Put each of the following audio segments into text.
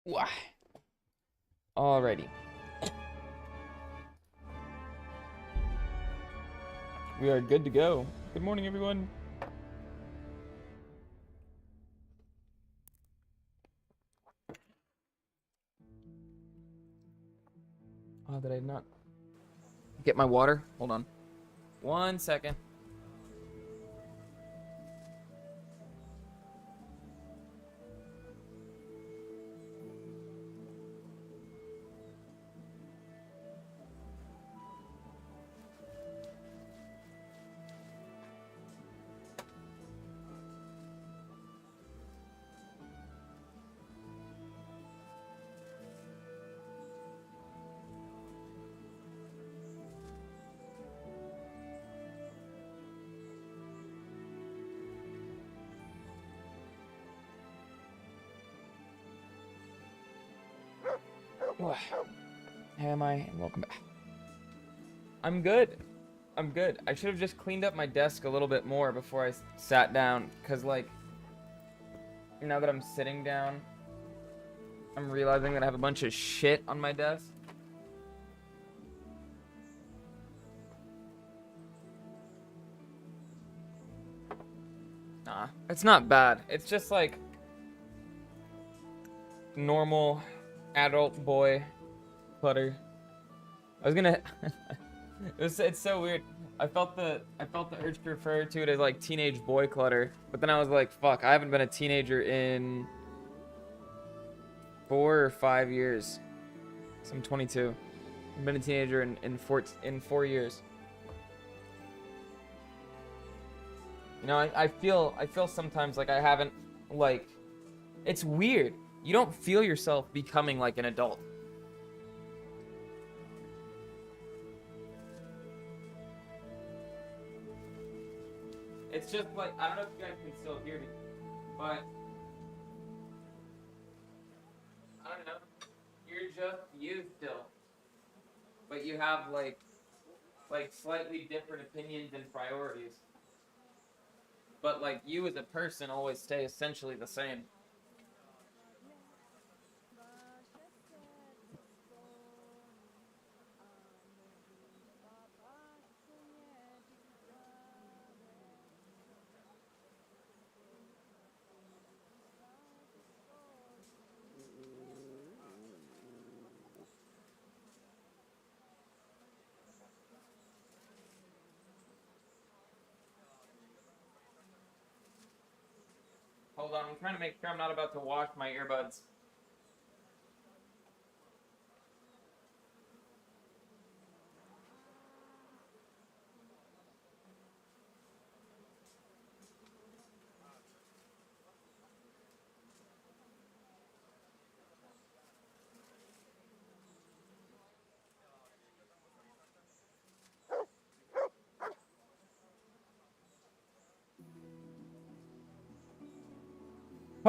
Wah. Alrighty. We are good to go. Good morning, everyone. Oh, did I not get my water? Hold on. 1 second. How am I? Welcome back. I'm good. I'm good. I should have just cleaned up my desk a little bit more before I sat down, because, like, now that I'm sitting down, I'm realizing that I have a bunch of shit on my desk. Nah, it's not bad. It's just, like, normal adult boy clutter. I was gonna it's so weird. I felt the urge to refer to it as like teenage boy clutter, but then I was like, fuck, I haven't been a teenager in 4 or 5 years. So I'm 22. I've been a teenager in 4 years. You know, I feel sometimes like I haven't, like, it's weird. You don't feel yourself becoming like an adult. It's just like, I don't know if you guys can still hear me, but I don't know. You're just you still, but you have like slightly different opinions and priorities. But like you as a person always stay essentially the same. Hold on, I'm trying to make sure I'm not about to wash my earbuds.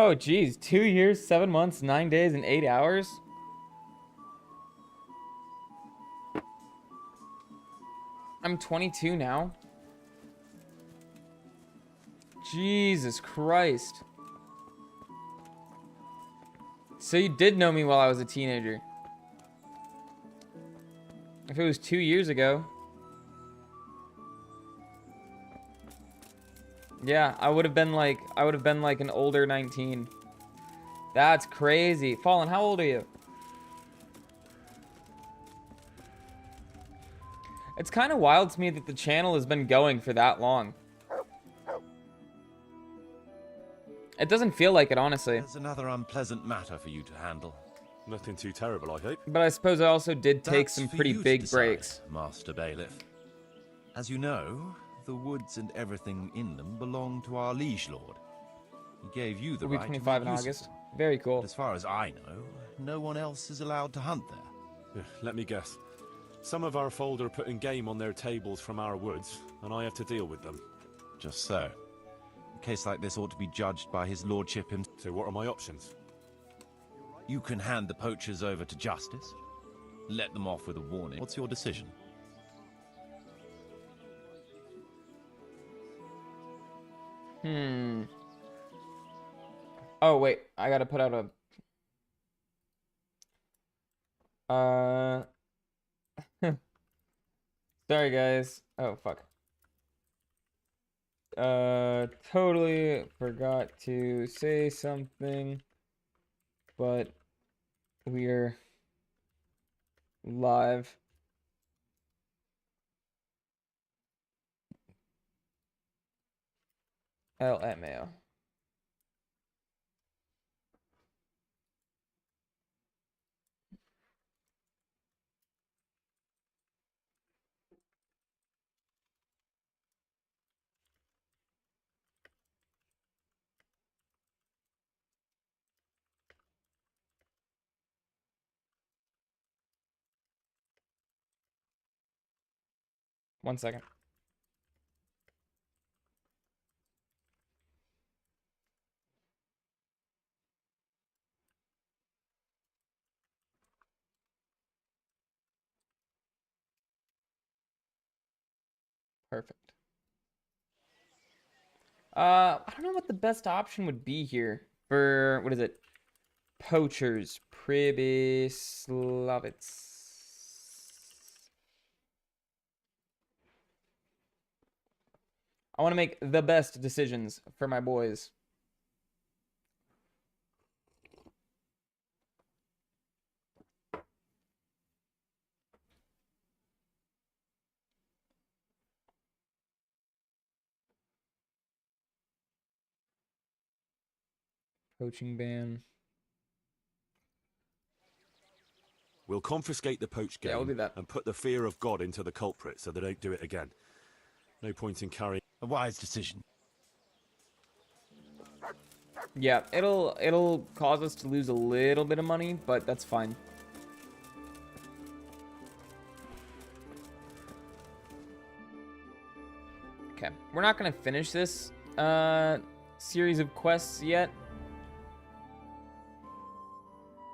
Oh, geez. 2 years, 7 months, 9 days, and 8 hours? I'm 22 now. Jesus Christ. So you did know me while I was a teenager. If it was 2 years ago. Yeah, I would have been like an older 19. That's crazy. Fallen, how old are you? It's kind of wild to me that the channel has been going for that long. It doesn't feel like it, honestly. There's another unpleasant matter for you to handle. Nothing too terrible, I hope. But I suppose I also did take That's some for pretty you to big decide, breaks. Master Bailiff. As you know, the woods and everything in them belong to our liege lord. He gave you the We'll be right to 25 make in use of August. them. Very cool. But as far as I know, no one else is allowed to hunt there. Let me guess. Some of our fold are putting game on their tables from our woods, and I have to deal with them. Just so. A case like this ought to be judged by his lordship himself. So what are my options? You can hand the poachers over to justice. Let them off with a warning. What's your decision? Oh, wait. I gotta put out a... Uh, sorry guys. Oh fuck. Totally forgot to say something, but we're live. LMAO. One second. Perfect. I don't know what the best option would be here for, what is it? Poachers. Pribyslavitz. I want to make the best decisions for my boys. Poaching ban. We'll confiscate the poached game Yeah, we'll do that. and put the fear of God into the culprit so they don't do it again. No point in carrying... A wise decision. Yeah, it'll cause us to lose a little bit of money, but that's fine. Okay, we're not gonna finish this series of quests yet.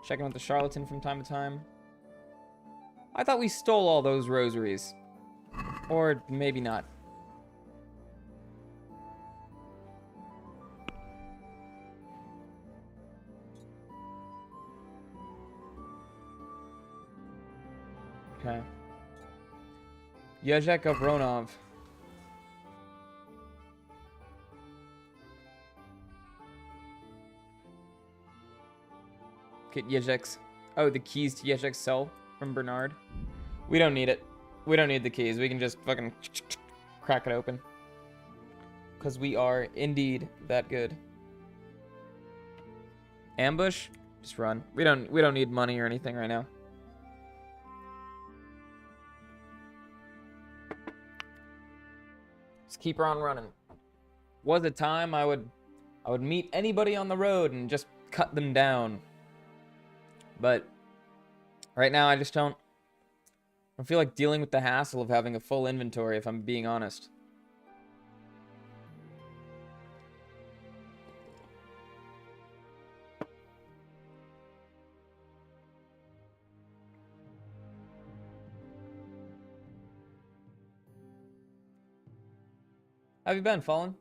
Checking with the charlatan from time to time. I thought we stole all those rosaries. Or maybe not. Okay. Yezhek Avronov. Get Yezhek's... Oh, the keys to Yezhek's cell from Bernard. We don't need it. We don't need the keys. We can just fucking crack it open. Because we are indeed that good. Ambush? Just run. We don't need money or anything right now. Just keep her on running. Was a time I would meet anybody on the road and just cut them down. But right now I just don't feel like dealing with the hassle of having a full inventory, if I'm being honest. How have you been, Fallen?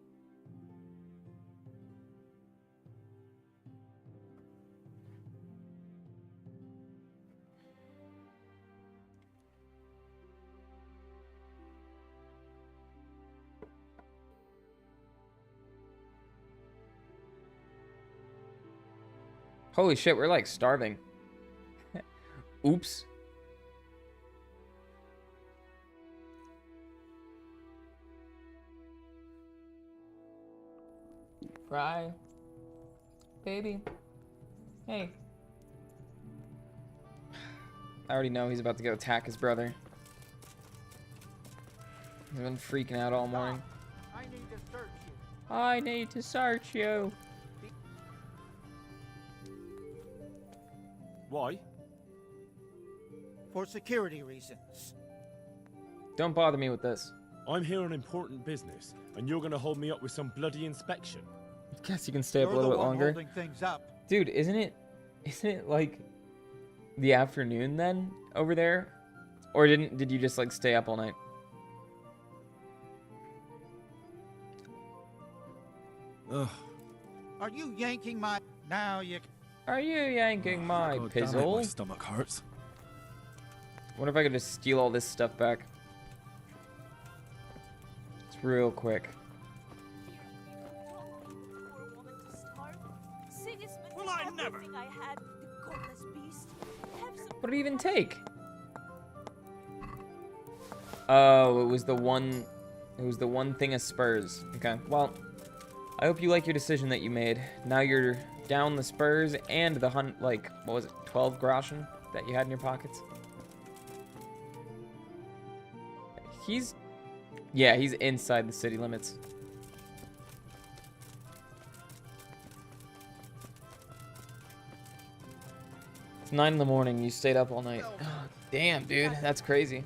Holy shit, we're like starving. Oops. Cry. Baby. Hey. I already know he's about to go attack his brother. He's been freaking out all morning. I need to search you. I need to search you. Why? For security reasons. Don't bother me with this. I'm here on important business, and you're gonna hold me up with some bloody inspection. Guess you can stay up a You're little the bit one longer. holding things up. Dude, isn't it like the afternoon then over there? Or did you just like stay up all night? Ugh. Are you yanking my... Now you... Are you yanking my God damn it, my pizzle? stomach hurts. Wonder if I could just steal all this stuff back. It's real quick. Well, I never. What did he even take? Oh, it was the one. It was the one thing of spurs. Okay, well, I hope you like your decision that you made. Now you're down the spurs and the like, what was it, 12 groschen that you had in your pockets? Yeah, he's inside the city limits. It's 9 in the morning. You stayed up all night. Oh, damn, dude, that's crazy.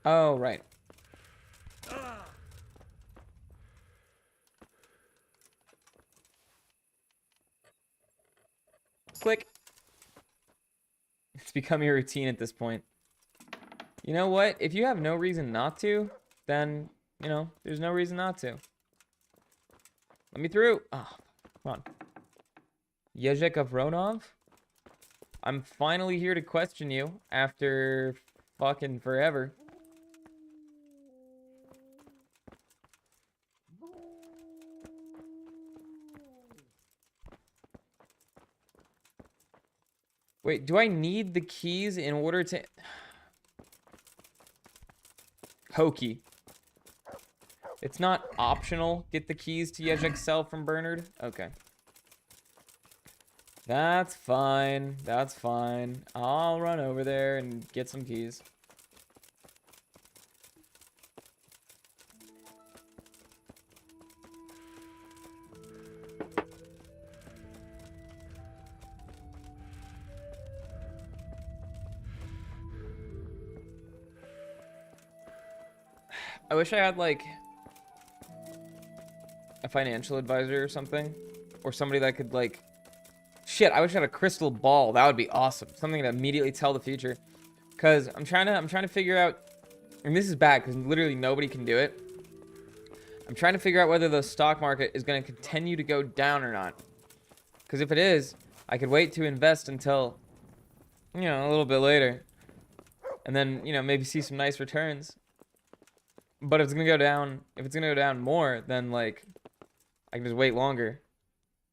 Oh, right. Click. It's becoming a routine at this point. You know what? If you have no reason not to, then, you know, there's no reason not to. Let me through. Oh, come on. Yezhek of Ronov? I'm finally here to question you after fucking forever. Wait, do I need the keys in order to... Hokey. It's not optional. Get the keys to Yezhek's cell from Bernard? Okay. That's fine. That's fine. I'll run over there and get some keys. I wish I had, like, a financial advisor or something. Or somebody that could, like... Shit, I wish I had a crystal ball. That would be awesome. Something to immediately tell the future. Because I'm trying to figure out... And this is bad, because literally nobody can do it. I'm trying to figure out whether the stock market is going to continue to go down or not. Because if it is, I could wait to invest until, you know, a little bit later. And then, you know, maybe see some nice returns. But if it's gonna go down more, then like I can just wait longer.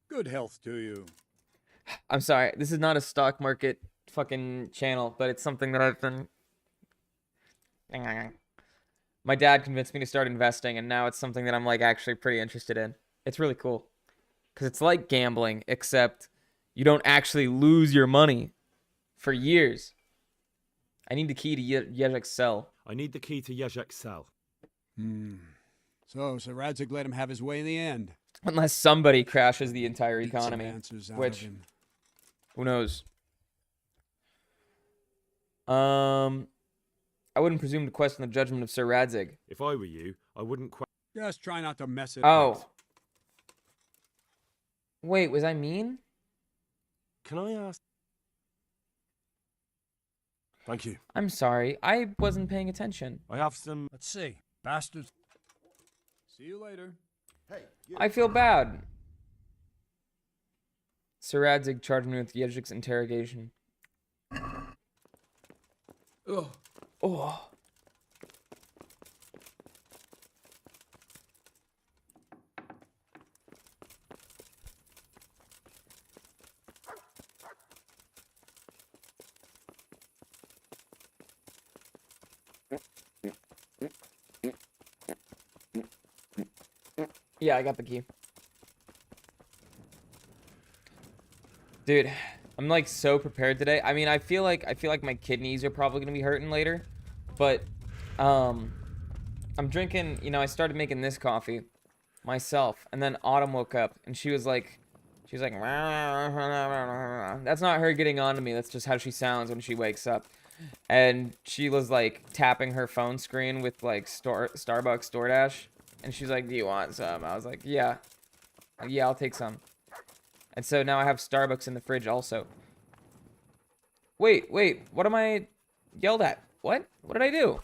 Good health to you. I'm sorry, this is not a stock market fucking channel, but it's something that I've been. My dad convinced me to start investing, and now it's something that I'm like actually pretty interested in. It's really cool, because it's like gambling, except you don't actually lose your money for years. I need the key to Yezhek's cell. I need the key to Yezhek's cell. So Radzig let him have his way in the end. Unless somebody crashes the entire Get some economy, answers out of which, him. who knows? I wouldn't presume to question the judgment of Sir Radzig. If I were you, I wouldn't question. Just try not to mess it Oh. up. Wait, was I mean? Can I ask? Thank you. I'm sorry. I wasn't paying attention. I have some. Let's see. Bastards. See you later. I feel bad. Sir Radzig charged me with Yezhek's interrogation. Ugh. Oh. Yeah, I got the key. Dude, I'm like so prepared today. I mean, I feel like my kidneys are probably gonna be hurting later, but I'm drinking. You know, I started making this coffee myself, and then Autumn woke up, and she was like, that's not her getting on to me. That's just how she sounds when she wakes up. And she was like tapping her phone screen with like Starbucks DoorDash. And she's like, do you want some? I was like, yeah. Yeah, I'll take some. And so now I have Starbucks in the fridge also. Wait, what am I yelled at? What? What did I do?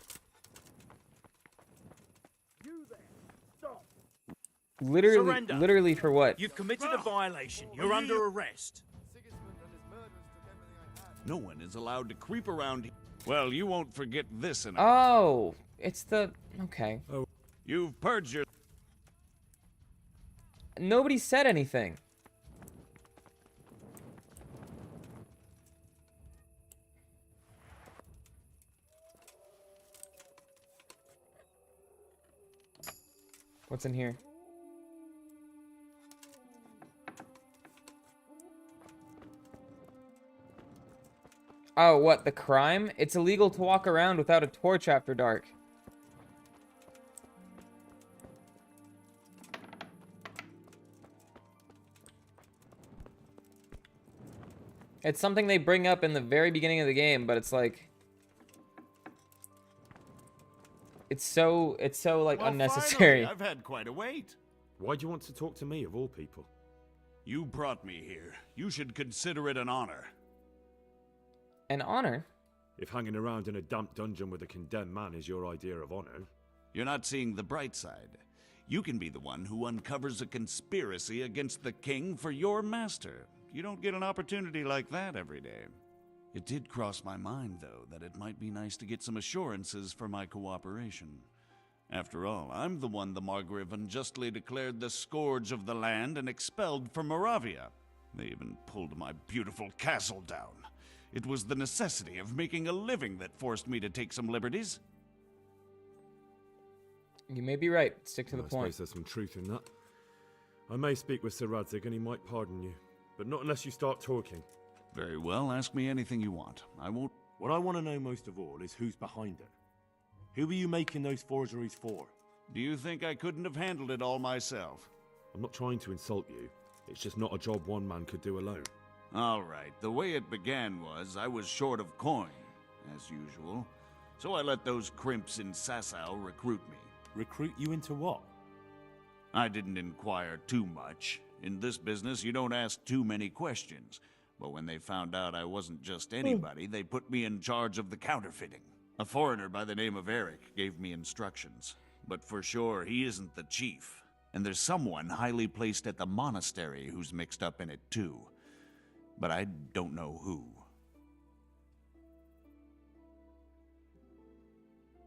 Surrender. Literally for what? You've committed a violation. You're under arrest. No one is allowed to creep around. Well, you won't forget this in a... Oh, it's the... Okay. You've purged your... Nobody said anything. What's in here? Oh, what, the crime? It's illegal to walk around without a torch after dark. It's something they bring up in the very beginning of the game, but it's like... It's so like, Well, unnecessary. finally, I've had quite a wait. Why do you want to talk to me, of all people? You brought me here. You should consider it an honor. An honor? If hanging around in a damp dungeon with a condemned man is your idea of honor... You're not seeing the bright side. You can be the one who uncovers a conspiracy against the king for your master. You don't get an opportunity like that every day. It did cross my mind, though, that it might be nice to get some assurances for my cooperation. After all, I'm the one the Margrave unjustly declared the scourge of the land and expelled from Moravia. They even pulled my beautiful castle down. It was the necessity of making a living that forced me to take some liberties. You may be right. Stick to the I point. suppose there's some truth in that. I may speak with Sir Radzig and he might pardon you, but not unless you start talking. Very well, ask me anything you want. I won't... What I want to know most of all is who's behind it. Who are you making those forgeries for? Do you think I couldn't have handled it all myself? I'm not trying to insult you. It's just not a job one man could do alone. All right, the way it began was I was short of coin, as usual. So I let those crimps in Sasau recruit me. Recruit you into what? I didn't inquire too much. In this business, you don't ask too many questions. But when they found out I wasn't just anybody, they put me in charge of the counterfeiting. A foreigner by the name of Eric gave me instructions. But for sure, he isn't the chief. And there's someone highly placed at the monastery who's mixed up in it too. But I don't know who.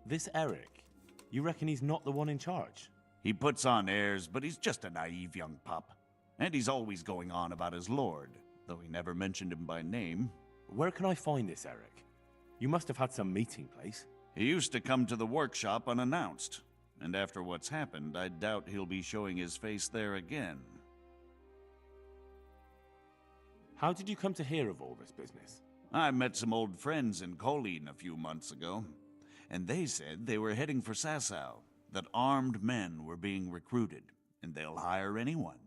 This Eric, you reckon he's not the one in charge? He puts on airs, but he's just a naive young pup. And he's always going on about his lord, though he never mentioned him by name. Where can I find this Eric? You must have had some meeting place. He used to come to the workshop unannounced. And after what's happened, I doubt he'll be showing his face there again. How did you come to hear of all this business? I met some old friends in Colleen a few months ago, and they said they were heading for Sasau, that armed men were being recruited, and they'll hire anyone.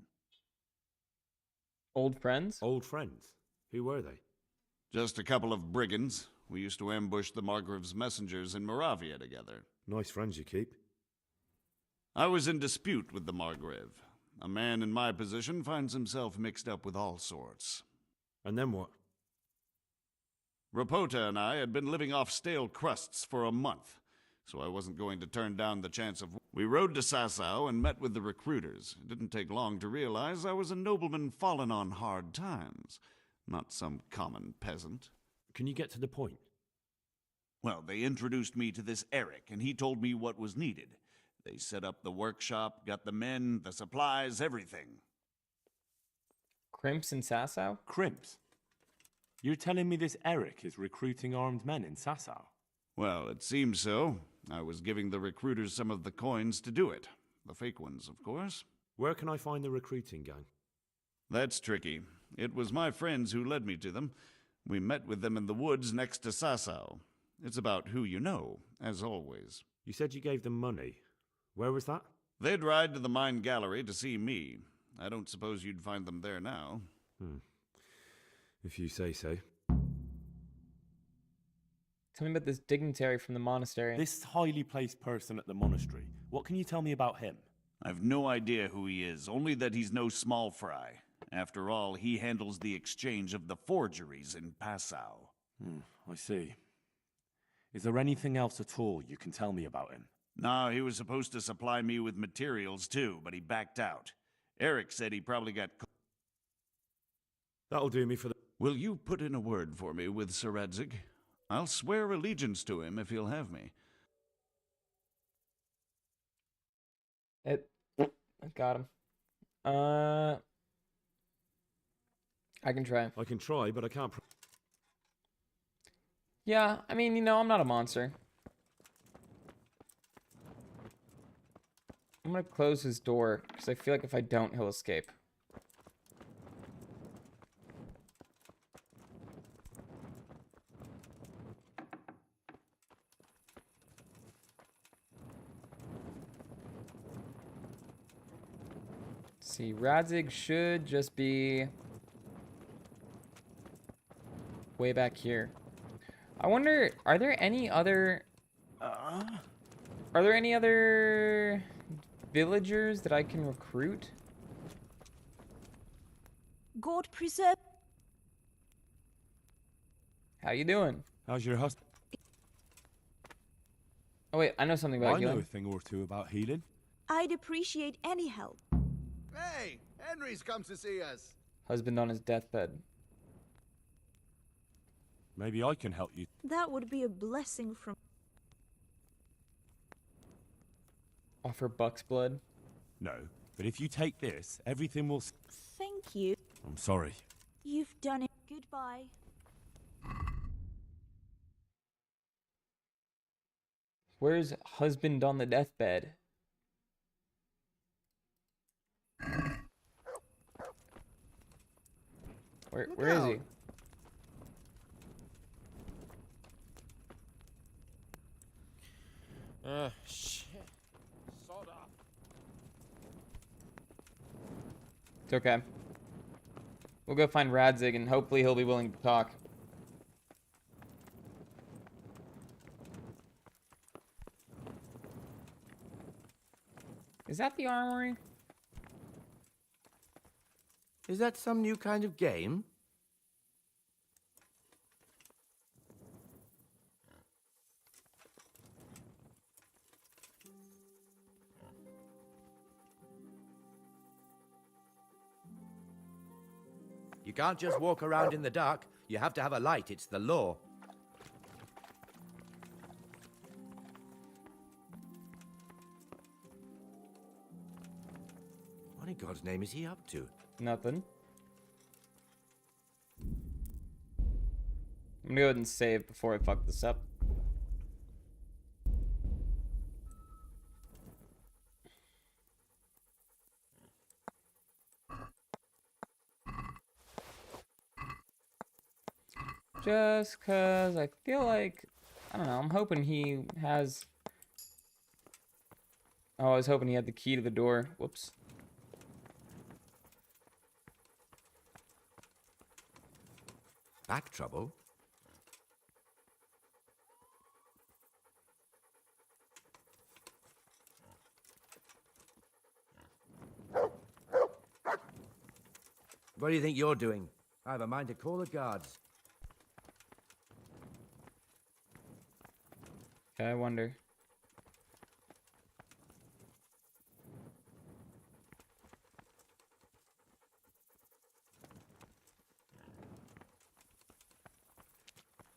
Old friends? Old friends? Who were they? Just a couple of brigands. We used to ambush the Margrave's messengers in Moravia together. Nice friends you keep. I was in dispute with the Margrave. A man in my position finds himself mixed up with all sorts. And then what? Rapota and I had been living off stale crusts for a month, so I wasn't going to turn down the chance of... We rode to Sasau and met with the recruiters. It didn't take long to realize I was a nobleman fallen on hard times, not some common peasant. Can you get to the point? Well, they introduced me to this Eric, and he told me what was needed. They set up the workshop, got the men, the supplies, everything. Crimps in Sasau? Crimps? You're telling me this Eric is recruiting armed men in Sasau? Well, it seems so. I was giving the recruiters some of the coins to do it. The fake ones, of course. Where can I find the recruiting gang? That's tricky. It was my friends who led me to them. We met with them in the woods next to Sasau. It's about who you know, as always. You said you gave them money. Where was that? They'd ride to the mine gallery to see me. I don't suppose you'd find them there now. If you say so. Tell me about this dignitary from the monastery. This highly placed person at the monastery. What can you tell me about him? I've no idea who he is, only that he's no small fry. After all, he handles the exchange of the forgeries in Passau. I see. Is there anything else at all you can tell me about him? No, he was supposed to supply me with materials too, but he backed out. Eric said he probably got... That'll do me for the... Will you put in a word for me with Sir Radzig? I'll swear allegiance to him if he'll have me. Got him. I can try. I can try, but I can't... Yeah, I mean, you know, I'm not a monster. I'm gonna close his door, because I feel like if I don't, he'll escape. See, Radzig should just be way back here. I wonder, are there any other villagers that I can recruit? God preserve. How you doing? How's your husband? Oh wait, I know something about I know a healing. thing or two about healing. I'd appreciate any help. Hey, Henry's come to see us. Husband on his deathbed. Maybe I can help you. That would be a blessing from... Offer buck's blood. No, but if you take this, everything will... Thank you. I'm sorry. You've done it. Goodbye. Where's husband on the deathbed? Where is he? Shit. Sod up. It's okay. We'll go find Radzig and hopefully he'll be willing to talk. Is that the armory? Is that some new kind of game? You can't just walk around in the dark. You have to have a light. It's the law. What in God's name is he up to? Nothing. I'm gonna go ahead and save before I fuck this up. Just cause I feel like, I don't know, I'm hoping he has... Oh, I was hoping he had the key to the door. Whoops. Back trouble? What do you think you're doing? I have a mind to call the guards. Okay, I wonder.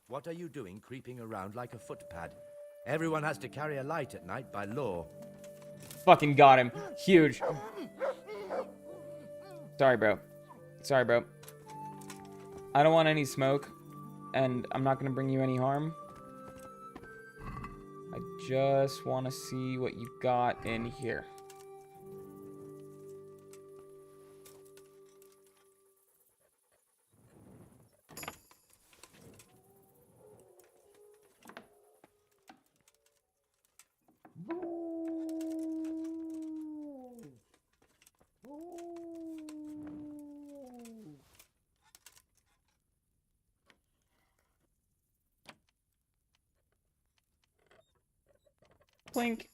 What are you doing creeping around like a footpad? Everyone has to carry a light at night by law. Fucking got him. Huge. Sorry, bro. Sorry, bro. I don't want any smoke, and I'm not gonna bring you any harm. I just want to see what you got in here. Plink.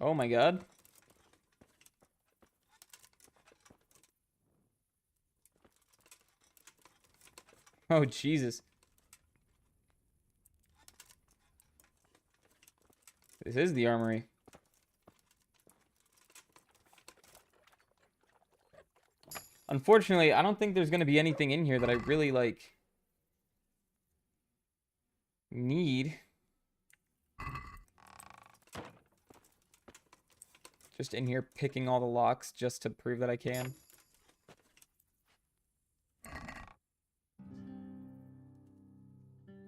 Oh my god. Oh, Jesus. This is the armory. Unfortunately, I don't think there's going to be anything in here that I really, like, need. Just in here picking all the locks just to prove that I can.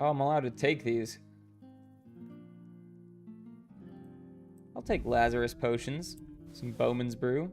Oh, I'm allowed to take these. I'll take Lazarus potions. Some Bowman's brew.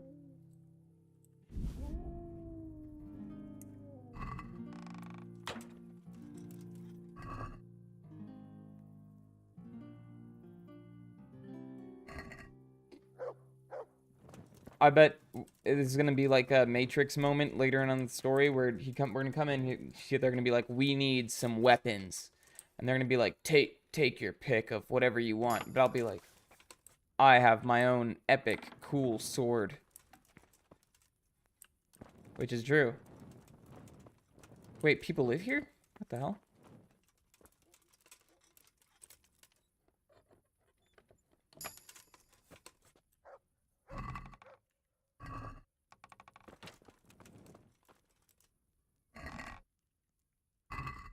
I bet it's gonna be like a Matrix moment later on in the story where we're gonna come in. They're gonna be like, "We need some weapons," and they're gonna be like, "Take your pick of whatever you want." But I'll be like, "I have my own epic, cool sword," which is true. Wait, people live here? What the hell?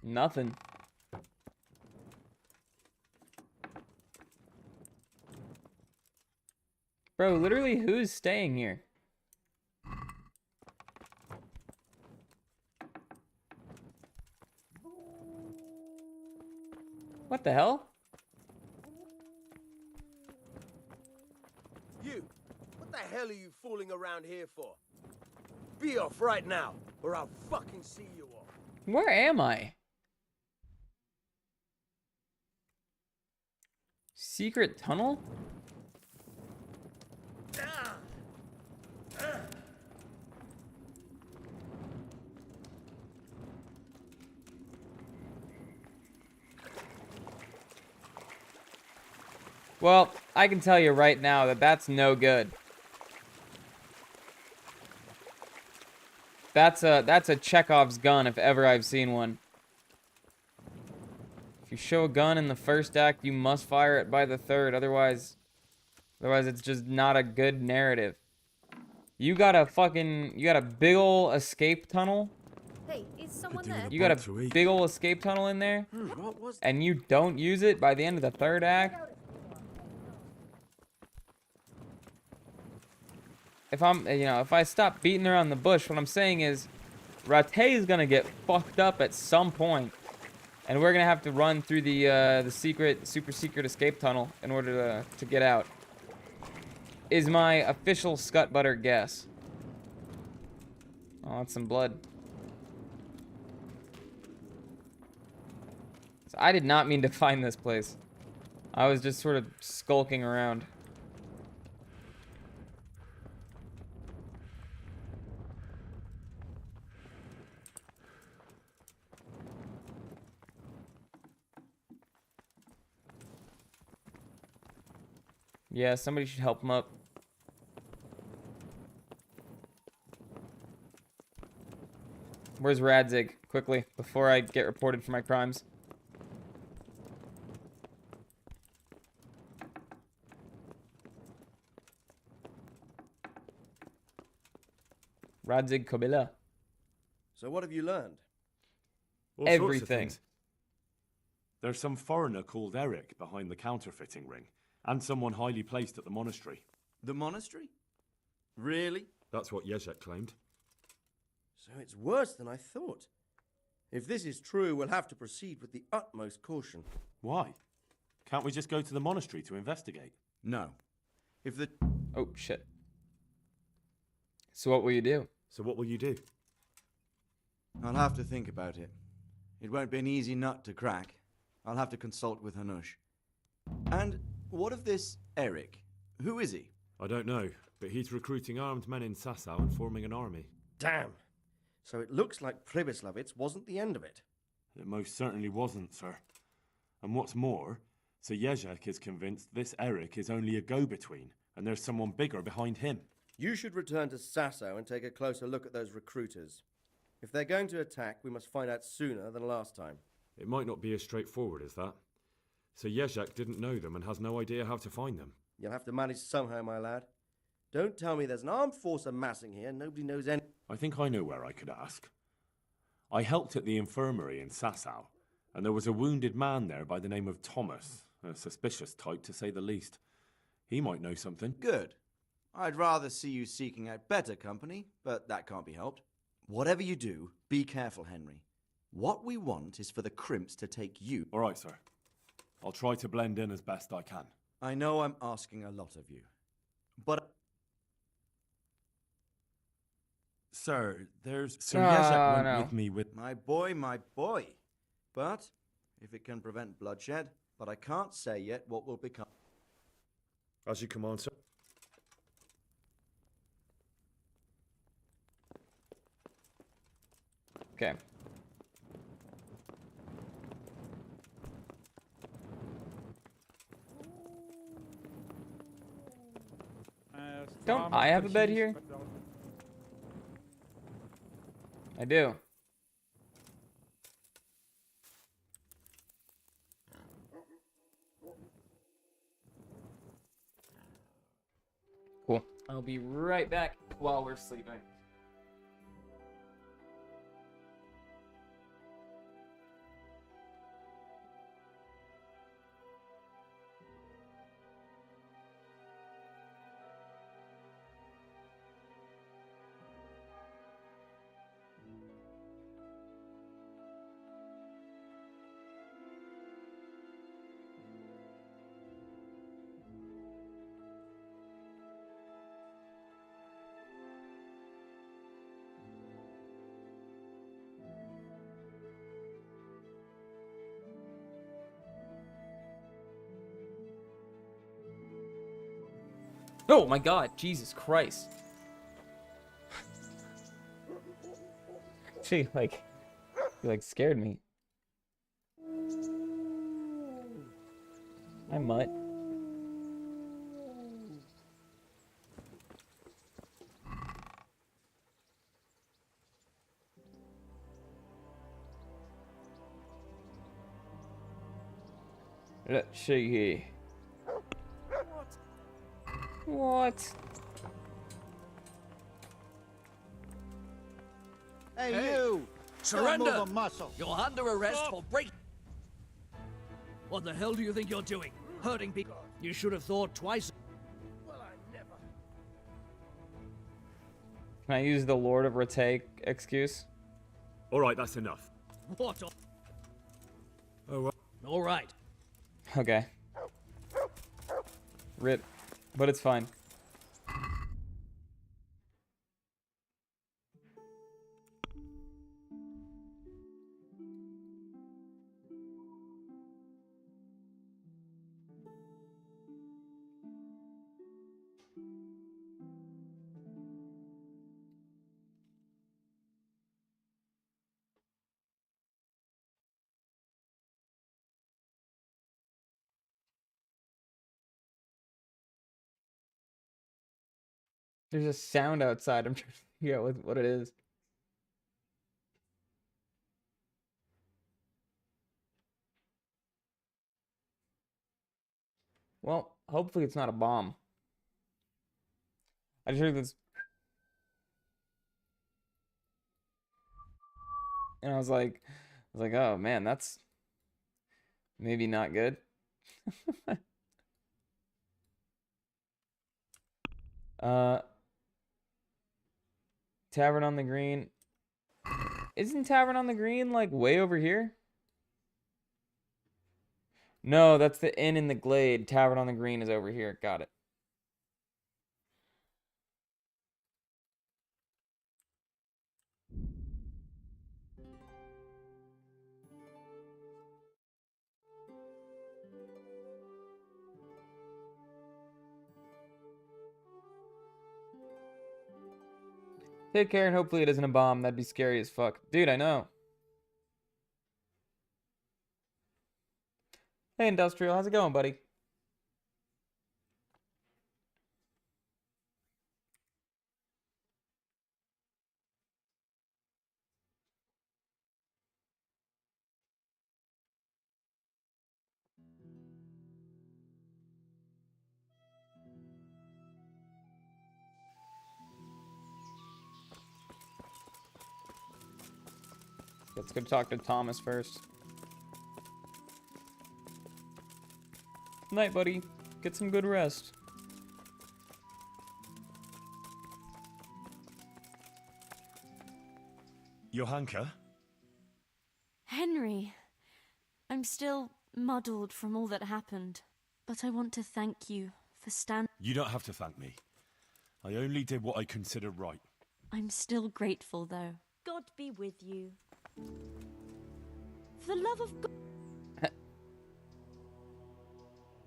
Nothing. Bro, literally, who's staying here? What the hell? You! What the hell are you fooling around here for? Be off right now, or I'll fucking see you off. Where am I? Secret tunnel? Well, I can tell you right now that that's no good. That's a Chekhov's gun if ever I've seen one. If you show a gun in the first act, you must fire it by the third. Otherwise it's just not a good narrative. You got a big ol' escape tunnel. Hey, is someone there? You got a big ol' escape tunnel in there, and you don't use it by the end of the third act. If I stop beating around the bush, what I'm saying is, Rattay is gonna get fucked up at some point, and we're gonna have to run through the super secret escape tunnel in order to get out. Is my official scut butter guess. Oh, that's some blood. So I did not mean to find this place. I was just sort of skulking around. Yeah, somebody should help him up. Where's Radzig? Quickly, before I get reported for my crimes. Radzig Kobila. So what have you learned? All sorts of Everything. things. There's some foreigner called Eric behind the counterfeiting ring, and someone highly placed at the monastery. The monastery? Really? That's what Yezhek claimed. So it's worse than I thought. If this is true, we'll have to proceed with the utmost caution. Why? Can't we just go to the monastery to investigate? No. If the... Oh, shit. So what will you do? So what will you do? I'll have to think about it. It won't be an easy nut to crack. I'll have to consult with Hanush. And what of this Eric? Who is he? I don't know, but he's recruiting armed men in Sasau and forming an army. Damn. So it looks like Pribyslavitz wasn't the end of it. It most certainly wasn't, sir. And what's more, Sir Yezhek is convinced this Eric is only a go-between, and there's someone bigger behind him. You should return to Sasau and take a closer look at those recruiters. If they're going to attack, we must find out sooner than last time. It might not be as straightforward as that. So Jezek didn't know them and has no idea how to find them. You'll have to manage somehow, my lad. Don't tell me there's an armed force amassing here. Nobody knows any... I think I know where I could ask. I helped at the infirmary in Sasau, and there was a wounded man there by the name of Thomas, a suspicious type to say the least. He might know something. Good. I'd rather see you seeking out better company, but that can't be helped. Whatever you do, be careful, Henry. What we want is for the crimps to take you. All right, sir. I'll try to blend in as best I can. I know I'm asking a lot of you, but... Sir, there's... Sir Jezek went no. with me with... My boy, my boy. But, if it can prevent bloodshed, but I can't say yet what will become... As you command, sir. Okay. Don't I have a bed here? I do. Cool. I'll be right back while we're sleeping. Oh my god, Jesus Christ. She you scared me. Hi, Mutt. Let's see here. What? Hey, you! Surrender! Don't move a muscle. You're under arrest for break. What the hell do you think you're doing? Hurting people? You should have thought twice. Well, I never. Can I use the Lord of Retake excuse? All right, that's enough. What? Oh, well. All right. Okay. Rip. But it's fine. There's a sound outside. I'm trying to figure out what it is. Well, hopefully it's not a bomb. I just heard this. And I was like, oh man, that's maybe not good. Tavern on the Green. Isn't Tavern on the Green like way over here? No, that's the inn in the glade. Tavern on the Green is over here. Got it. Take care and hopefully it isn't a bomb. That'd be scary as fuck. Dude, I know. Hey, Industrial. How's it going, buddy? Let's go talk to Thomas first. Night, buddy. Get some good rest. Johanka? Henry, I'm still muddled from all that happened, but I want to thank you for standing. You don't have to thank me. I only did what I consider right. I'm still grateful, though. God be with you. For the love of God.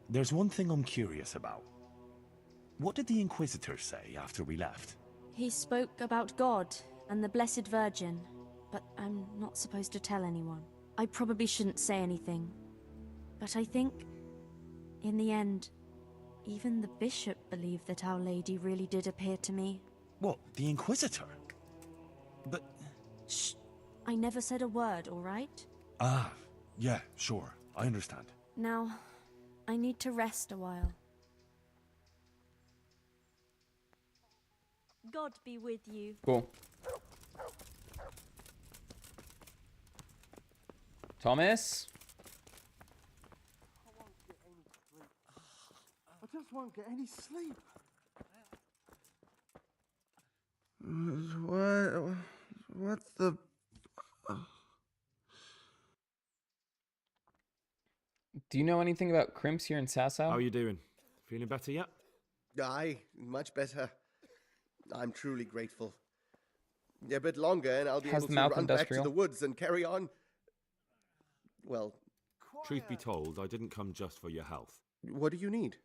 There's one thing I'm curious about. What did the Inquisitor say after we left? He spoke about God and the Blessed Virgin, but I'm not supposed to tell anyone. I probably shouldn't say anything, but I think, in the end, even the bishop believed that Our Lady really did appear to me. What, the Inquisitor? But... Shh! I never said a word, all right? Ah, yeah, sure. I understand. Now, I need to rest a while. God be with you. Cool. Thomas? I just won't get any sleep. What the... Do you know anything about crimps here in Sasau? How are you doing? Feeling better yet? Aye, much better. I'm truly grateful. A bit longer and I'll be How's able the to mouth run back to industrial? the woods and carry on. Well, Truth be told, I didn't come just for your health. what do you need?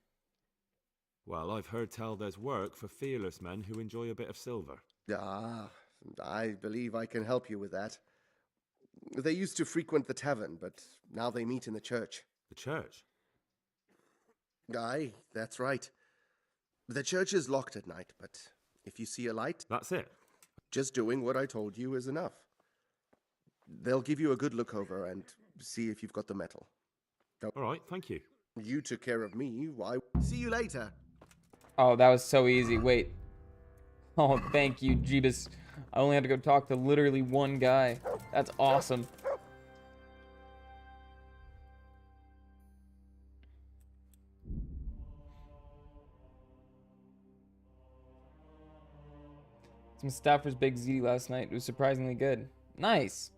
Well, I've heard tell there's work for fearless men who enjoy a bit of silver. Ah, I believe I can help you with that. They used to frequent the tavern, but now they meet in the church. The church? Aye, that's right. The church is locked at night, but if you see a light... That's it? Just doing what I told you is enough. They'll give you a good look over and see if you've got the metal. All right, thank you. You took care of me, why... See you later. Oh, that was so easy. Wait. Oh, thank you, Jeebus. I only had to go talk to literally one guy. That's awesome. Some Stafford's Big Z last night. It was surprisingly good. Nice.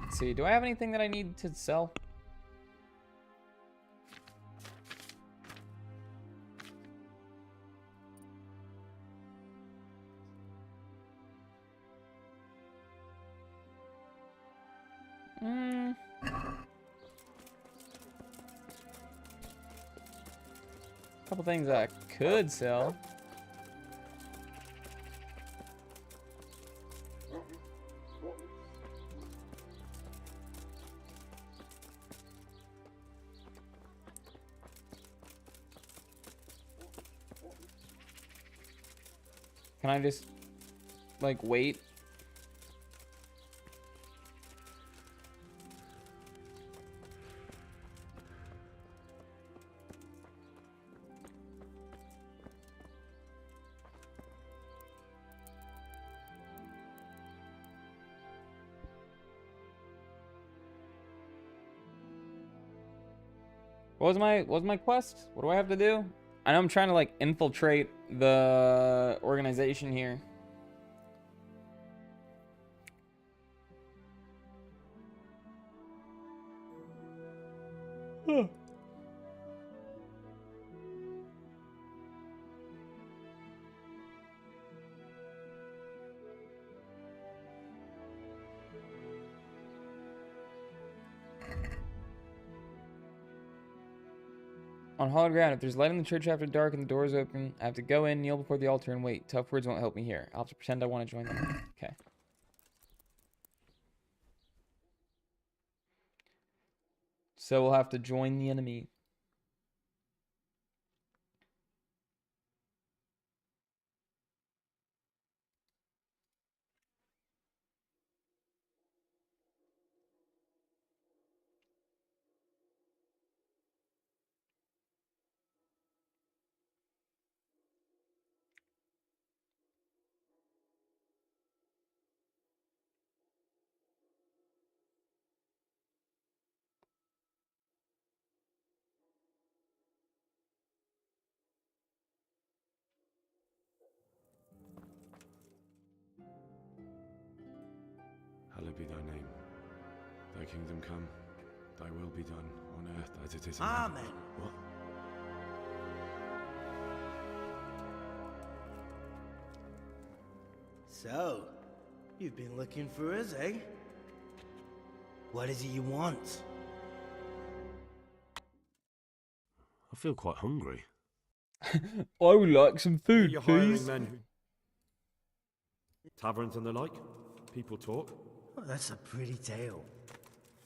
Let's see. Do I have anything that I need to sell? Couple things I could sell. Can I just, like, wait? What was my quest? What do I have to do? I know I'm trying to like infiltrate the organization here. Huh. On hallowed ground, if there's light in the church after dark and the doors open, I have to go in, kneel before the altar, and wait. Tough words won't help me here. I'll have to pretend I want to join them. Okay. So we'll have to join the enemy. kingdom come, thy will be done on earth as it is in Amen. heaven. What? So, you've been looking for us, eh? What is it you want? I feel quite hungry. I would like some food, You're hiring please. men who... Taverns and the like? People talk? Well, that's a pretty tale.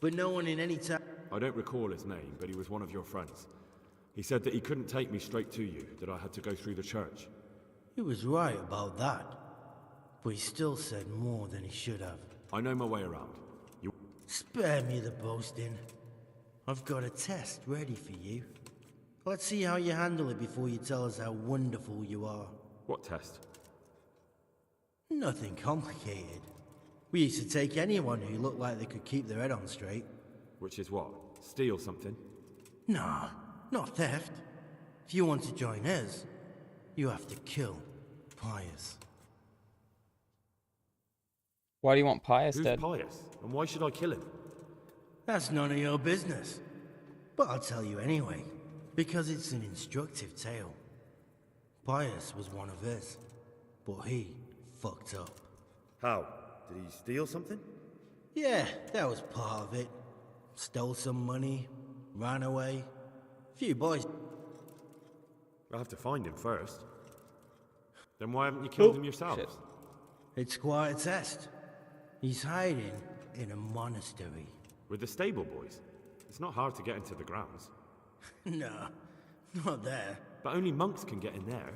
But no one in any town... I don't recall his name, but he was one of your friends. He said that he couldn't take me straight to you, that I had to go through the church. He was right about that. But he still said more than he should have. I know my way around. You... Spare me the boasting. I've got a test ready for you. Let's see how you handle it before you tell us how wonderful you are. What test? Nothing complicated. We used to take anyone who looked like they could keep their head on straight. Which is what? Steal something? Nah, not theft. If you want to join us, you have to kill Pius. Why do you want Pius Who's dead? Pius? And why should I kill him? That's none of your business. But I'll tell you anyway, because it's an instructive tale. Pius was one of us, but he fucked up. How? Did he steal something? Yeah, that was part of it. Stole some money, ran away. Few boys. I'll have to find him first. Then why haven't you killed him yourselves? Shit. It's quite a test. He's hiding in a monastery. With the stable boys? It's not hard to get into the grounds. No, not there. But only monks can get in there.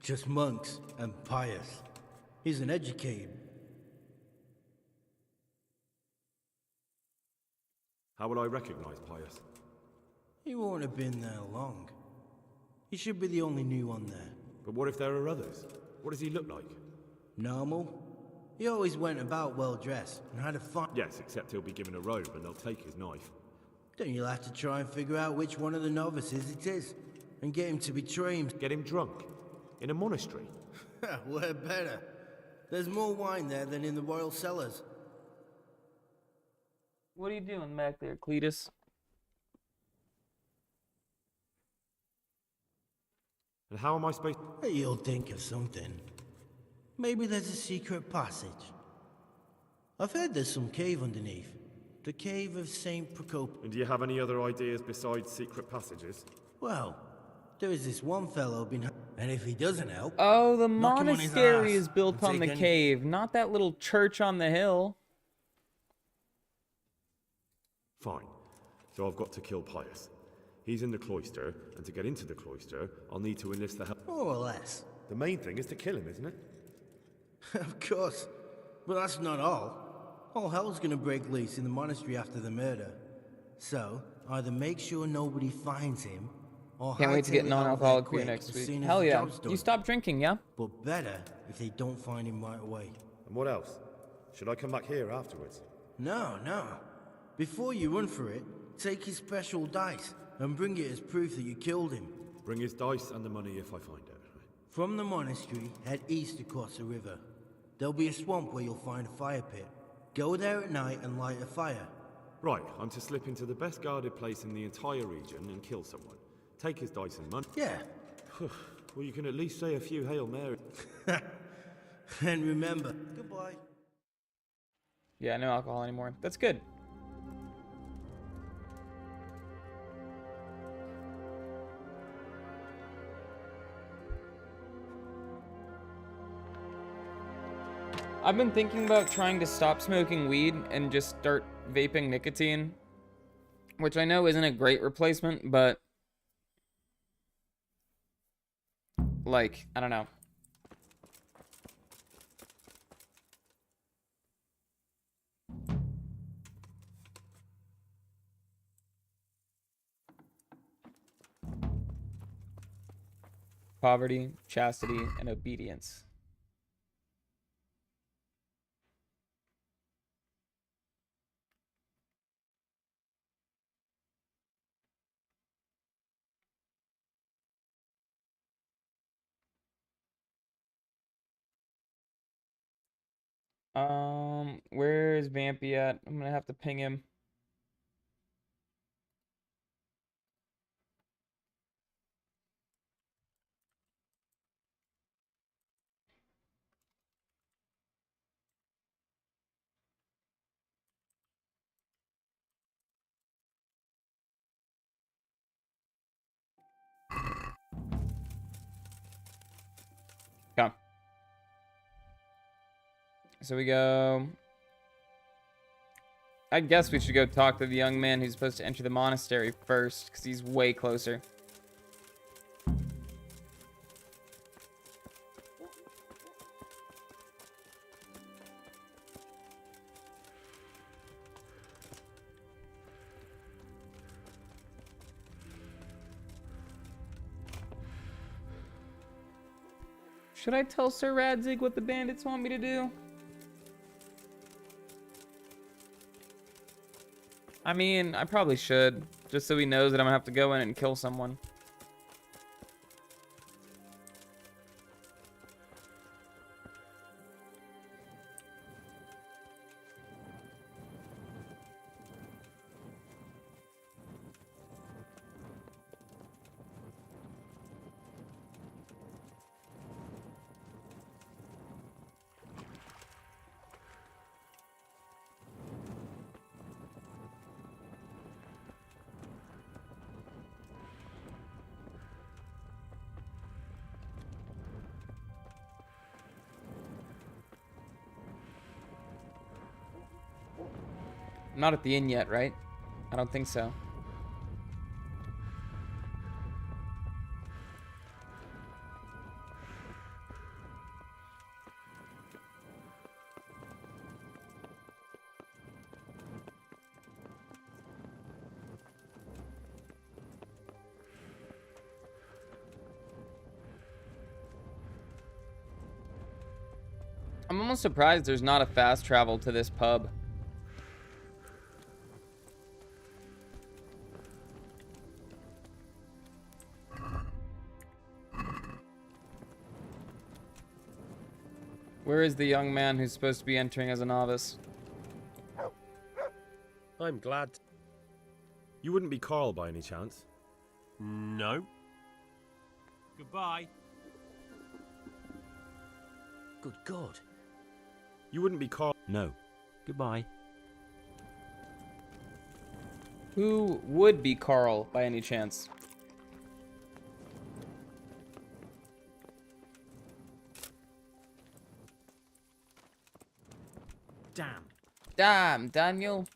Just monks and Pius. He's an educated. How will I recognize Pius? He won't have been there long. He should be the only new one there. But what if there are others? What does he look like? Normal. He always went about well dressed and had a fun. Yes, except he'll be given a robe and they'll take his knife. Then you'll have to try and figure out which one of the novices it is, and get him to betray him. Get him drunk? In a monastery? We're better. There's more wine there than in the royal cellars. What are you doing back there, Cletus? And how am I supposed... You'll think of something. Maybe there's a secret passage. I've heard there's some cave underneath. The cave of St. Procop. And do you have any other ideas besides secret passages? Well, there is this one fellow been... And if he doesn't help... Oh, the knock him on his monastery ass is built and on the take any- cave, not that little church on the hill. Fine. So I've got to kill Pius. He's in the cloister, and to get into the cloister, I'll need to enlist the help. More or less. The main thing is to kill him, isn't it? Of course. But that's not all. All hell's gonna break loose in the monastery after the murder. So, either make sure nobody finds him, or Can't wait to get hightail it out non-alcoholic there beer quick next as week. soon as Hell the yeah. job's done. You stopped drinking, yeah? But better if they don't find him right away. And what else? Should I come back here afterwards? No, no. Before you run for it, take his special dice and bring it as proof that you killed him. Bring his dice and the money if I find it. From the monastery, head east across the river. There'll be a swamp where you'll find a fire pit. Go there at night and light a fire. Right, I'm to slip into the best guarded place in the entire region and kill someone. Take his dice and money. Yeah. Well, you can at least say a few Hail Mary. And remember, goodbye. Yeah, no alcohol anymore. That's good. I've been thinking about trying to stop smoking weed and just start vaping nicotine, which I know isn't a great replacement, but like, I don't know. Poverty, chastity, and obedience. Where Where is Vampy at? I'm gonna have to ping him. Come. So we go. I guess we should go talk to the young man who's supposed to enter the monastery first, because he's way closer. Should I tell Sir Radzig what the bandits want me to do? I mean, I probably should, just so he knows that I'm gonna have to go in and kill someone. I'm not at the inn yet, right? I don't think so. I'm almost surprised there's not a fast travel to this pub. Where is the young man who's supposed to be entering as a novice? I'm glad. You wouldn't be Carl by any chance? No. Goodbye. Good God. You wouldn't be Carl? No. Goodbye. Who would be Carl by any chance? Damn. Damn, Daniel.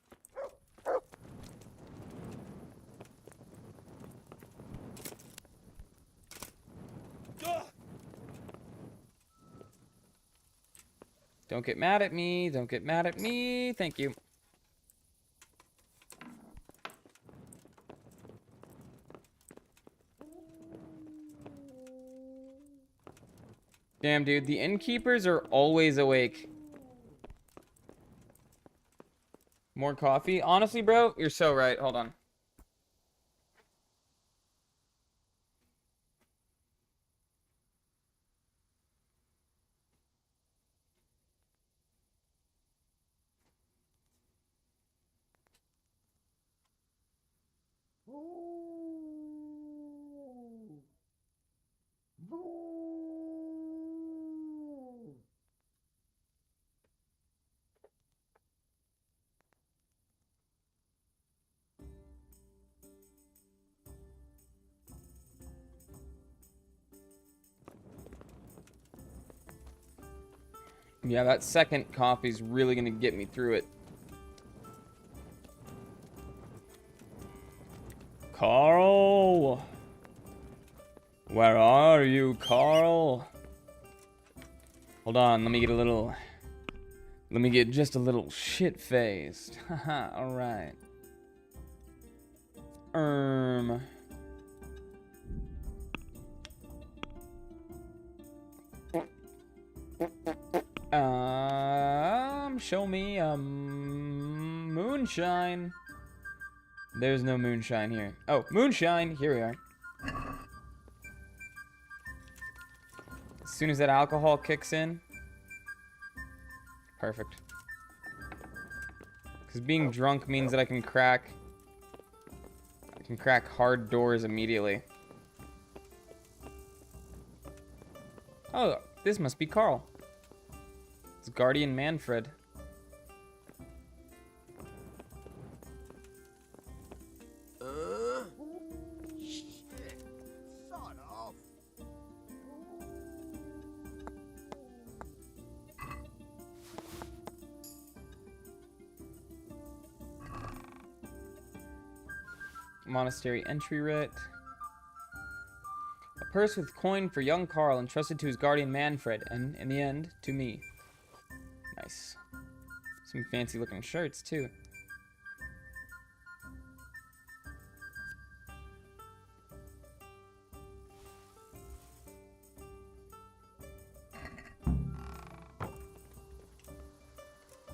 Don't get mad at me. Don't get mad at me. Thank you. Damn, dude. The innkeepers are always awake. More coffee? Honestly, bro, you're so right. Hold on. Yeah, that second coffee's really gonna get me through it. Carl! Where are you, Carl? Hold on, let me get a little... Let me get just a little shit-faced. Haha, alright. Show me, moonshine. There's no moonshine here. Oh, moonshine! Here we are. As soon as that alcohol kicks in. Perfect. Because being drunk means that I can crack hard doors immediately. Oh, this must be Carl. It's Guardian Manfred. Monastery entry writ. A purse with coin for young Carl entrusted to his guardian Manfred, and in the end, to me. Nice. Some fancy looking shirts, too.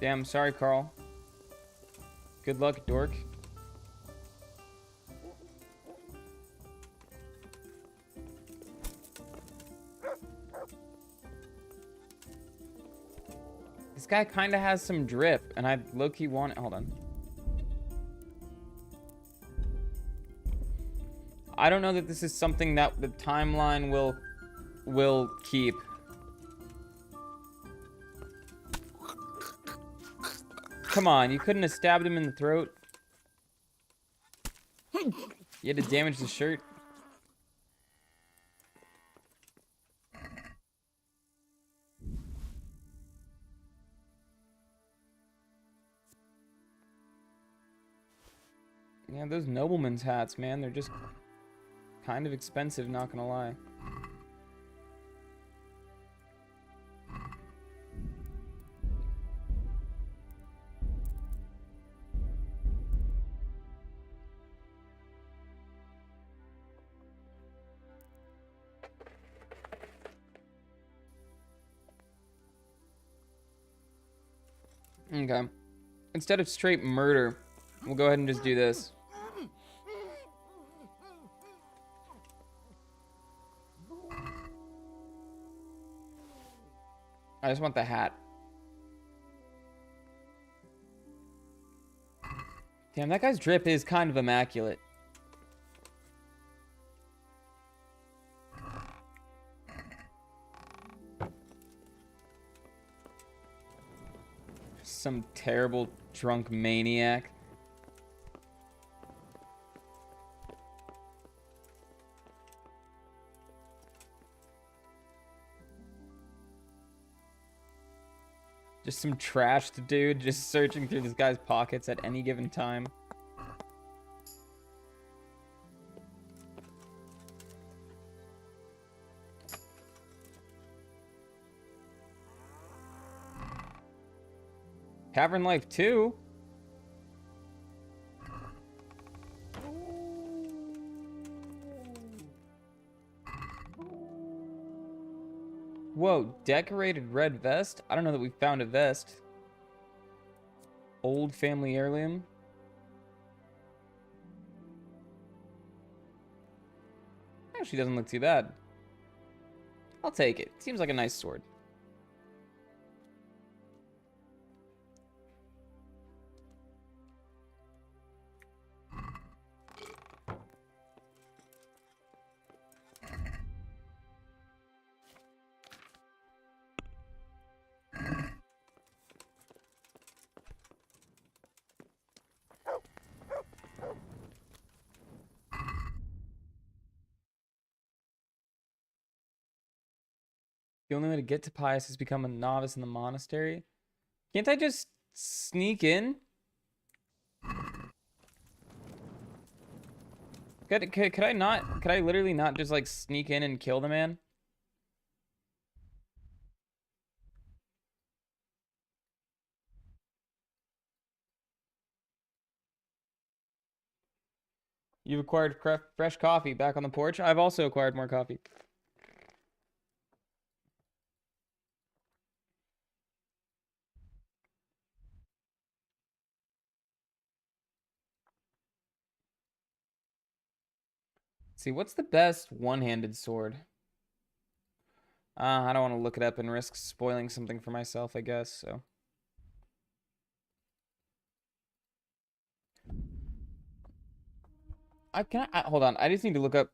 Damn, sorry, Carl. Good luck, dork. This guy kind of has some drip, and I low-key want it. Hold on. I don't know that this is something that the timeline will keep. Come on, you couldn't have stabbed him in the throat. You had to damage the shirt. Yeah, those noblemen's hats, man, they're just kind of expensive, not gonna lie. Okay. Instead of straight murder, we'll go ahead and just do this. I just want the hat. Damn, that guy's drip is kind of immaculate. Some terrible drunk maniac. Just some trashed dude just searching through this guy's pockets at any given time. Tavern Life 2? Whoa, decorated red vest? I don't know that we found a vest. Old family heirloom. Actually doesn't look too bad. I'll take it. Seems like a nice sword. The only way to get to Pius is become a novice in the monastery. Can't I just sneak in? Could I not? Could I literally not just like sneak in and kill the man? You've acquired fresh coffee back on the porch. I've also acquired more coffee. See, what's the best one-handed sword? I don't want to look it up and risk spoiling something for myself, I guess, so. hold on. I just need to look up.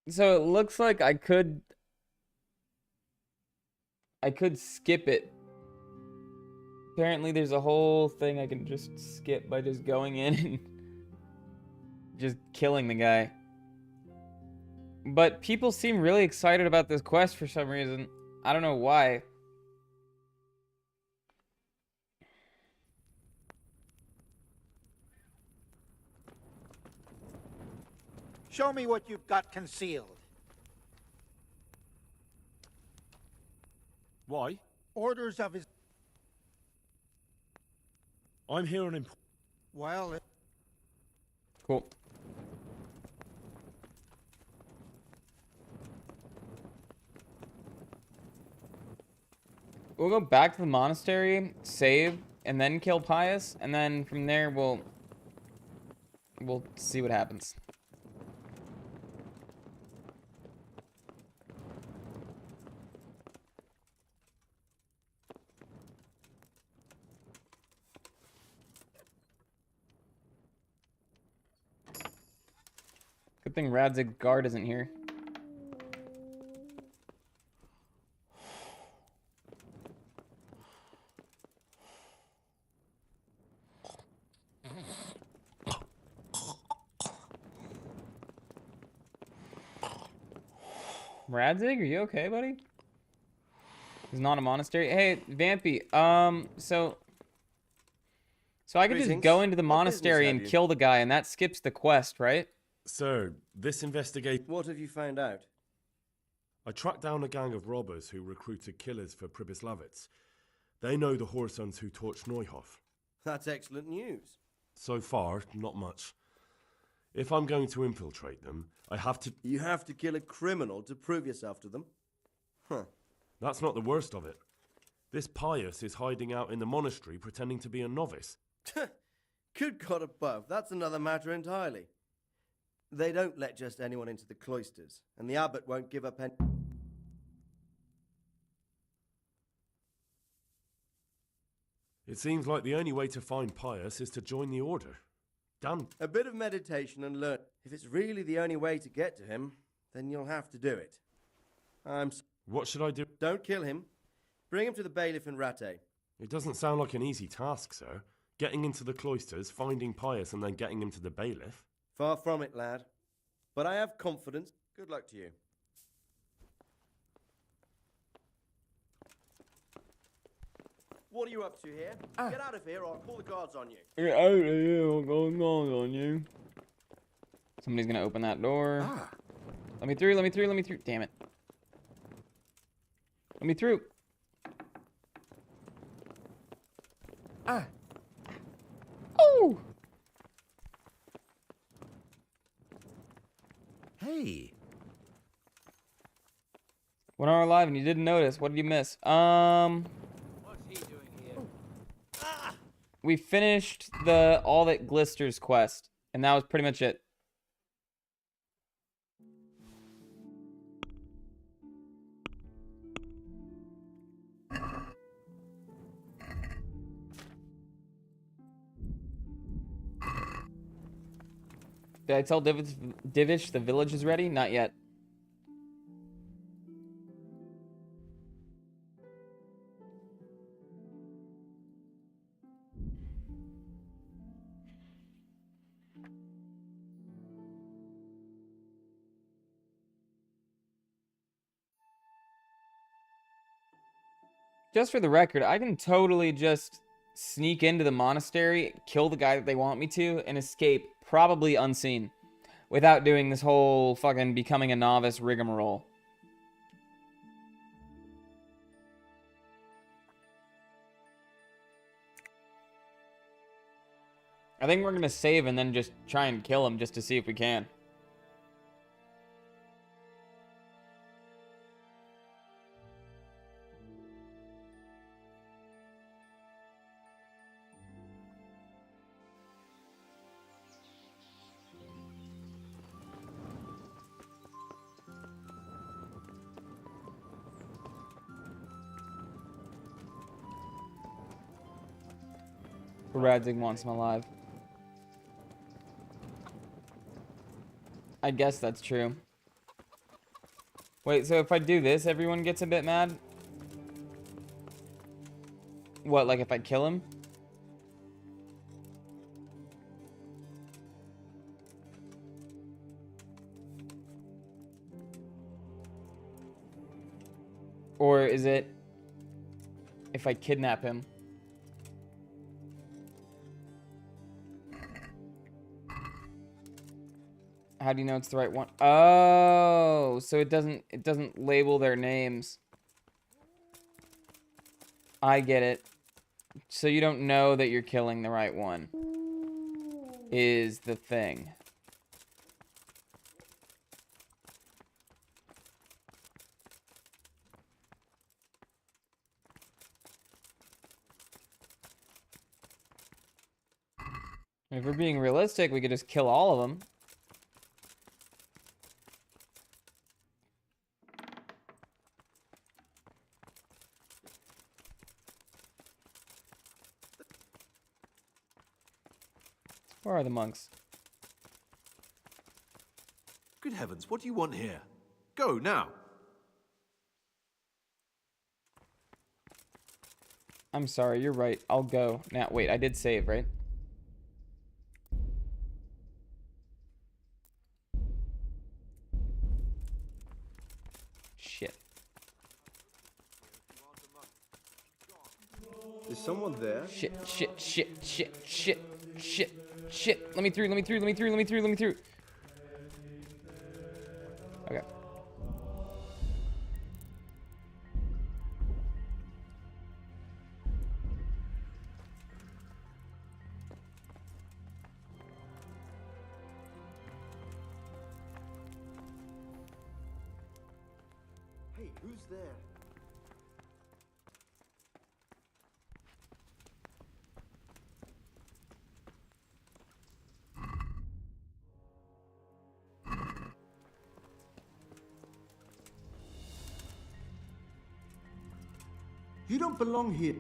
So it looks like I could skip it. Apparently there's a whole thing I can just skip by just going in and just killing the guy. But people seem really excited about this quest for some reason. I don't know why. Show me what you've got concealed. Why? Orders of his... I'm here on Well... Cool. We'll go back to the monastery, save, and then kill Pius, and then from there we'll see what happens. Good thing Radzig guard isn't here. Radzig, are you okay, buddy? He's not a monastery. Hey, Vampy, so I could just go into the monastery and kill the guy, and that skips the quest, right? Sir, this investigate... What have you found out? I tracked down a gang of robbers who recruited killers for Pribyslavitz. They know the Horsons who torched Neuhof. That's excellent news. So far, not much. If I'm going to infiltrate them, I have to... You have to kill a criminal to prove yourself to them? Huh. That's not the worst of it. This Pius is hiding out in the monastery pretending to be a novice. Good God above, that's another matter entirely. They don't let just anyone into the cloisters, and the abbot won't give up any... It seems like the only way to find Pius is to join the order. Damn. A bit of meditation and learn. If it's really the only way to get to him, then you'll have to do it. What should I do? Don't kill him. Bring him to the bailiff in Rattay. It doesn't sound like an easy task, sir. Getting into the cloisters, finding Pius, and then getting him to the bailiff. Far from it, lad. But I have confidence. Good luck to you. What are you up to here? Get out of here or I'll call the guards on you. Get out of here, I'll call the guards on you. Somebody's gonna open that door. Let me through, let me through, let me through. Damn it. Let me through. Oh! Hey. 1 hour live and you didn't notice. What did you miss? What's he doing here? We finished the All That Glisters quest, and that was pretty much it. Did I tell Divish the village is ready? Not yet. Just for the record, I can totally just sneak into the monastery, kill the guy that they want me to, and escape, probably unseen, without doing this whole fucking becoming a novice rigmarole. I think we're gonna save and then just try and kill him just to see if we can. Radzig wants him alive. I guess that's true. Wait, so if I do this, everyone gets a bit mad? What, like if I kill him? Or is it if I kidnap him? How do you know it's the right one? Oh, so it doesn't label their names. I get it. So you don't know that you're killing the right one. Is the thing. If we're being realistic, we could just kill all of them. Where are the monks? Good heavens, what do you want here? Go, now! I'm sorry, you're right. I'll go. Now, wait, I did save, right? Shit. Is someone there? Shit. Let me through. Okay. Hey, who's there? You don't belong here.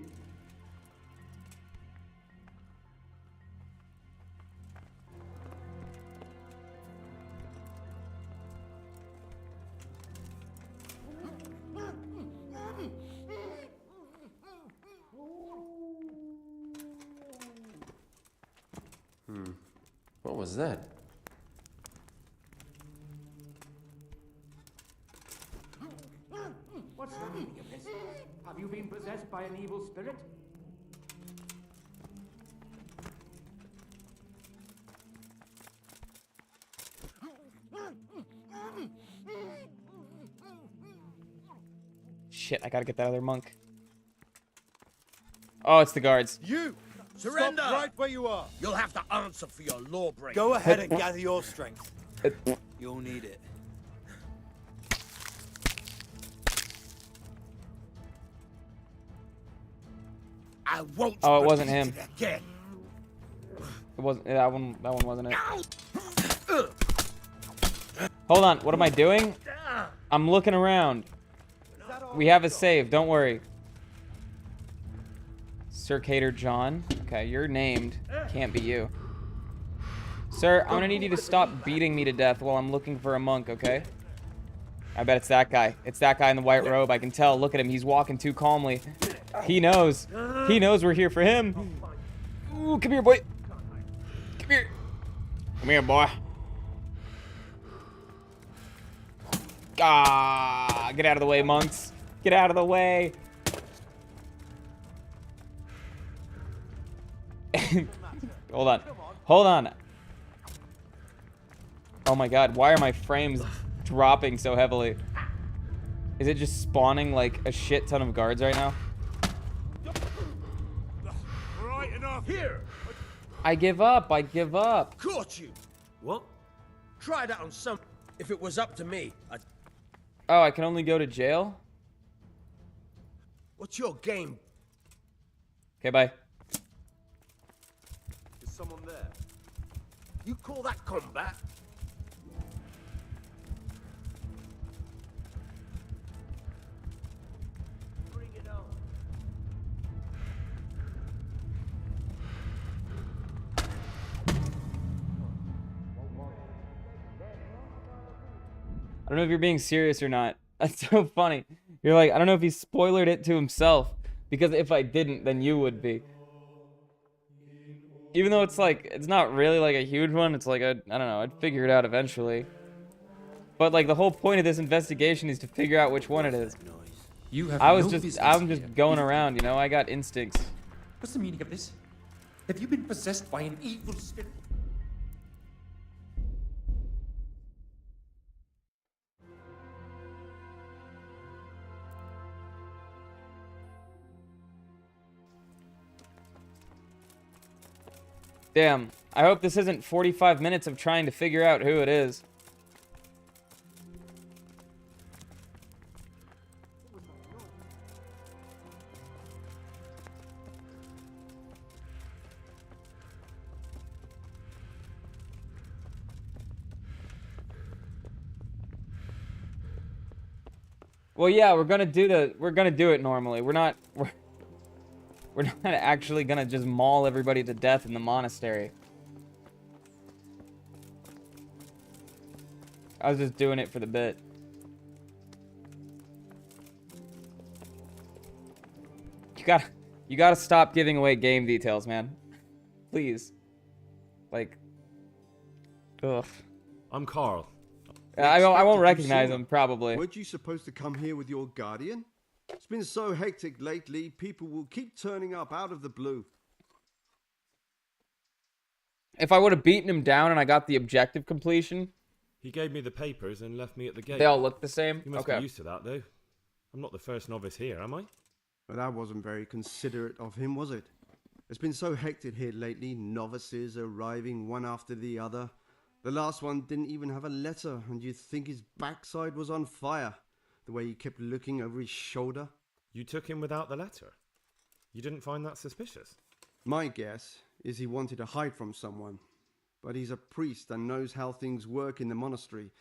What was that? What's the meaning of this? Have you been possessed by an evil spirit? Shit, I gotta get that other monk. Oh, it's the guards. You! Surrender! Stop right where you are. You'll have to answer for your law breaking. Go ahead and gather your strength. You'll need it. I won't. Oh, it wasn't him. Again. It wasn't that one. That one wasn't it. Hold on. What am I doing? I'm looking around. We have a save. Don't worry. Circator John. Okay, you're named. Can't be you. Sir, I'm gonna need you to stop beating me to death while I'm looking for a monk, okay? I bet it's that guy. It's that guy in the white robe. I can tell. Look at him. He's walking too calmly. He knows. He knows we're here for him. Ooh, come here, boy. Come here. Come here, boy. Ah, get out of the way, monks. Get out of the way. Hold on. Hold on. Oh my god, why are my frames dropping so heavily? Is it just spawning like a shit ton of guards right now? Right enough. Here. I give up. I give up. Caught you! What? Try that on some. If it was up to me, I'd... Oh, I can only go to jail? What's your game? Okay, bye. Is someone there? You call that combat? Bring it on. I don't know if you're being serious or not. That's so funny. You're like, I don't know if he spoilered it to himself, because if I didn't, then you would be. Even though it's like, it's not really like a huge one, it's like, I don't know, I'd figure it out eventually. But like, the whole point of this investigation is to figure out which one it is. You have I'm no just business here. going around, you know, I got instincts. What's the meaning of this? Have you been possessed by an evil spirit? Damn, I hope this isn't 45 minutes of trying to figure out who it is. Well, yeah, we're gonna do it normally. We're not actually gonna just maul everybody to death in the monastery. I was just doing it for the bit. You gotta stop giving away game details, man. Please. Like, ugh. I'm Carl. I won't recognize him, probably. Weren't you supposed to come here with your guardian? It's been so hectic lately, people will keep turning up out of the blue. If I would have beaten him down and I got the objective completion... He gave me the papers and left me at the gate. They all look the same? You must Okay. be used to that, though. I'm not the first novice here, am I? But that wasn't very considerate of him, was it? It's been so hectic here lately, novices arriving one after the other. The last one didn't even have a letter, and you'd think his backside was on fire, the way he kept looking over his shoulder. You took him without the letter? You didn't find that suspicious? My guess is he wanted to hide from someone, but he's a priest and knows how things work in the monastery,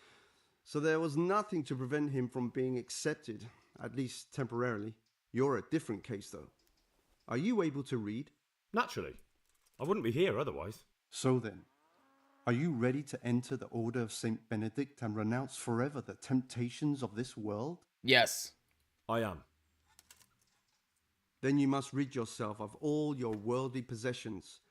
so there was nothing to prevent him from being accepted, at least temporarily. You're a different case, though. Are you able to read? Naturally. I wouldn't be here otherwise. So then, are you ready to enter the Order of Saint Benedict and renounce forever the temptations of this world? Yes. I am. Then you must rid yourself of all your worldly possessions.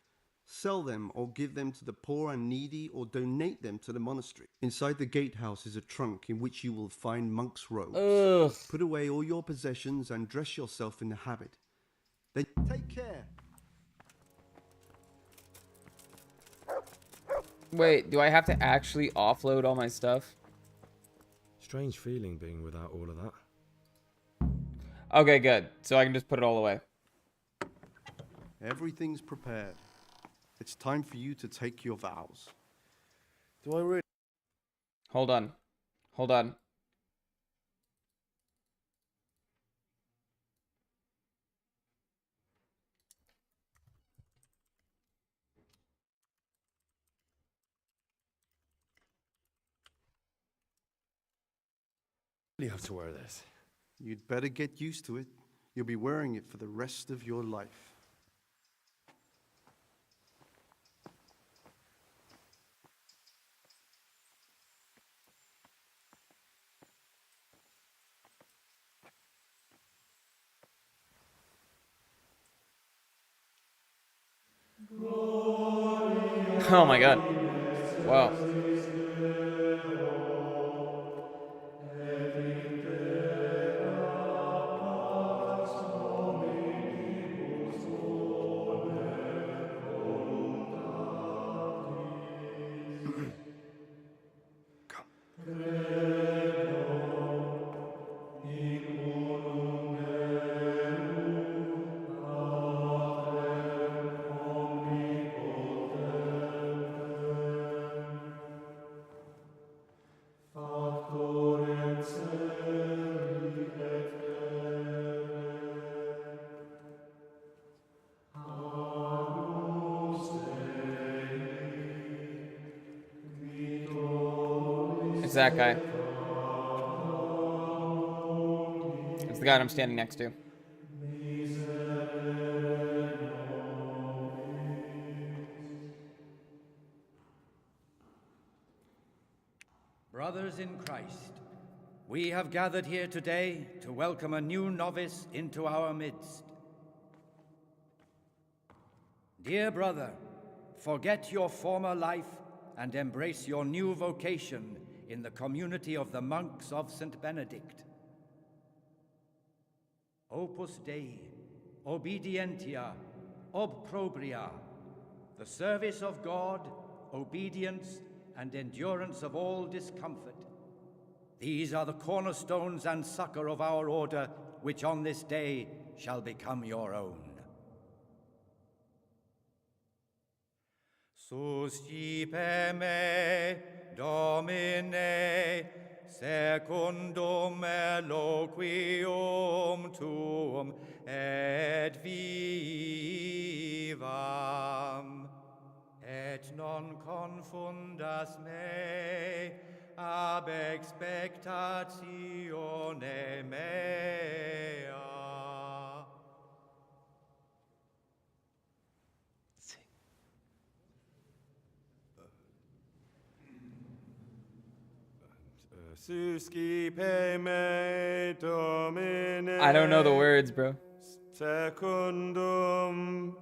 Sell them or give them to the poor and needy or donate them to the monastery. Inside the gatehouse is a trunk in which you will find monk's robes. Ugh. Put away all your possessions and dress yourself in the habit. Then take care. Wait, do I have to actually offload all my stuff? Strange feeling being without all of that. Okay, good. So I can just put it all away. Everything's prepared. It's time for you to take your vows. Do I really? Hold on. Hold on. You have to wear this. You'd better get used to it. You'll be wearing it for the rest of your life. Oh my god. Wow. It's that guy. It's the guy I'm standing next to. Brothers in Christ, we have gathered here today to welcome a new novice into our midst. Dear brother, forget your former life and embrace your new vocation in the community of the monks of St. Benedict. Opus Dei, obedientia, obprobria, the service of God, obedience, and endurance of all discomfort. These are the cornerstones and succor of our order, which on this day shall become your own. Suscipe me, Domine, secundum eloquium tuum et vivam, et non confundas me ab expectatione mea. Suscipe me, Domine. I don't know the words, bro. Secundum.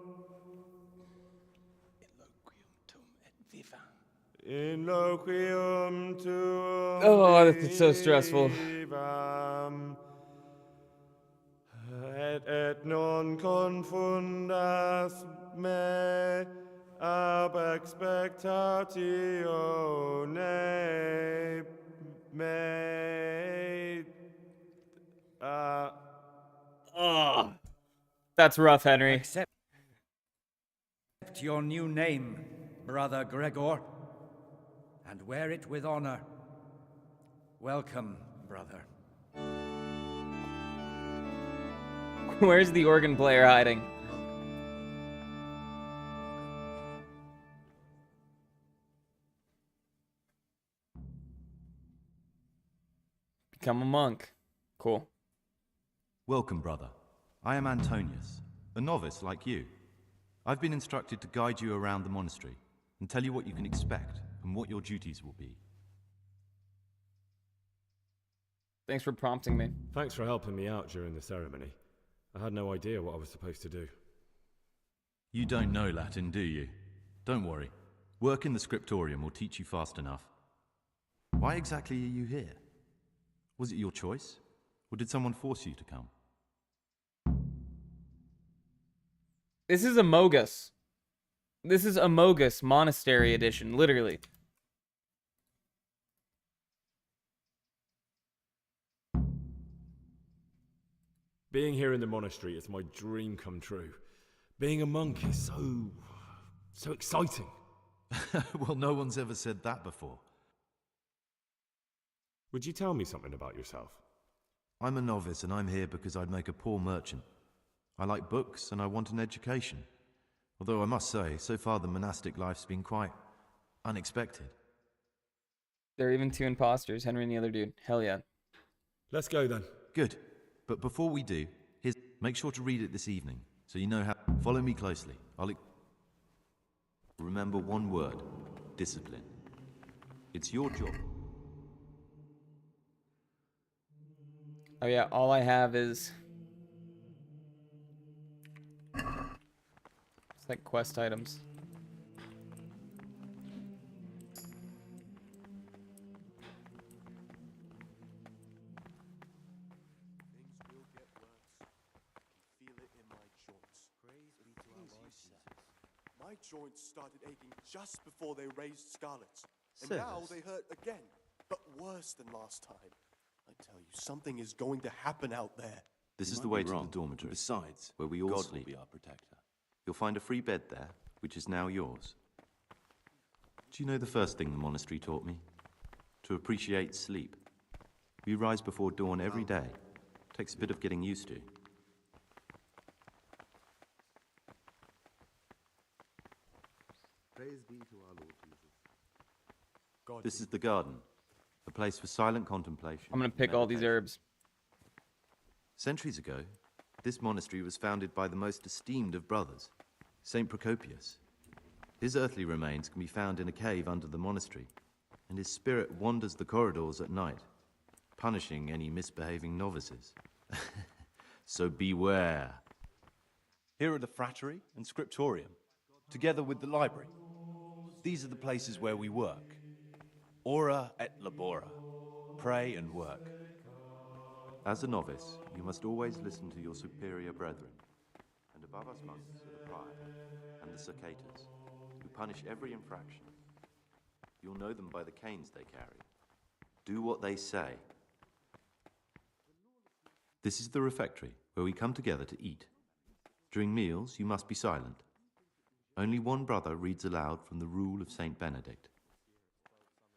Inloquium tuum. Oh, this is so stressful. Vivam, et non confundas me ab expectatione me. Oh, that's rough, Henry. Accept your new name, Brother Gregor, and wear it with honor. Welcome, brother. Where's the organ player hiding? Become a monk. Cool. Welcome, brother. I am Antonius, a novice like you. I've been instructed to guide you around the monastery and tell you what you can expect and what your duties will be. Thanks for prompting me. Thanks for helping me out during the ceremony. I had no idea what I was supposed to do. You don't know Latin, do you? Don't worry. Work in the scriptorium will teach you fast enough. Why exactly are you here? Was it your choice? Or did someone force you to come? This is Amogus. This is Amogus Monastery Edition, literally. Being here in the monastery is my dream come true. Being a monk is so exciting. Well, no one's ever said that before. Would you tell me something about yourself? I'm a novice and I'm here because I'd make a poor merchant. I like books and I want an education. Although I must say, so far the monastic life's been quite unexpected. There are even two imposters, Henry and the other dude. Hell yeah. Let's go then. Good. But before we do, make sure to read it this evening, so you know how. Follow me closely. Remember one word: discipline. It's your job. Oh yeah, all I have is... It's like quest items. My joints started aching just before they raised scarlets. And now they hurt again, but worse than last time. I tell you, something is going to happen out there. This is the way to the dormitory. Besides, where we all God sleep. will be our protector. You'll find a free bed there, which is now yours. Do you know the first thing the monastery taught me? To appreciate sleep. We rise before dawn every day. Takes a bit of getting used to. Praise be to our Lord Jesus. God This is the garden. a place for silent contemplation. I'm gonna pick all these herbs. Centuries ago, this monastery was founded by the most esteemed of brothers, Saint Procopius. His earthly remains can be found in a cave under the monastery, and his spirit wanders the corridors at night, punishing any misbehaving novices. So beware. Here are the frattery and scriptorium, together with the library. These are the places where we work. Ora et labora. Pray and work. As a novice, you must always listen to your superior brethren, and above us monks are the prior and the circators, who punish every infraction. You'll know them by the canes they carry. Do what they say. This is the refectory, where we come together to eat. During meals, you must be silent. Only one brother reads aloud from the Rule of Saint Benedict.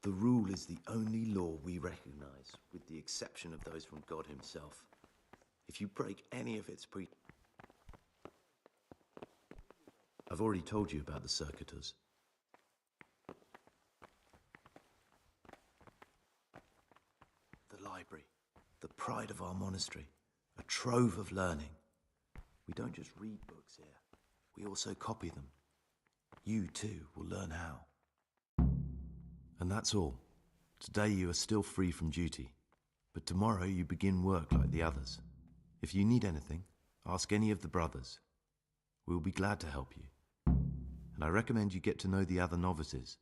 The rule is the only law we recognize, with the exception of those from God himself. If you break any of its I've already told you about the circuitous. The library, the pride of our monastery, a trove of learning. We don't just read books here, we also copy them. You too will learn how. And that's all. Today you are still free from duty, but tomorrow you begin work like the others. If you need anything, ask any of the brothers. We will be glad to help you. And I recommend you get to know the other novices.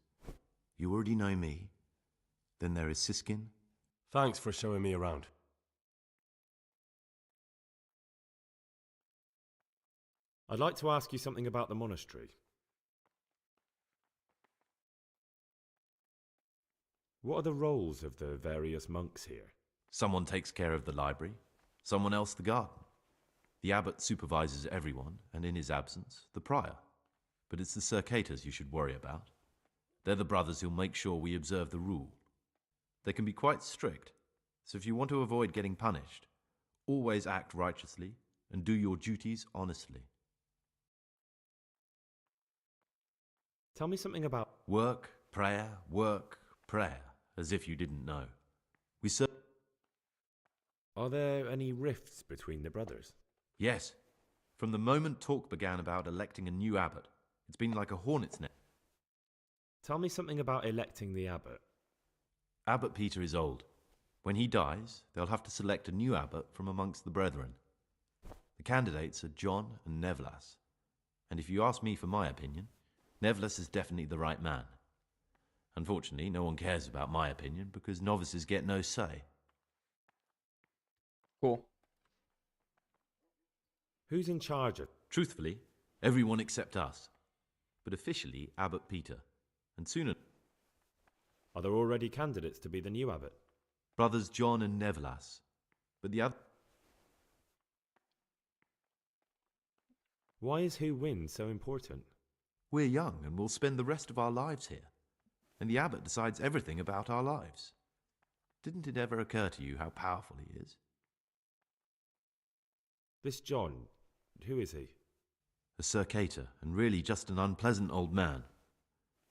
You already know me. Then there is Siskin. Thanks for showing me around. I'd like to ask you something about the monastery. What are the roles of the various monks here? Someone takes care of the library, someone else the garden. The abbot supervises everyone, and in his absence, the prior. But it's the circators you should worry about. They're the brothers who'll make sure we observe the rule. They can be quite strict, so if you want to avoid getting punished, always act righteously and do your duties honestly. Tell me something about work, prayer, as if you didn't know. Are there any rifts between the brothers? Yes. From the moment talk began about electing a new abbot, it's been like a hornet's nest. Tell me something about electing the abbot. Abbot Peter is old. When he dies, they'll have to select a new abbot from amongst the brethren. The candidates are John and Nevlas. And if you ask me for my opinion, Nevlas is definitely the right man. Unfortunately, no one cares about my opinion because novices get no say. Cool. Who's in charge of? Truthfully, everyone except us. But officially, Abbot Peter. And sooner... Are there already candidates to be the new abbot? Brothers John and Nevlas. But the other... Why is who wins so important? We're young and we'll spend the rest of our lives here. And the abbot decides everything about our lives. Didn't it ever occur to you how powerful he is? This John, who is he? A circator, and really just an unpleasant old man.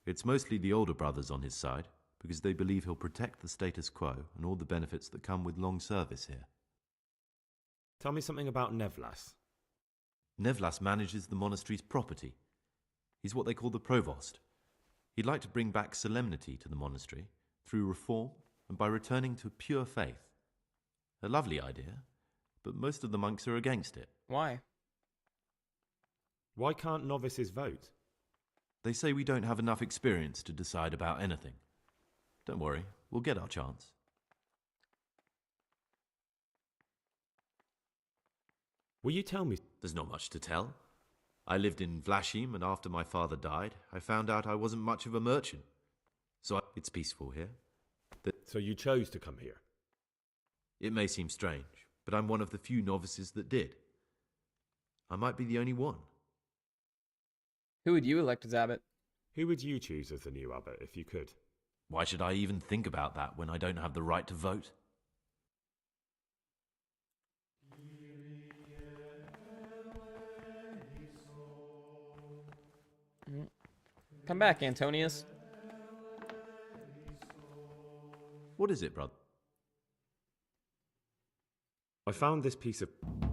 It's mostly the older brothers on his side, because they believe he'll protect the status quo and all the benefits that come with long service here. Tell me something about Nevlas. Nevlas manages the monastery's property. He's what they call the provost. He'd like to bring back solemnity to the monastery through reform and by returning to pure faith. A lovely idea, but most of the monks are against it. Why? Why can't novices vote? They say we don't have enough experience to decide about anything. Don't worry, we'll get our chance. Will you tell me? There's not much to tell. I lived in Vlashim, and after my father died, I found out I wasn't much of a merchant. It's peaceful here. So you chose to come here? It may seem strange, but I'm one of the few novices that did. I might be the only one. Who would you elect as abbot? Who would you choose as the new abbot if you could? Why should I even think about that when I don't have the right to vote? Come back, Antonius. What is it, brother? I found this piece of...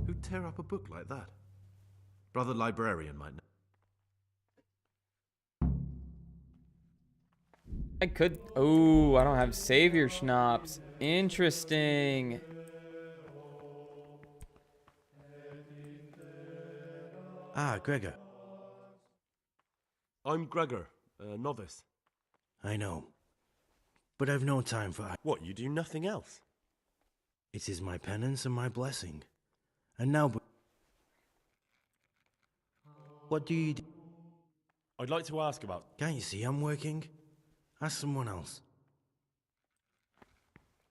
Who'd tear up a book like that? Brother librarian might know. I could. Oh, I don't have savior schnapps. Interesting. Ah, Gregor. I'm Gregor, a novice. I know. But I've no time for... What, you do nothing else? It is my penance and my blessing. And now... What do you do? I'd like to ask about... Can't you see I'm working? Ask someone else.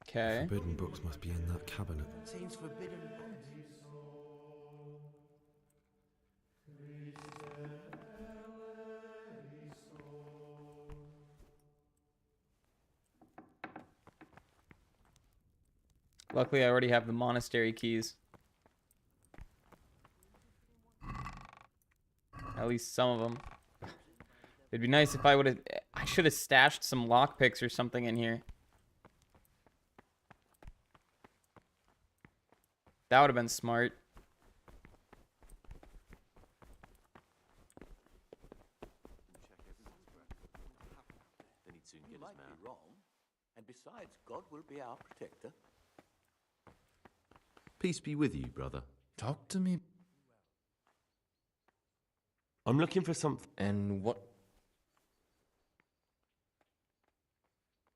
Okay. Forbidden books must be in that cabinet. Contains forbidden books. Luckily, I already have the monastery keys. At least some of them. It'd be nice if I would have... I should have stashed some lockpicks or something in here. That would have been smart. Then he'd soon get his man. Be wrong, and besides, God will be our protector. Peace be with you, brother. Talk to me. I'm looking for something. And what?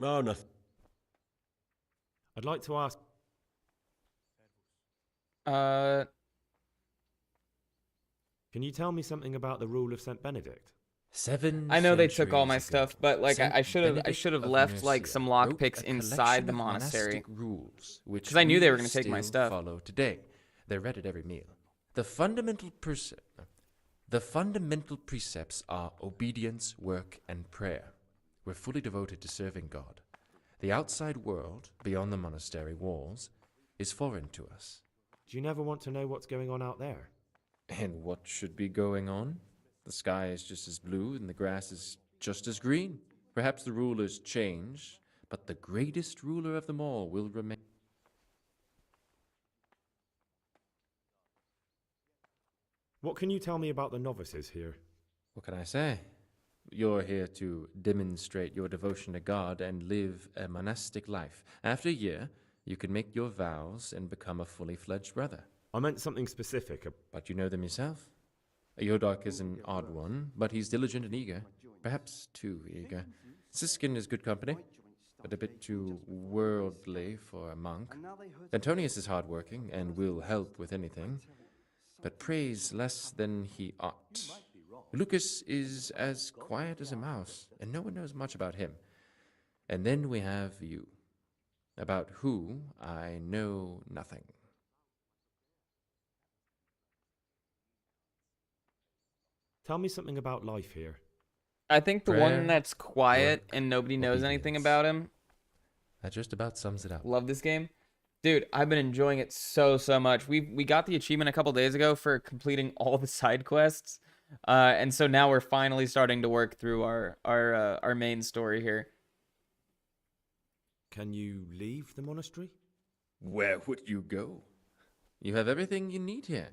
Oh, nothing. I'd like to ask... Can you tell me something about the rule of St. Benedict? 7 I know they took all my centuries stuff, ago, but like Saint I should have Benedict left of like Nursia some wrote lockpicks a inside collection the of monastery. monastic rules, which 'Cause I knew they were we gonna take my still stuff. Follow today. They're read at every meal. The fundamental precepts are obedience, work, and prayer. We're fully devoted to serving God. The outside world, beyond the monastery walls, is foreign to us. Do you never want to know what's going on out there? And what should be going on? The sky is just as blue and the grass is just as green. Perhaps the rulers change, but the greatest ruler of them all will remain. What can you tell me about the novices here? What can I say? You're here to demonstrate your devotion to God and live a monastic life. After a year, you can make your vows and become a fully fledged brother. I meant something specific. But you know them yourself. Yodok is an odd one, but he's diligent and eager. Perhaps too eager. Siskin is good company, but a bit too worldly for a monk. Antonius is hardworking and will help with anything, but prays less than he ought. Lucas is as quiet as a mouse, and no one knows much about him. And then we have you, about who I know nothing. Tell me something about life here. I think the Prayer, one that's quiet work, and nobody knows anything about him. That just about sums it up. Love this game. Dude, I've been enjoying it so much. We got the achievement a couple days ago for completing all the side quests. And so now we're finally starting to work through our main story here. Can you leave the monastery? Where would you go? You have everything you need here.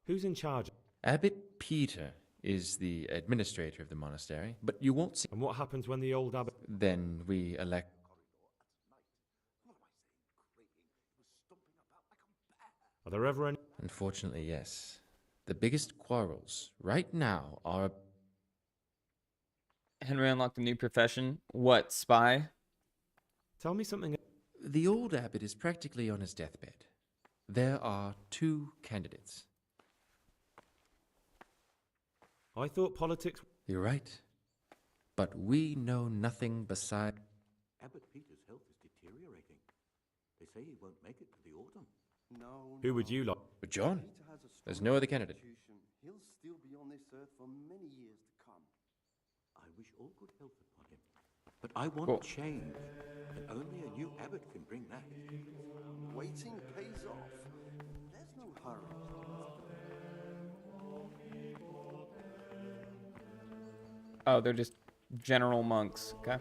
Who's in charge? Abbot Peter is the administrator of the monastery, but you won't see... And what happens when the old abbot... Then we elect... Are there ever any... Unfortunately, yes. The biggest quarrels right now are... Henry unlocked a new profession. What, spy? Tell me something... The old abbot is practically on his deathbed. There are 2 candidates. I thought politics... You're right. But we know nothing beside... Abbot Peter's health is deteriorating. They say he won't make it to the autumn. No. Who would you like? John. There's no other candidate. He'll still be on this earth for many years to come. I wish all good health upon him. But I want change, and only a new abbot can bring that. Waiting pays off. There's no hurry. Oh, they're just general monks. Okay.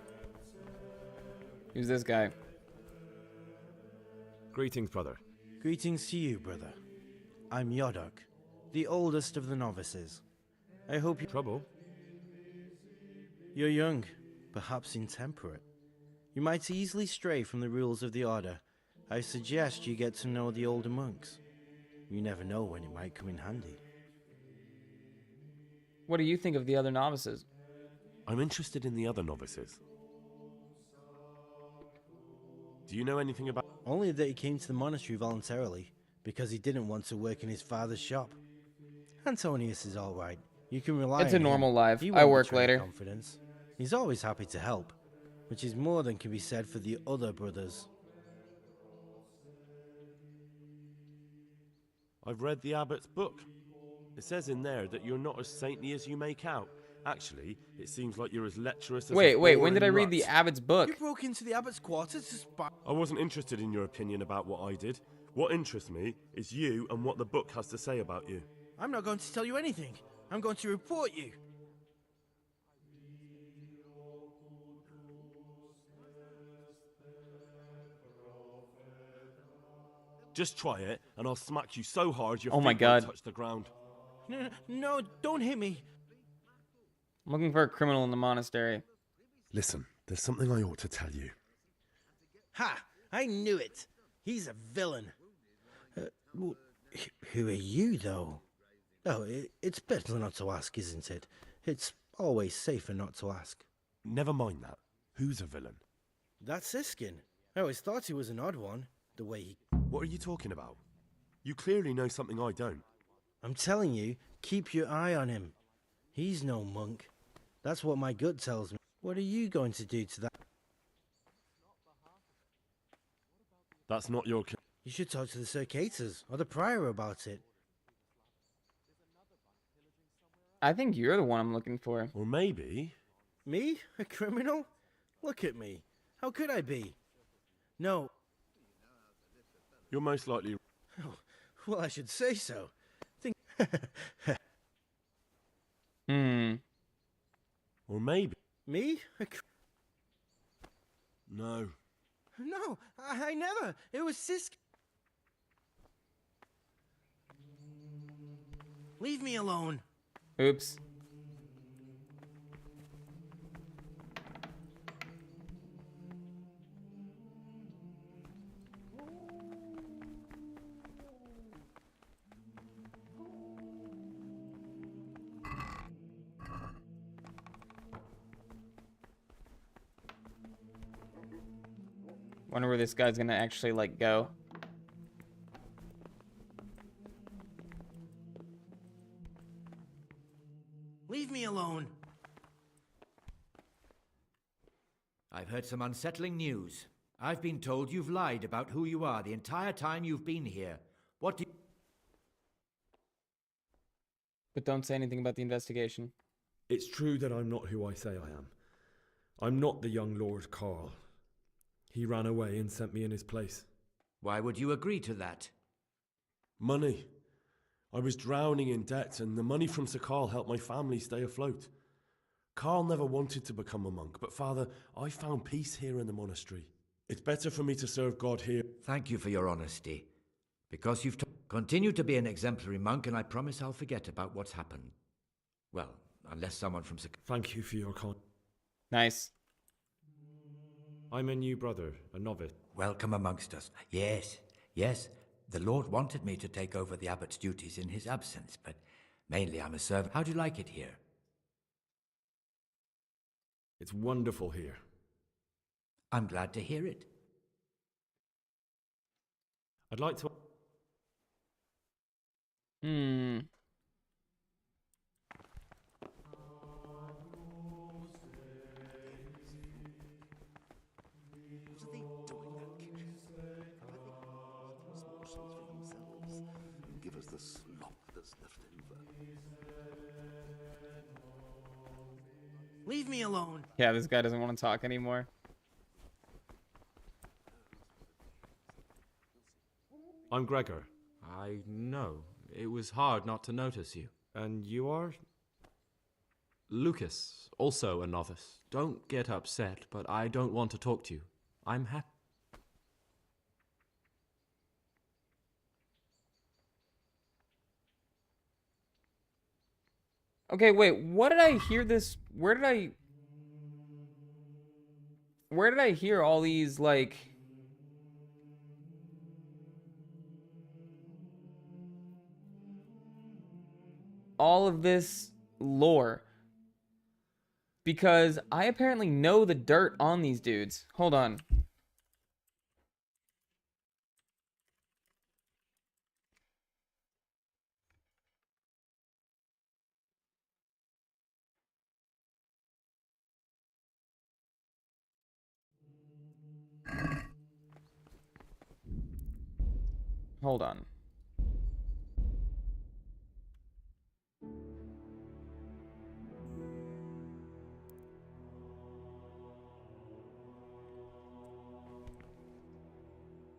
Who's this guy? Greetings, brother. Greetings to you, brother. I'm Yodok, the oldest of the novices. I hope you... Trouble? You're young, perhaps intemperate. You might easily stray from the rules of the Order. I suggest you get to know the older monks. You never know when it might come in handy. What do you think of the other novices? I'm interested in the other novices. Do you know anything about... Only that he came to the monastery voluntarily, because he didn't want to work in his father's shop. Antonius is all right. You can rely on him. It's a normal life. He I won't work betray later. confidence. He's always happy to help, which is more than can be said for the other brothers. I've read the abbot's book. It says in there that you're not as saintly as you make out. Actually, it seems like you're as lecherous as Wait, a when did I read the abbot's book? You broke into the abbot's quarters to spy. I wasn't interested in your opinion about what I did. What interests me is you and what the book has to say about you. I'm not going to tell you anything. I'm going to report you. Just try it, and I'll smack you so hard your Oh my feet God. won't touch the ground. No, don't hit me. I'm looking for a criminal in the monastery. Listen, there's something I ought to tell you. Ha! I knew it. He's a villain. Who are you, though? Oh, it's better not to ask, isn't it? It's always safer not to ask. Never mind that. Who's a villain? That's Siskin. I always thought he was an odd one, the way he... What are you talking about? You clearly know something I don't. I'm telling you, keep your eye on him. He's no monk. That's what my gut tells me. What are you going to do to that? That's not your... You should talk to the Circators or the prior about it. I think you're the one I'm looking for. Or maybe... Me? A criminal? Look at me. How could I be? No. You're most likely... Oh, well, I should say so. Think... Or maybe... Me? No. No, I never. It was Sisk. Leave me alone. Oops. Wonder where this guy's gonna actually, like, go. Leave me alone. I've heard some unsettling news. I've been told you've lied about who you are the entire time you've been here. What do you... But don't say anything about the investigation. It's true that I'm not who I say I am. I'm not the young Lord Carl. He ran away and sent me in his place. Why would you agree to that? Money. I was drowning in debt, and the money from Sir Carl helped my family stay afloat. Carl never wanted to become a monk, but Father, I found peace here in the monastery. It's better for me to serve God here. Thank you for your honesty. Because you've continue to be an exemplary monk, and I promise I'll forget about what's happened. Well, unless someone from Sir... Thank you for your Nice. I'm a new brother, a novice. Welcome amongst us. Yes, yes. The Lord wanted me to take over the abbot's duties in his absence, but mainly I'm a servant. How do you like it here? It's wonderful here. I'm glad to hear it. I'd like to... Give us the slop that's left over. Leave me alone. Yeah, this guy doesn't want to talk anymore. I'm Gregor. I know. It was hard not to notice you. And you are? Lucas, also a novice. Don't get upset, but I don't want to talk to you. I'm happy. Okay, wait, what did I hear this? Where did I hear all these, like... all of this lore? Because I apparently know the dirt on these dudes. Hold on. Hold on.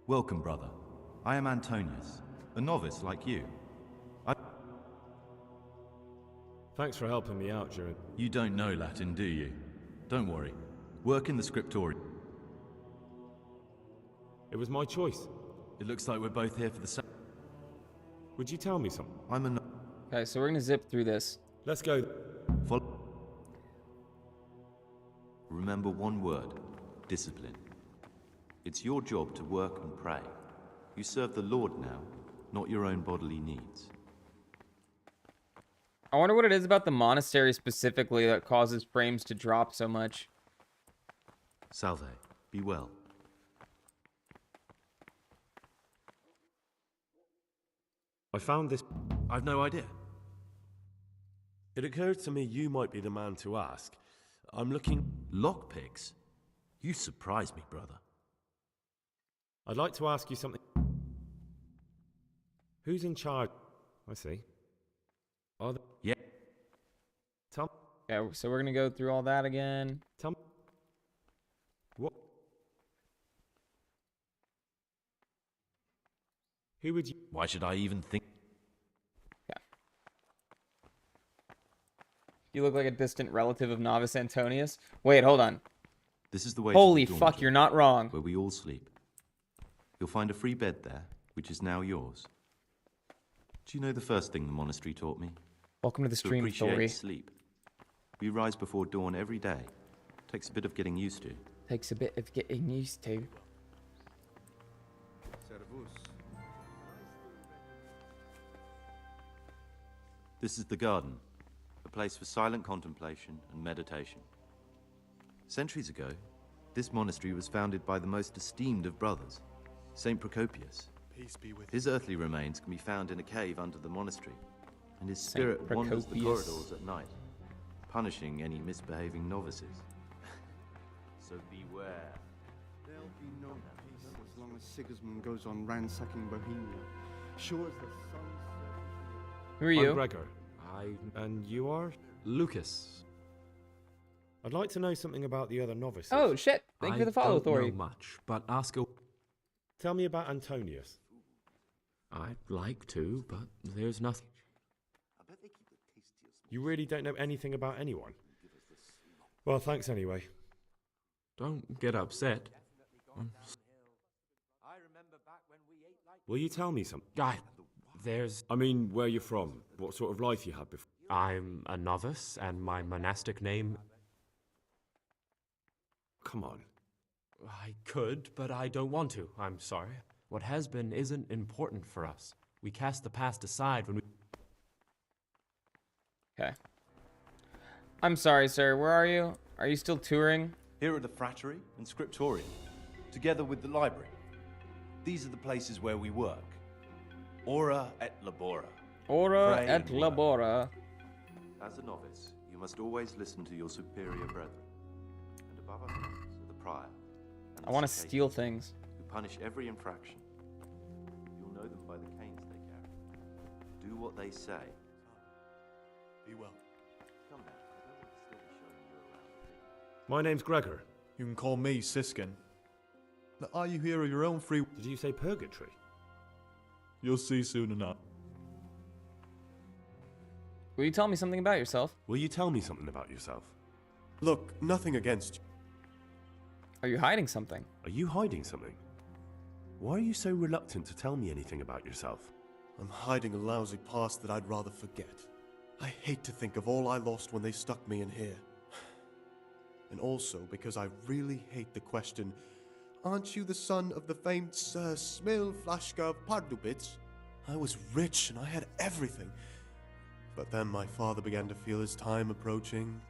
Welcome, brother. I am Antonius, a novice like you. Thanks for helping me out during... You don't know Latin, do you? Don't worry. Work in the scriptorium. It was my choice. It looks like we're both here for the same... Would you tell me something? I'm a... Okay, so we're gonna zip through this. Let's go. Follow... Remember one word. Discipline. It's your job to work and pray. You serve the Lord now, not your own bodily needs. I wonder what it is about the monastery specifically that causes frames to drop so much. Salve. Be well. I found this... I've no idea. It occurred to me you might be the man to ask. I'm looking... Lockpicks? You surprise me, brother. I'd like to ask you something. Who's in charge? I see. Are there... Yeah. Tom? Yeah, so we're gonna go through all that again. Tom? What? Who would you... Why should I even think... Yeah. You look like a distant relative of Novice Antonius. Wait, hold on. This is the way Holy to the fuck, dormitory, you're not wrong. where we all sleep. You'll find a free bed there, which is now yours. Do you know the first thing the monastery taught me? Welcome to the stream, appreciate Thori. sleep. We rise before dawn every day. Takes a bit of getting used to. Takes a bit of getting used to. This is the garden, a place for silent contemplation and meditation. Centuries ago, this monastery was founded by the most esteemed of brothers, Saint Procopius. Peace be with His earthly remains can be found in a cave under the monastery, and his spirit wanders the corridors at night, punishing any misbehaving novices. So beware. There'll be no peace as long as Sigismund goes on ransacking Bohemia. Sure as the sun sets. Who are you? I'm Gregor. And you are? Lucas. I'd like to know something about the other novices. Oh shit! Thank you for the follow, I don't Thori. know much, but ask a... Tell me about Antonius. I'd like to, but there's nothing. You really don't know anything about anyone? Well, thanks anyway. Don't get upset. Will you tell me something? There's... I mean, where you're from, what sort of life you had before. I'm a novice, and my monastic name... Come on. I could, but I don't want to. I'm sorry. What has been isn't important for us. We cast the past aside when we... Okay. I'm sorry, sir. Where are you? Are you still touring? Here are the Frattery and Scriptorium, together with the library. These are the places where we work. Ora et labora. Ora Pray et and work. labora. As a novice, you must always listen to your superior brethren, and above all else, the prior. And I want to the steal things. who punish every infraction. You'll know them by the canes they carry. Do what they say. Be well. Come now, I don't want to still be showing you around. My name's Gregor. You can call me Siskin. Are you here of your own free... Did you say purgatory? You'll see soon enough. Will you tell me something about yourself? Will you tell me something about yourself? Look, nothing against you. Are you hiding something? Are you hiding something? Why are you so reluctant to tell me anything about yourself? I'm hiding a lousy past that I'd rather forget. I hate to think of all I lost when they stuck me in here. And also because I really hate the question, aren't you the son of the famed Sir Smil Flashka of Pardubitz? I was rich and I had everything. But then my father began to feel his time approaching,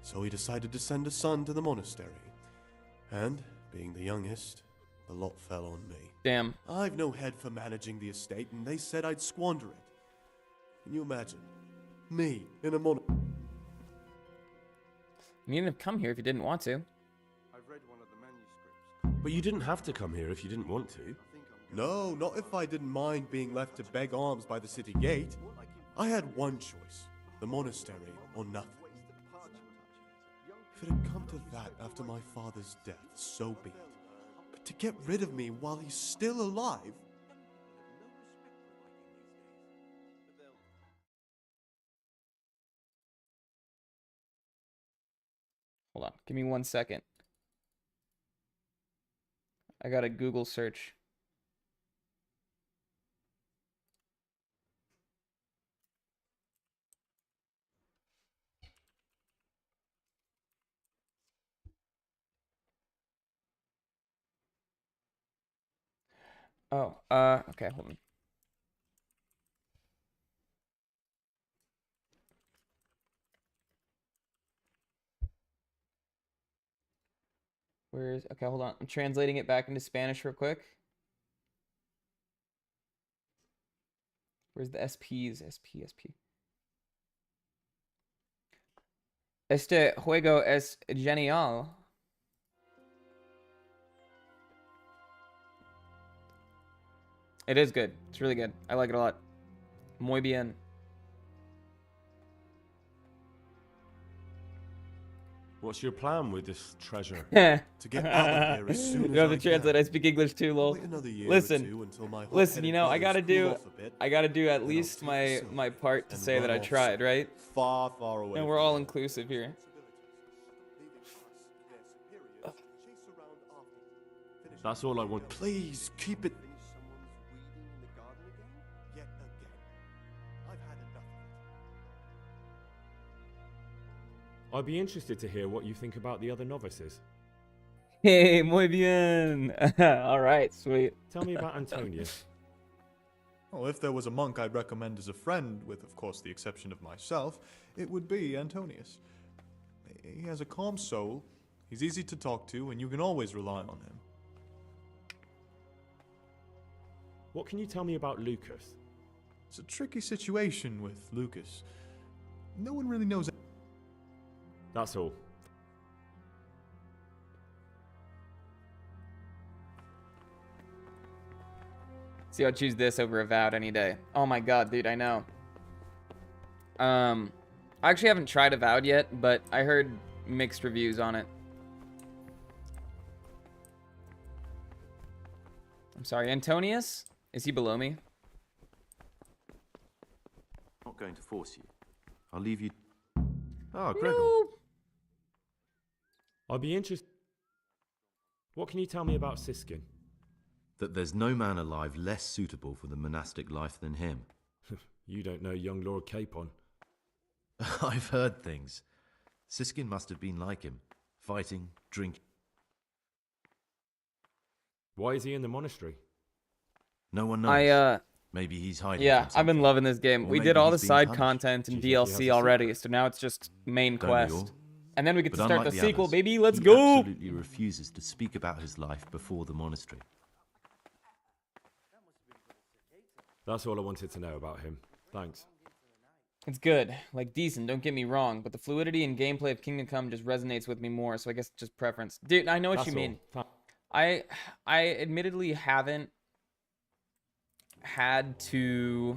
so he decided to send a son to the monastery. And, being the youngest, the lot fell on me. Damn. I've no head for managing the estate, and they said I'd squander it. Can you imagine? Me, in a monastery. You needn't have come here if you didn't want to. I've read one of the manuscripts. But you didn't have to come here if you didn't want to. No, not if I didn't mind being left to beg alms by the city gate. I had one choice, the monastery or nothing. If it had come to that after my father's death, so be it. But to get rid of me while he's still alive... Hold on, give me 1 second. I got a Google search. Oh, okay, hold on. Okay, hold on. I'm translating it back into Spanish real quick. Where's the SPs? SP. Este juego es genial. It is good. It's really good. I like it a lot. Muy bien. What's your plan with this treasure? To get out of here as soon as You have I to translate. can. I speak English too, lol. Wait another year or Listen, two until my listen. You know, I gotta hot-headed brothers do, cool off a bit, I gotta do at then I'll least take my silver part to and say that run I off tried, right? far, far away. And we're all inclusive here. That's all I want. Please keep it. I'd be interested to hear what you think about the other novices. Hey, muy bien. All right, sweet. Tell me about Antonius. Well, if there was a monk I'd recommend as a friend, with of course the exception of myself, it would be Antonius. He has a calm soul, he's easy to talk to, and you can always rely on him. What can you tell me about Lucas? It's a tricky situation with Lucas. No one really knows. That's all. See, I'll choose this over Avowed any day. Oh my god, dude, I know. I actually haven't tried Avowed yet, but I heard mixed reviews on it. I'm sorry, Antonius? Is he below me? Not going to force you. I'll leave you. Oh, Gregor. Nope. I'd be interested. What can you tell me about Siskin? That there's no man alive less suitable for the monastic life than him. You don't know young Lord Capon. I've heard things. Siskin must have been like him, fighting, drinking. Why is he in the monastery? No one knows. Maybe he's hiding. Yeah, from I've been something. loving this game. Or We maybe did all the he's been side punished. content and Do you think he DLC has a already, secret? so now it's just main Don't we all? quest. And then we get to But start the unlike sequel, others, baby. Let's he go! absolutely refuses to speak about his life before the monastery. That's all I wanted to know about him. Thanks. It's good, like decent, don't get me wrong, but the fluidity and gameplay of Kingdom Come just resonates with me more, so I guess just preference. Dude, I know what you mean. I admittedly haven't had to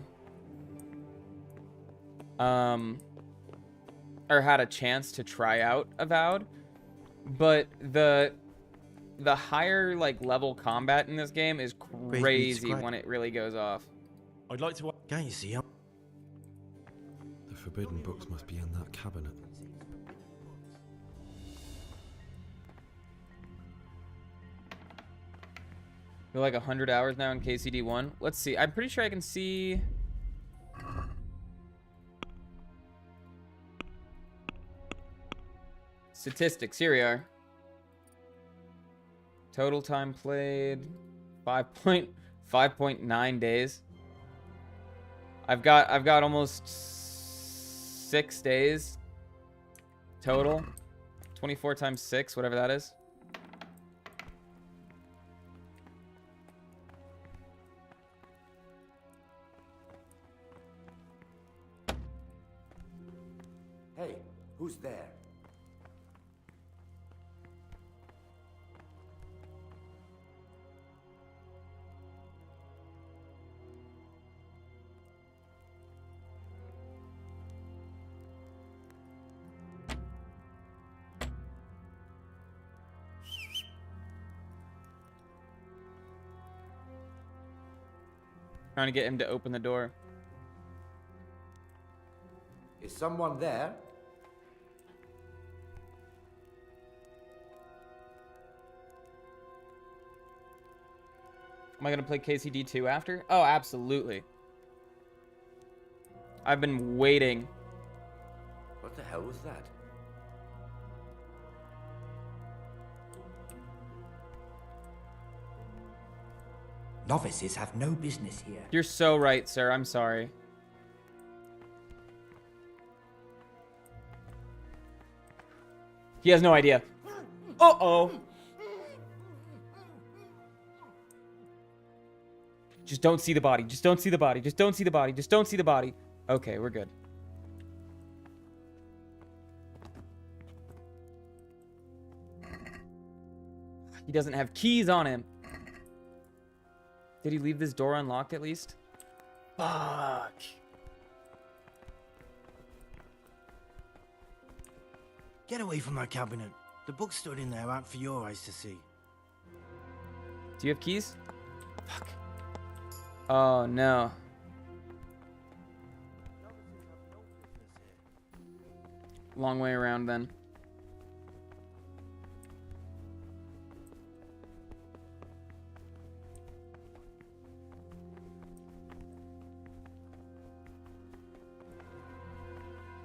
or had a chance to try out Avowed, but the higher like level combat in this game is crazy when it really goes off. I'd like to. Can't you see him? The forbidden books must be in that cabinet. We're like 100 hours now in KCD1. Let's see. I'm pretty sure I can see... Statistics. Here we are. Total time played. 5.9 days. I've got almost 6 days total. 24 times 6, whatever that is. Hey, who's there? Trying to get him to open the door. Is someone there? Am I gonna play KCD2 after? Oh, absolutely. I've been waiting. What the hell was that? Novices have no business here. You're so right, sir. I'm sorry. He has no idea. Uh-oh. Just don't see the body. Just don't see the body. Just don't see the body. Just don't see the body. Okay, we're good. He doesn't have keys on him. Did he leave this door unlocked at least? Fuck. Get away from that cabinet. The book stood in there out for your eyes to see. Do you have keys? Fuck. Oh, no. Long way around then.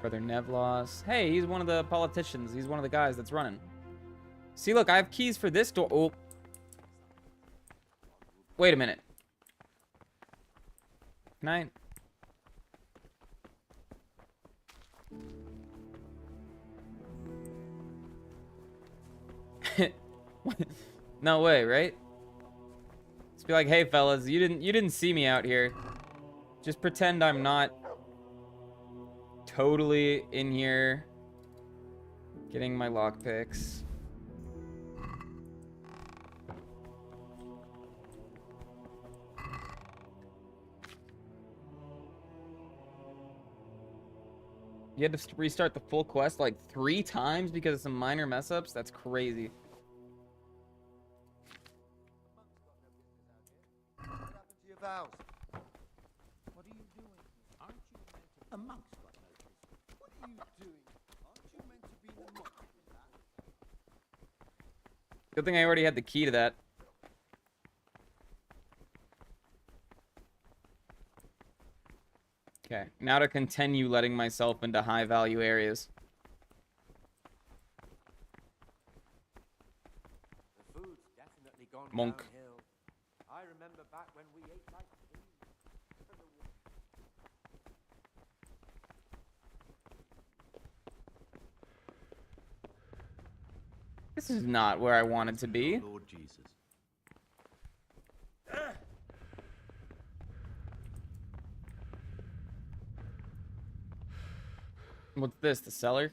Brother Nevlos. Hey, he's one of the politicians. He's one of the guys that's running. See, look, I have keys for this door. Oh. Wait a minute. Can I... No way, right? Let's be like, hey fellas, you didn't see me out here. Just pretend I'm not totally in here getting my lockpicks. You had to restart the full quest like 3 times because of some minor mess ups? That's crazy. What happened to your vows? What are you doing? Aren't you meant to... A monk's got notice. What are you doing? Aren't you meant to be the monk? Good thing I already had the key to that. Okay, now to continue letting myself into high value areas. The food's definitely gone Monk. downhill. I remember back when we ate like kings. This is not where I wanted to be. Lord Jesus. What's this? The cellar?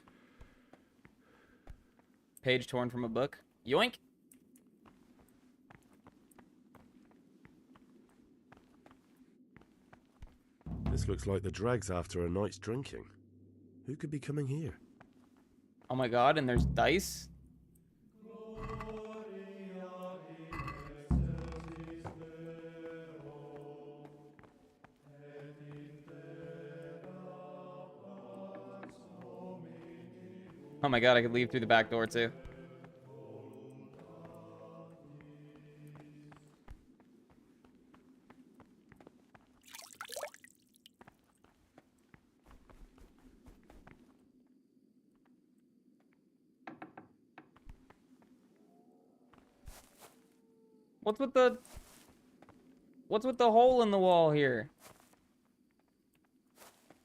Page torn from a book? Yoink! This looks like the dregs after a night's drinking. Who could be coming here? Oh my god, and there's dice? Oh my god, I could leave through the back door too. What's with the hole in the wall here?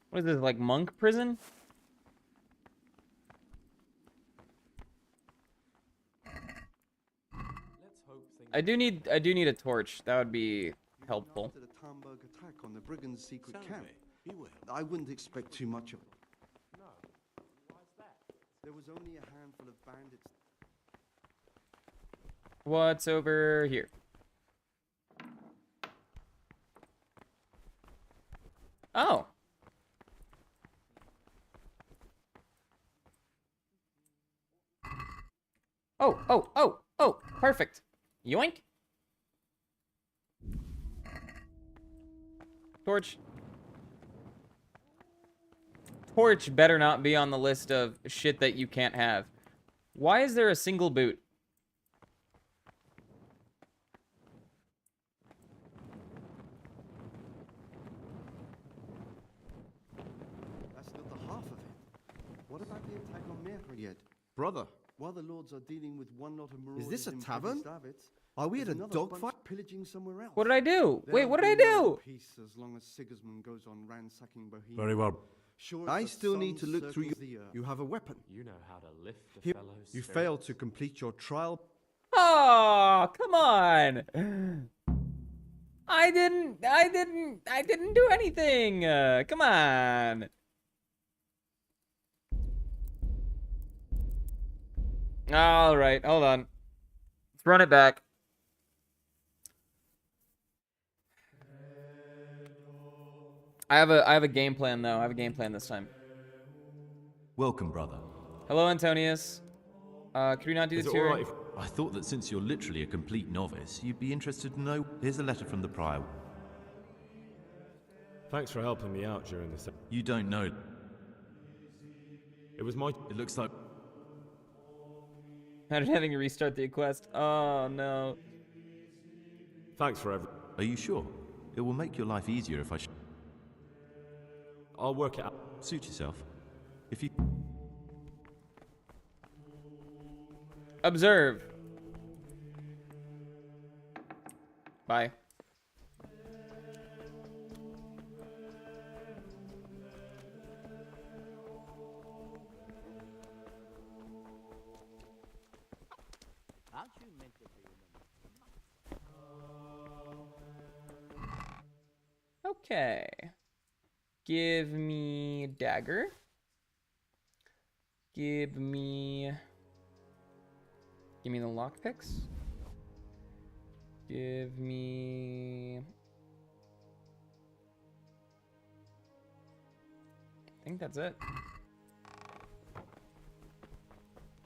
What is this, like monk prison? I do need a torch. That would be helpful. After the Tamberg attack on the brigands' secret camp, I wouldn't expect too much of it. No. Why's that? There was only a handful of bandits. What's over here? Oh. Oh, perfect. Yoink. Torch. Torch better not be on the list of shit that you can't have. Why is there a single boot? That's not the half of it. What about the attack on Merriad? Brother, while the lords are dealing with one lot of marauders, Is this a in tavern? Davids, Are we at there's a another dogfight? bunch pillaging somewhere else. What did I do? Wait, There'll what did I be no do? peace as long as Sigismund goes on ransacking Bohemia. Very well. Sure, I the still need to sun look through circles the earth. You have a weapon. You know how to lift a Here, fellow's you spirit. failed to complete your trial. Oh, come on. I didn't do anything. Come on. All right, hold on. Let's run it back. I have a game plan though. I have a game plan this time. Welcome, brother. Hello, Antonius. Could we not do Is this it all here? right if I thought that since you're literally a complete novice, you'd be interested to know. Here's a letter from the prior. Thanks for helping me out during this. You don't know. It was my. It looks like. How did having to restart the quest? Oh no. Thanks for everything. Are you sure? It will make your life easier if I. I'll work it out. Suit yourself. If you. Observe. Bye. Aren't you meant to be in Okay. Give me dagger. Give me the lockpicks. Give me. I think that's it.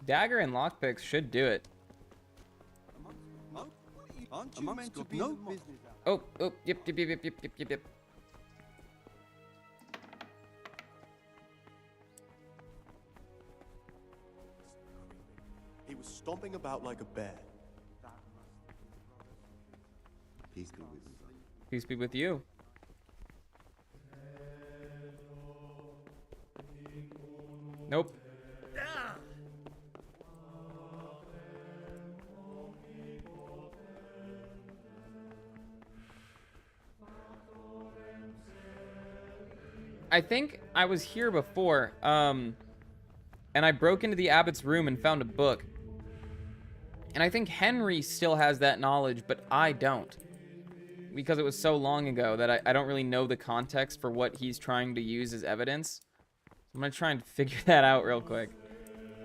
Dagger and lockpicks should do it. Aren't you meant to be no in the business? Oh, yep. He was stomping about like a bear. Peace be with you. Peace be with you. Nope. I think I was here before, and I broke into the abbot's room and found a book. And I think Henry still has that knowledge, but I don't. Because it was so long ago that I don't really know the context for what he's trying to use as evidence. I'm gonna try and figure that out real quick.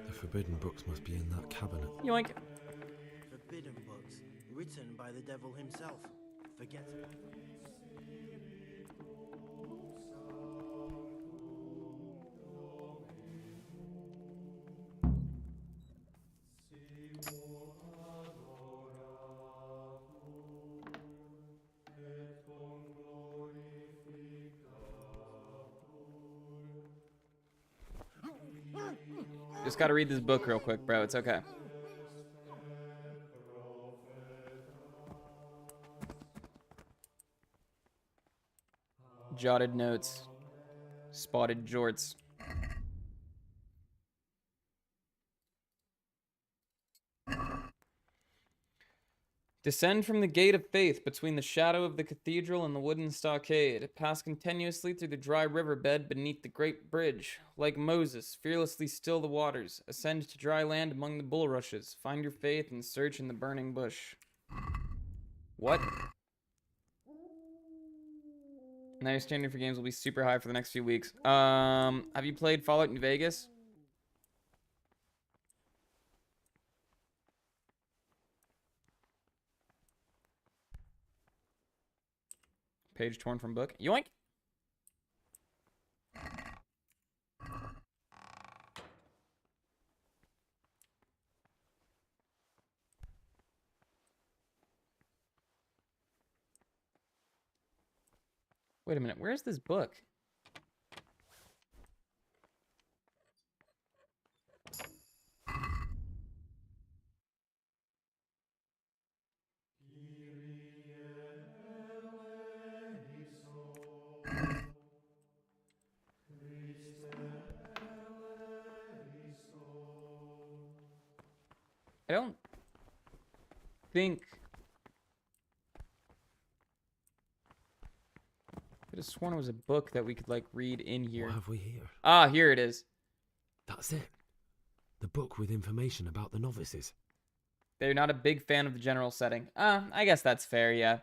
The forbidden books must be in that cabinet. Yoink. Forbidden books, written by the devil himself. Forget it. Just gotta read this book real quick, bro. It's okay. Jotted notes. Spotted jorts. Descend from the gate of faith between the shadow of the cathedral and the wooden stockade. Pass continuously through the dry riverbed beneath the great bridge. Like Moses, fearlessly still the waters. Ascend to dry land among the bulrushes. Find your faith and search in the burning bush. What? Now your standard for games will be super high for the next few weeks. Have you played Fallout New Vegas? Page torn from book. Yoink! Wait a minute, where's this book? I don't think... I could have sworn it was a book that we could, like, read in here. What have we here? Ah, here it is. That's it. The book with information about the novices. They're not a big fan of the general setting. I guess that's fair, yeah.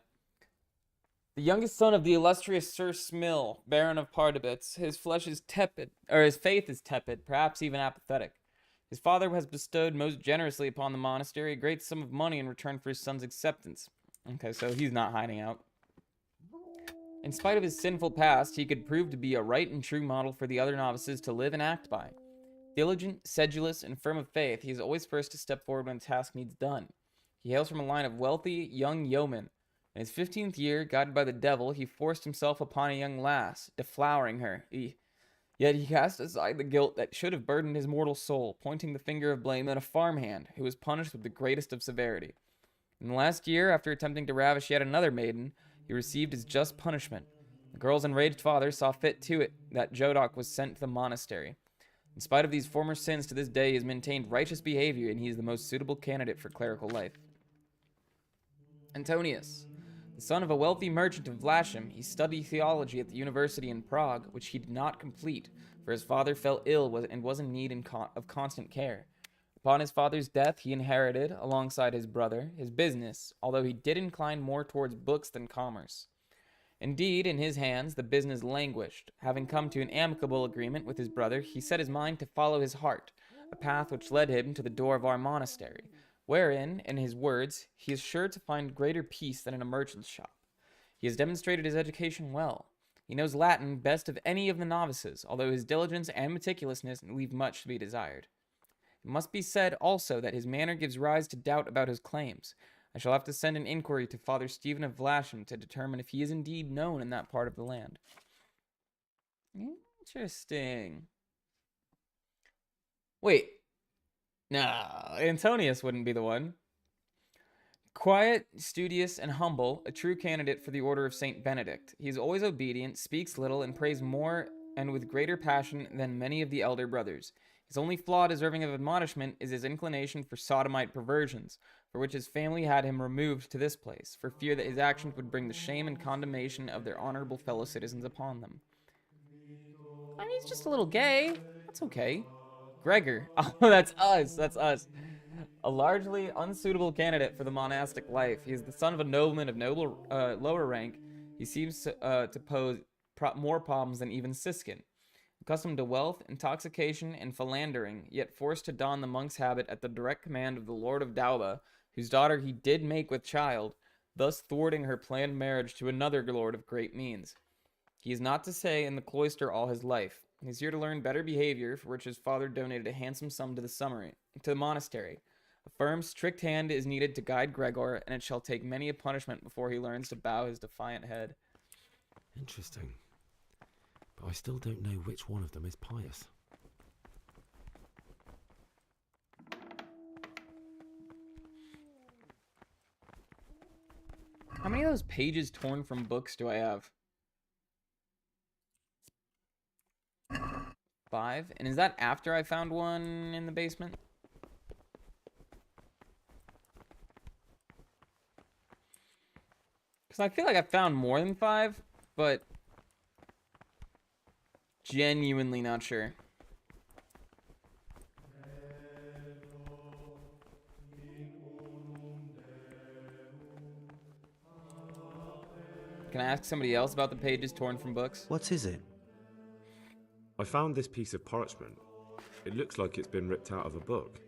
The youngest son of the illustrious Sir Smill, Baron of Pardubitz, his flesh is tepid, or his faith is tepid, perhaps even apathetic. His father has bestowed most generously upon the monastery a great sum of money in return for his son's acceptance. Okay, so he's not hiding out. In spite of his sinful past, he could prove to be a right and true model for the other novices to live and act by. Diligent, sedulous, and firm of faith, he is always first to step forward when a task needs done. He hails from a line of wealthy, young yeomen. In his 15th year, guided by the devil, he forced himself upon a young lass, deflowering her. Yet he cast aside the guilt that should have burdened his mortal soul, pointing the finger of blame at a farmhand, who was punished with the greatest of severity. In the last year, after attempting to ravish yet another maiden, he received his just punishment. The girl's enraged father saw fit to it that Jodok was sent to the monastery. In spite of these former sins, to this day he has maintained righteous behavior, and he is the most suitable candidate for clerical life. Antonius, the son of a wealthy merchant of Vlachim, he studied theology at the university in Prague, which he did not complete, for his father fell ill and was in need of constant care. Upon his father's death, he inherited, alongside his brother, his business, although he did incline more towards books than commerce. Indeed, in his hands, the business languished. Having come to an amicable agreement with his brother, he set his mind to follow his heart, a path which led him to the door of our monastery, wherein, in his words, he is sure to find greater peace than in a merchant's shop. He has demonstrated his education well. He knows Latin best of any of the novices, although his diligence and meticulousness leave much to be desired. It must be said also that his manner gives rise to doubt about his claims. I shall have to send an inquiry to Father Stephen of Vlachim to determine if he is indeed known in that part of the land. Interesting. Wait. Nah, Antonius wouldn't be the one. Quiet, studious, and humble, a true candidate for the order of Saint Benedict. He is always obedient, speaks little, and prays more and with greater passion than many of the elder brothers. His only flaw deserving of admonishment is his inclination for sodomite perversions, for which his family had him removed to this place, for fear that his actions would bring the shame and condemnation of their honorable fellow citizens upon them. I mean, he's just a little gay. That's okay. Gregor. Oh, that's us. That's us. A largely unsuitable candidate for the monastic life. He is the son of a nobleman of lower rank. He seems to pose more problems than even Siskin. Accustomed to wealth, intoxication, and philandering, yet forced to don the monk's habit at the direct command of the Lord of Dauba, whose daughter he did make with child, thus thwarting her planned marriage to another lord of great means. He is not to stay in the cloister all his life. He is here to learn better behavior, for which his father donated a handsome sum to the monastery. A firm, strict hand is needed to guide Gregor, and it shall take many a punishment before he learns to bow his defiant head. Interesting. But I still don't know which one of them is pious. How many of those pages torn from books do I have? 5? And is that after I found one in the basement? Because I feel like I found more than 5, but genuinely not sure. Can I ask somebody else about the pages torn from books? What is it? I found this piece of parchment. It looks like it's been ripped out of a book.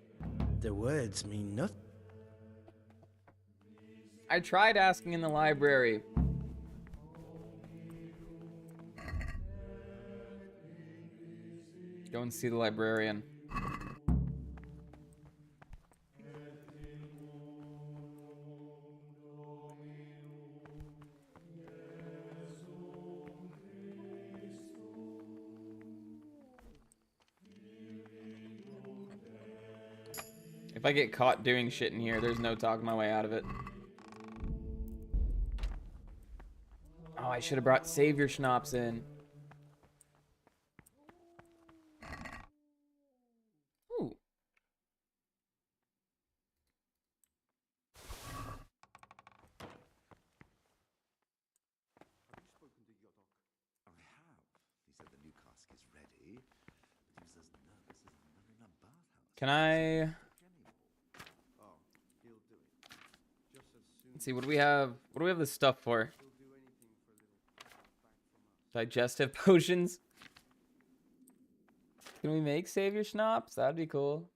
The words mean nothing. I tried asking in the library. Go and see the librarian. If I get caught doing shit in here, there's no talking my way out of it. Oh, I should have brought Savior Schnapps in. Ooh. Can I... Let's see, what do we have? What do we have this stuff for? Digestive potions? Can we make Savior Schnapps? That'd be cool.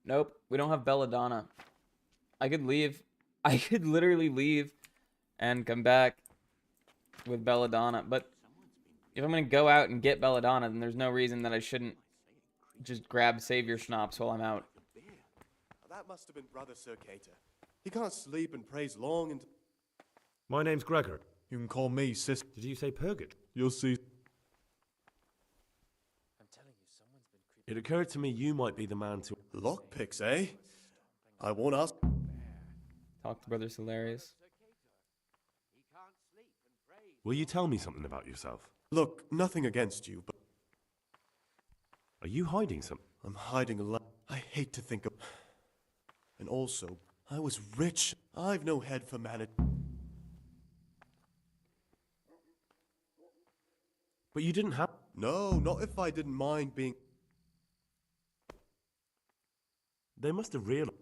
Nope, we don't have Belladonna. I could leave. I could literally leave and come back with Belladonna. But if I'm going to go out and get Belladonna, then there's no reason that I shouldn't just grab Savior Schnapps while I'm out. That must have been Brother Sir Cater. He can't sleep and prays long and... My name's Gregor. You can call me Sis. Did you say Purgatory? You'll see. It occurred to me you might be the man to... Lockpicks, eh? I won't ask... Talk to Brother Solarius. Will you tell me something about yourself? Look, nothing against you, but... Are you hiding something? I'm hiding a lot. I hate to think of... And also, I was rich. I've no head for management. But you didn't have... No, not if I didn't mind being... They must have realized...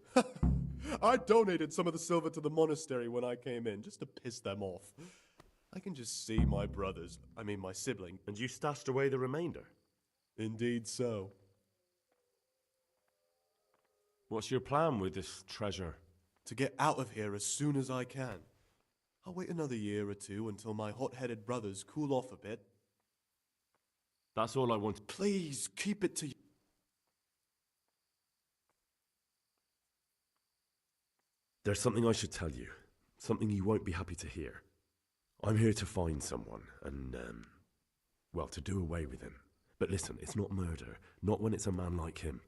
I donated some of the silver to the monastery when I came in, just to piss them off. I can just see my brothers, my sibling. And you stashed away the remainder? Indeed so. What's your plan with this treasure? To get out of here as soon as I can. I'll wait another year or two until my hot-headed brothers cool off a bit. That's all I want. Please, keep it to you. There's something I should tell you. Something you won't be happy to hear. I'm here to find someone and, well, to do away with him. But listen, it's not murder. Not when it's a man like him.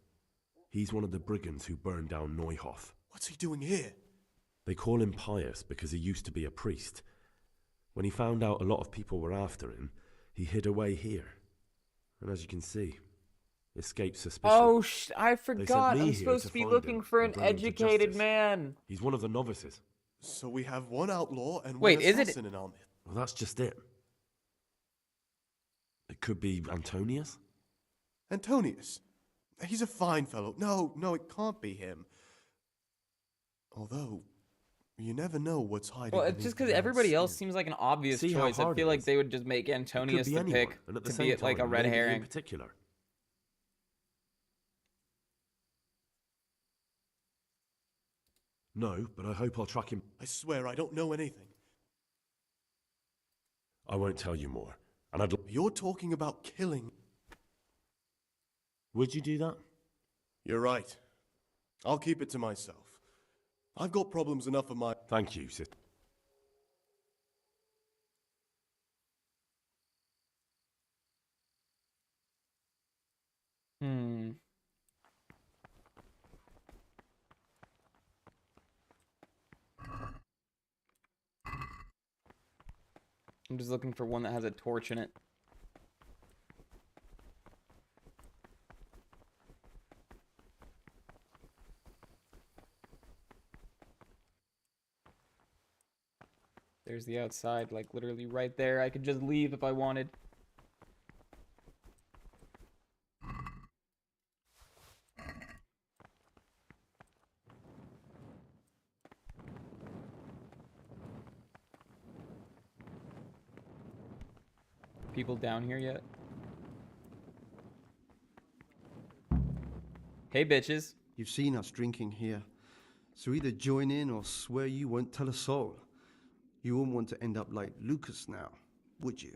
He's one of the brigands who burned down Neuhof. What's he doing here? They call him Pious because he used to be a priest. When he found out a lot of people were after him, he hid away here. And as you can see, escaped suspicion. Oh, I forgot. I'm supposed to be looking for an educated man. He's one of the novices. So we have one outlaw and Wait, one is assassin in our midst. Well, that's just it. It could be Antonius? Antonius? He's a fine fellow. No, it can't be him. Although, you never know what's hiding. Well, it's just because everybody else seems like an obvious See how choice. I hard feel it like is. they would just make Antonius It the could be anyone, pick and at the to same be like a time, red maybe you herring. in particular. No, but I hope I'll track him. I swear I don't know anything. I won't tell you more. And I'd... You're talking about killing. Would you do that? You're right. I'll keep it to myself. I've got problems enough of my... Thank you, sis. I'm just looking for one that has a torch in it. There's the outside, like literally right there. I could just leave if I wanted. People down here yet? Hey, bitches. You've seen us drinking here, so either join in or swear you won't tell a soul. You won't want to end up like Lucas now, would you?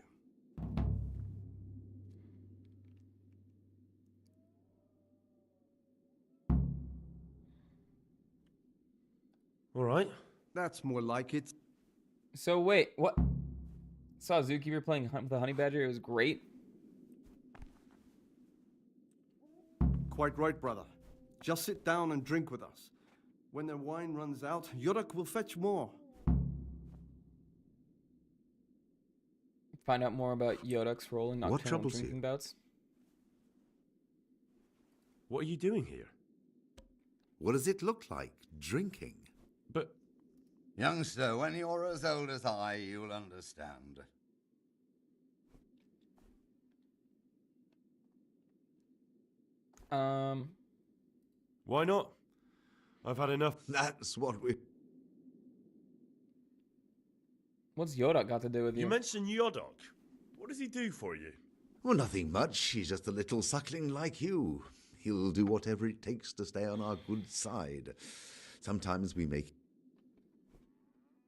All right. That's more like it. So wait, what? Saw Zookeeper playing Hunt with the Honey Badger. It was great. Quite right, brother. Just sit down and drink with us. When the wine runs out, Yodak will fetch more. Find out more about Yodak's role in What nocturnal troubles drinking you? bouts. What are you doing here? What does it look like, drinking? But... Youngster, when you're as old as I, you'll understand. Why not? I've had enough. That's what we... What's Yodak got to do with you? You mentioned Yodok. What does he do for you? Well, nothing much. He's just a little suckling like you. He'll do whatever it takes to stay on our good side. Sometimes we make...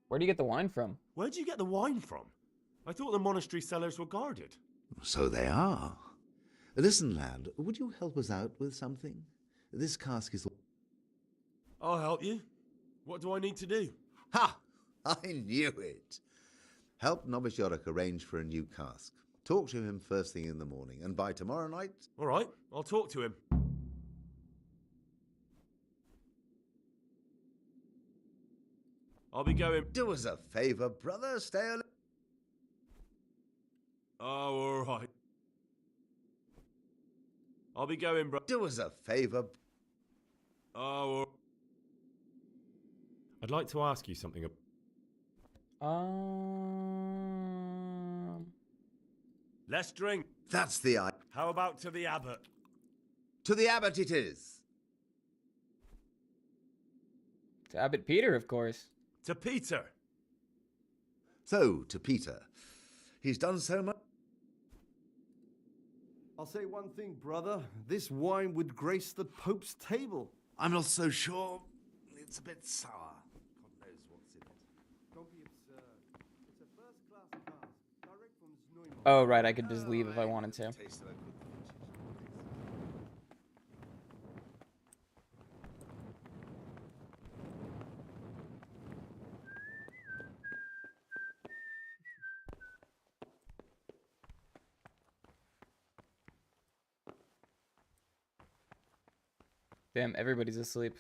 Where do you get the wine from? Where'd you get the wine from? I thought the monastery cellars were guarded. So they are. Listen, lad, would you help us out with something? This cask is... I'll help you. What do I need to do? Ha! I knew it. Help Novice Yodak arrange for a new cask. Talk to him first thing in the morning, and by tomorrow night... All right, I'll talk to him. I'll be going... Do us a favour, brother. Stay a... Oh, all right. I'll be going, bro. Do us a favour. Oh, I'd like to ask you something. Let's drink. That's the eye. How about to the abbot? To the abbot it is. To Abbot Peter, of course. To Peter. So, to Peter. He's done so much. I'll say one thing, brother. This wine would grace the Pope's table. I'm not so sure. It's a bit sour. God knows what's in it. Don't be absurd. It's a first-class cask, direct from Zneumann. Oh, right. I could just leave if I wanted to. Damn, everybody's asleep.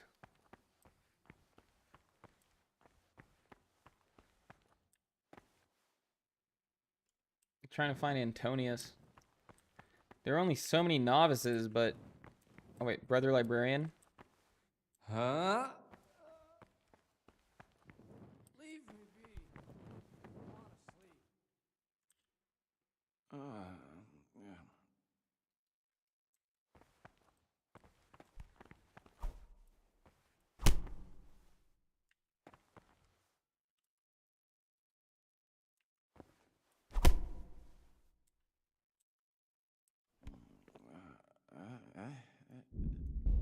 I'm trying to find Antonius. There are only so many novices, but... Oh wait, Brother Librarian? Huh? Leave me be. I want to sleep. Yeah.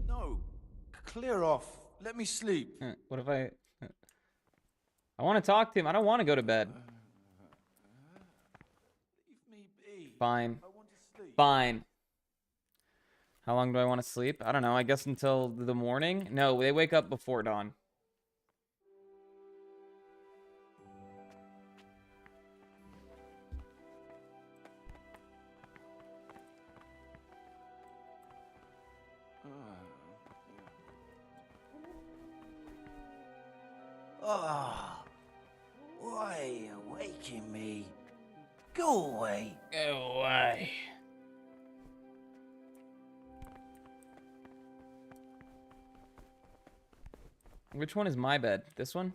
No, clear off. Let me sleep. What if I... I want to talk to him. I don't want to go to bed. Leave me be. Fine. I want to sleep. Fine. How long do I want to sleep? I don't know. I guess until the morning? No, they wake up before dawn. Ah, why are you waking me? Go away. Go away. Which one is my bed? This one?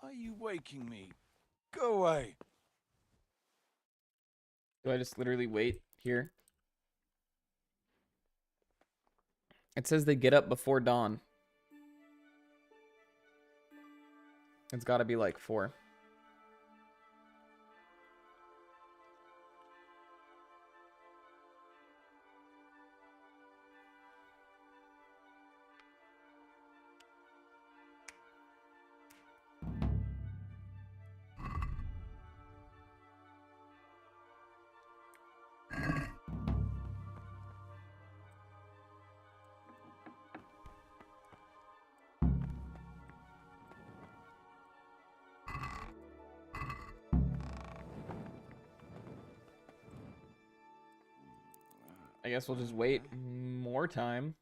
are you waking me? Go away. Do I just literally wait here? It says they get up before dawn. It's got to be like 4. I guess we'll just wait more time.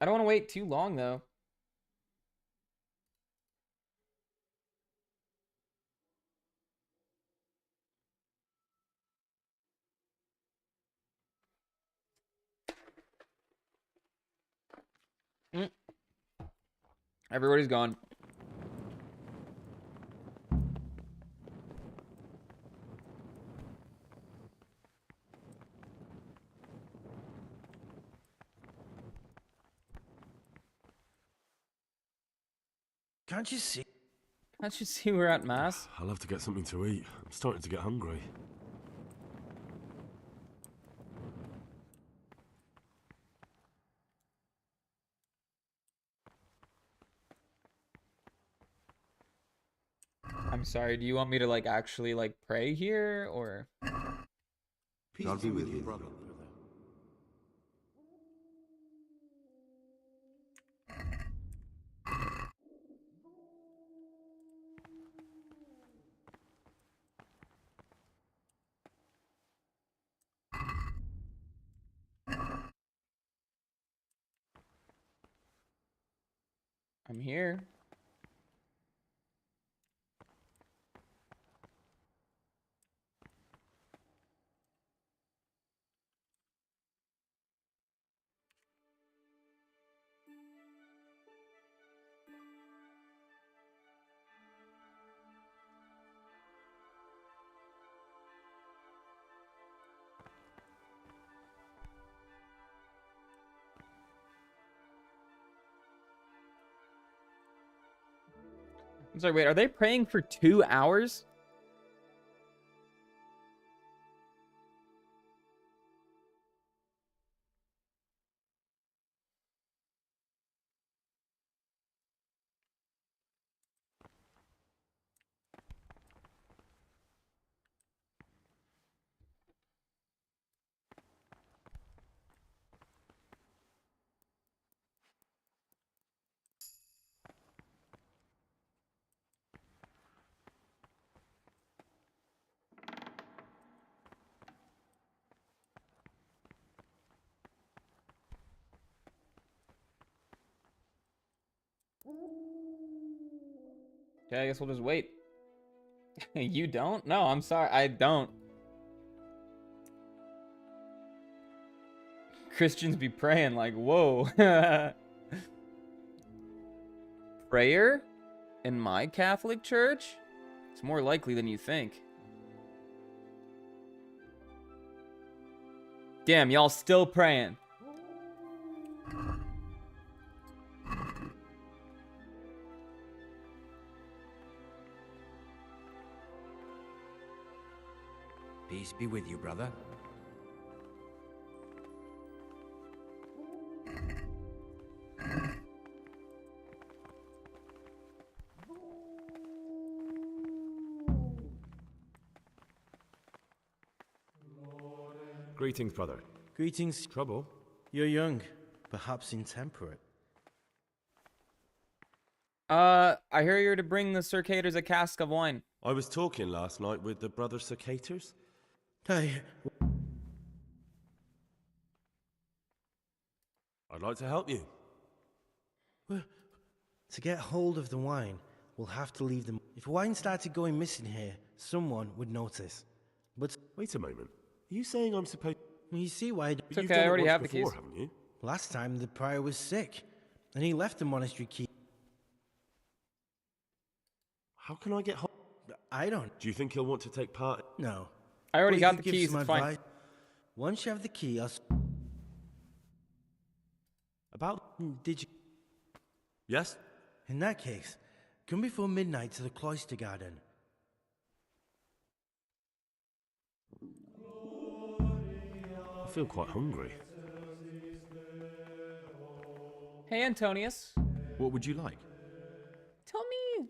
I don't want to wait too long, though. Everybody's gone. Can't you see? Can't you see we're at mass? I'll have to get something to eat. I'm starting to get hungry. I'm sorry, do you want me to, like, actually, like, pray here, or? Peace be with you, brother. I'm here. I'm sorry, wait, are they praying for 2 hours? Okay, I guess we'll just wait. You don't? No, I'm sorry, I don't. Christians be praying like, whoa. Prayer? In my Catholic church? It's more likely than you think. Damn, y'all still praying. Peace be with you, brother. Greetings, brother. Greetings. Trouble? You're young, perhaps intemperate. I hear you're to bring the circators a cask of wine. I was talking last night with the brother Cicators. Hey. I'd like to help you. To get hold of the wine, we'll have to leave them. If wine started going missing here, someone would notice. But wait a moment. Are you saying I'm supposed? Well, you see why? It's okay. I already have the keys. Haven't you? Last time the prior was sick, and he left the monastery key. How can I get home? I don't. Do you think he'll want to take part? No. I already But you got could the give keys, some it's fine. advice. Once you have the key, Did you? Yes? In that case, come before midnight to the cloister garden. I feel quite hungry. Hey, Antonius. What would you like? Tell me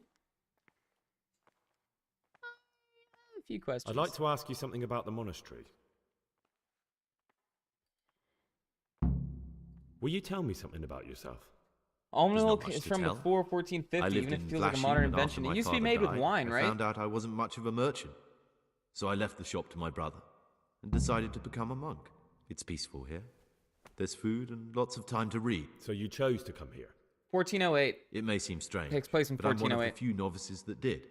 a few questions. I'd like to ask you something about the monastery. Will you tell me something about yourself? Almond There's not milk much is to from tell. before I 1450, lived even if in it feels like a Vlashim, modern and after invention. It my used to be father made with died, wine, I right? found out I wasn't much of a merchant. So I left the shop to my brother and decided to become a monk. It's peaceful here. There's food and lots of time to read. So you chose to come here? 1408. It may seem strange, Takes place in but I'm one of the 1408. few novices that did.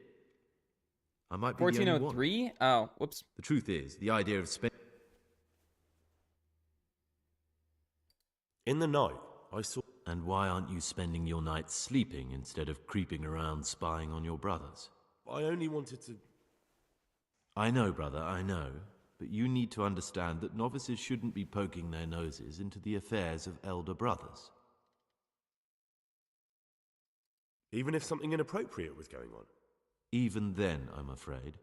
I might be the only one. 1403? Oh, whoops. The truth is, the idea of spending... In the night, I saw... And why aren't you spending your nights sleeping instead of creeping around spying on your brothers? I only wanted to... I know, brother, I know. But you need to understand that novices shouldn't be poking their noses into the affairs of elder brothers. Even if something inappropriate was going on? Even then, I'm afraid.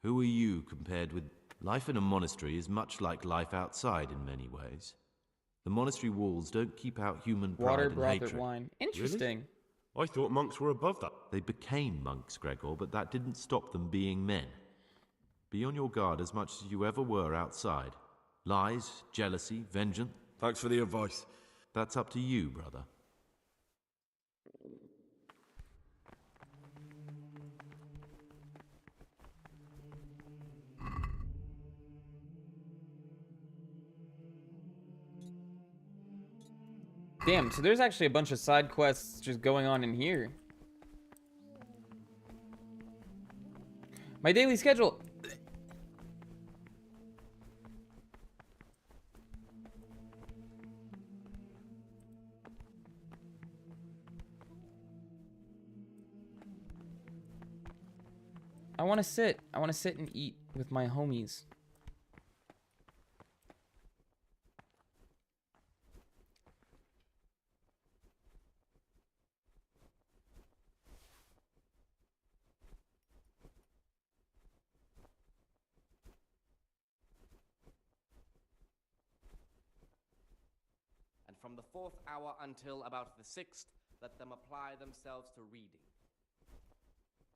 Who are you compared with... Life in a monastery is much like life outside in many ways. The monastery walls don't keep out human pride Water, and broth, hatred. or wine. Interesting. Really? I thought monks were above that. They became monks, Gregor, but that didn't stop them being men. Be on your guard as much as you ever were outside. Lies, jealousy, vengeance. Thanks for the advice. That's up to you, brother. Damn, so there's actually a bunch of side quests just going on in here. My daily schedule. I want to sit. I want to sit and eat with my homies. And from the 4th hour until about the 6th, let them apply themselves to reading.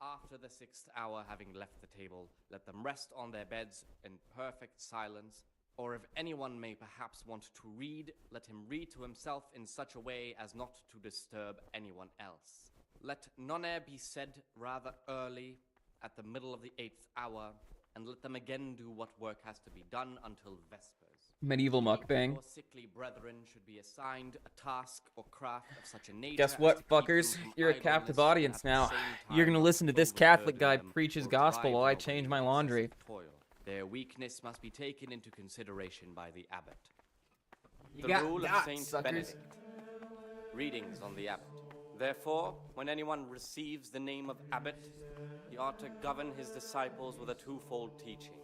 After the 6th hour, having left the table, let them rest on their beds in perfect silence, or if anyone may perhaps want to read, let him read to himself in such a way as not to disturb anyone else. Let nonere be said rather early, at the middle of the 8th hour, and let them again do what work has to be done until vespers. Medieval mukbang. Your sickly brethren should be assigned a task or craft of such a nature. Guess what, fuckers? You're a captive audience now. You're gonna listen to this Catholic guy preach his gospel while I change my laundry. Their weakness must be taken into consideration by the abbot. You The got rule of got, Saint suckers. Benedict. Readings on the abbot. Therefore, when anyone receives the name of abbot, he ought to govern his disciples with a twofold teaching.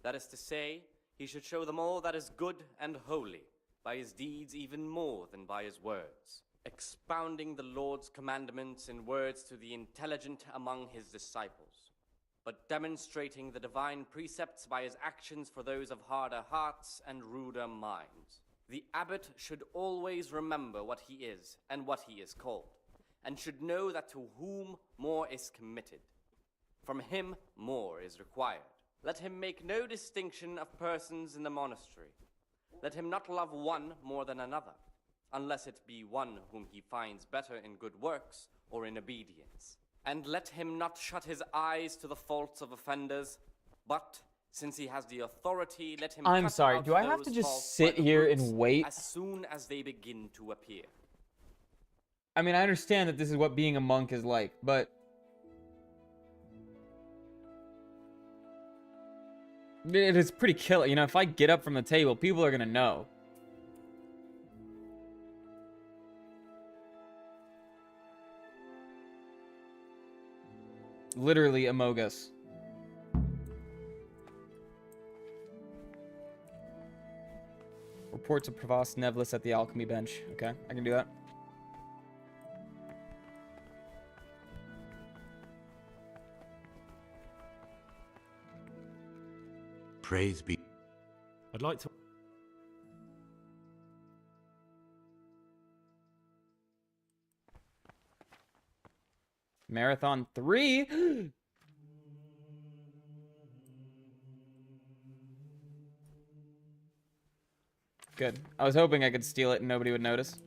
That is to say, he should show them all that is good and holy, by his deeds even more than by his words, expounding the Lord's commandments in words to the intelligent among his disciples, but demonstrating the divine precepts by his actions for those of harder hearts and ruder minds. The abbot should always remember what he is and what he is called, and should know that to whom more is committed, from him more is required. Let him make no distinction of persons in the monastery. Let him not love one more than another, unless it be one whom he finds better in good works or in obedience. And let him not shut his eyes to the faults of offenders, but, since he has the authority, let him I'm cut sorry, out do I have those to just faults sit by the here roots and wait? as soon as they begin to appear. I mean, I understand that this is what being a monk is like, but it is pretty killer. You know, if I get up from the table, people are gonna know. Literally Amogus. Report to Provost Nevlis at the alchemy bench. Okay, I can do that. Praise be. I'd like to. Marathon 3? Good. I was hoping I could steal it and nobody would notice.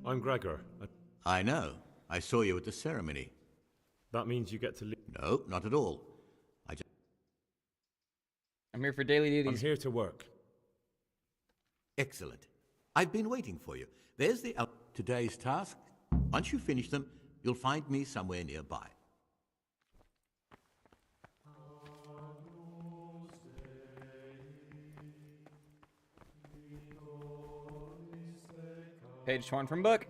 I'm Gregor. I know. I saw you at the ceremony. That means you get to leave. No, not at all. I'm here for daily duties. I'm here to work. Excellent. I've been waiting for you. There's the today's task. Once you finish them, you'll find me somewhere nearby. Page torn from book.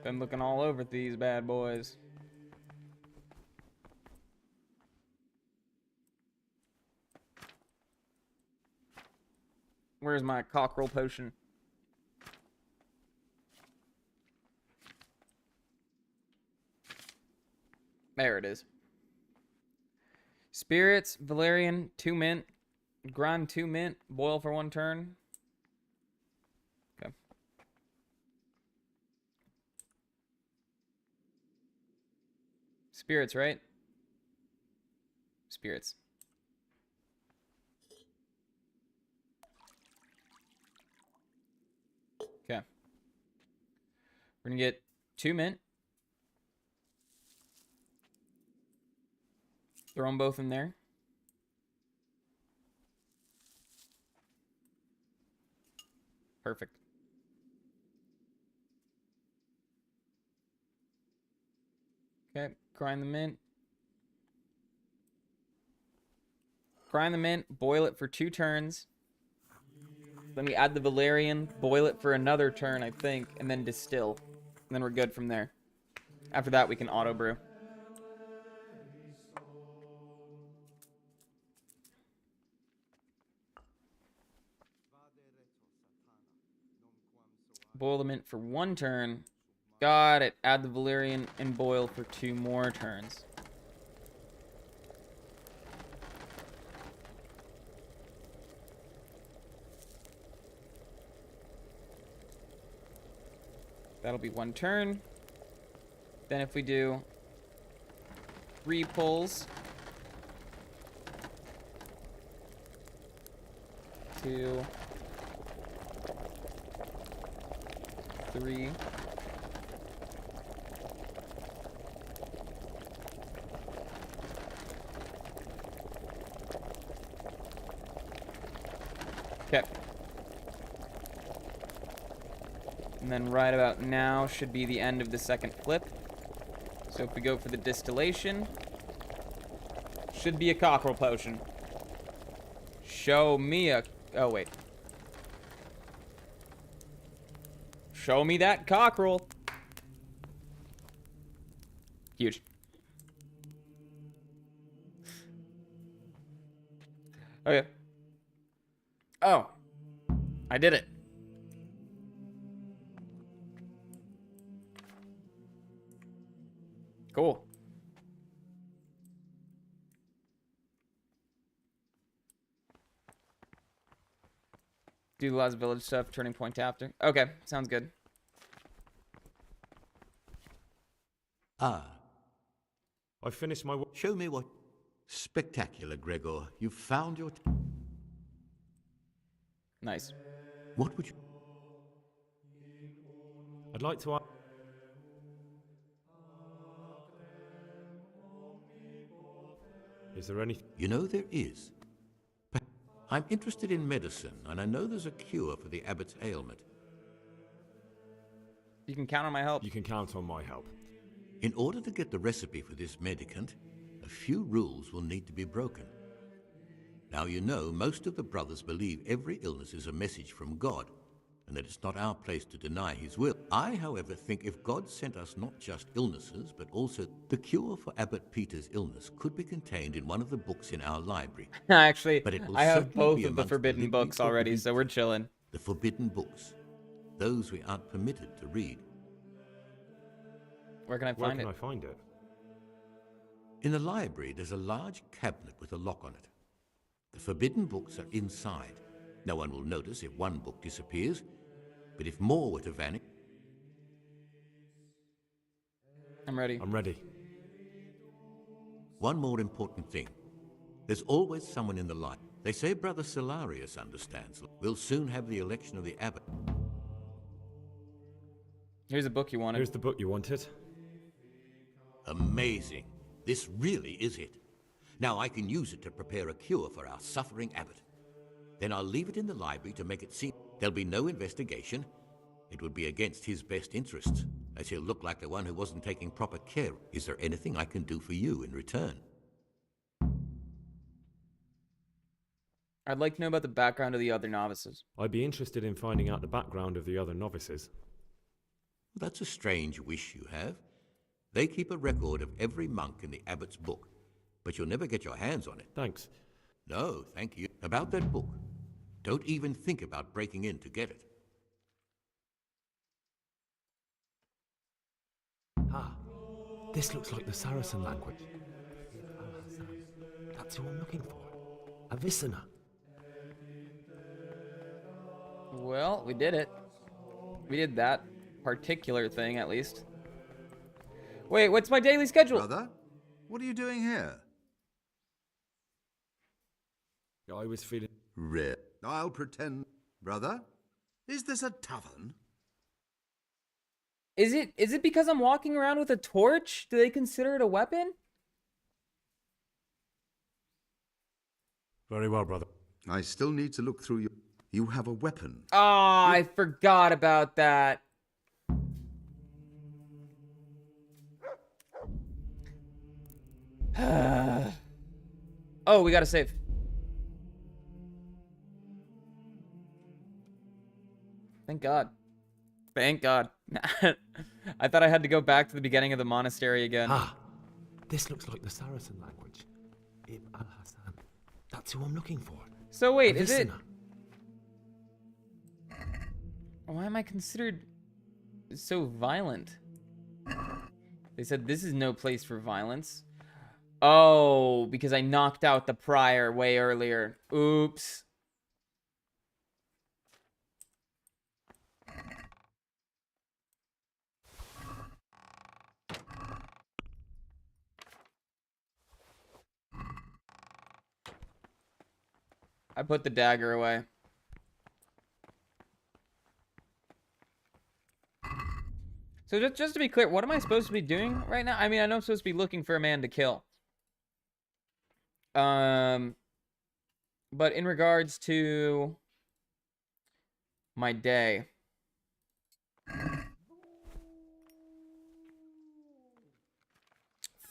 Been looking all over these bad boys. Where's my cockerel potion? There it is. Spirits, Valerian, 2 mint. Grind 2 mint. Boil for 1 turn. Okay. Spirits, right? Spirits. Okay. We're gonna get 2 mint. Throw them both in there. Perfect. Okay, grind the mint. Grind the mint, boil it for 2 turns. Then we add the Valerian, boil it for another turn, I think, and then distill. And then we're good from there. After that, we can auto brew. Boil the mint for 1 turn. Got it. Add the Valerian and boil for 2 more turns. That'll be 1 turn. Then if we do 3 pulls, 2, 3. Okay. And then right about now should be the end of the second flip. So if we go for the distillation, should be a cockerel potion. Show me a... Oh, wait. Show me that cockerel. Huge. Okay. Oh. I did it. Cool. Do the last village stuff, turning point after. Okay, sounds good. Ah. I finished my work. Show me what... Spectacular, Gregor. You've found your... Nice. What would you... I'd like to... Is there anything... You know, there is. I'm interested in medicine, and I know there's a cure for the abbot's ailment. You can count on my help. You can count on my help. In order to get the recipe for this medicament, a few rules will need to be broken. Now you know most of the brothers believe every illness is a message from God, and that it's not our place to deny his will. I, however, think if God sent us not just illnesses, but also the cure for Abbot Peter's illness could be contained in one of the books in our library. Actually, But it will I have certainly both be of the amongst forbidden libri books already, prohibiti, so we're chilling. the forbidden books, those we aren't permitted to read. Where can I Where find can it? I find it? In the library, there's a large cabinet with a lock on it. The forbidden books are inside. No one will notice if one book disappears, but if more were to vanish... I'm ready. I'm ready. One more important thing. There's always someone in the light. They say Brother Solarius understands. We'll soon have the election of the abbot. Here's the book you wanted. Here's the book you wanted. Amazing. This really is it. Now I can use it to prepare a cure for our suffering abbot. Then I'll leave it in the library to make it seem there'll be no investigation. It would be against his best interests, as he'll look like the one who wasn't taking proper care. Is there anything I can do for you in return? I'd like to know about the background of the other novices. I'd be interested in finding out the background of the other novices. That's a strange wish you have. They keep a record of every monk in the abbot's book, but you'll never get your hands on it. Thanks. No, thank you. About that book, don't even think about breaking in to get it. Ah, this looks like the Saracen language. That's who I'm looking for. Avicenna. Well, we did it. We did that particular thing, at least. Wait, what's my daily schedule? Brother, what are you doing here? I was feeling... I'll pretend. Brother, is this a tavern? Is it because I'm walking around with a torch? Do they consider it a weapon? Very well, brother. I still need to look through your... You have a weapon. Oh, I forgot about that. Oh, we gotta save. Thank God. Thank God. I thought I had to go back to the beginning of the monastery again. Ah, this looks like the Saracen language. Ibn al-Hassan. That's who I'm looking for. So wait, is it... Avicenna. Why am I considered so violent? They said this is no place for violence. Oh, because I knocked out the prior way earlier. Oops. I put the dagger away. So just to be clear, what am I supposed to be doing right now? I mean, I know I'm supposed to be looking for a man to kill. But in regards to my day,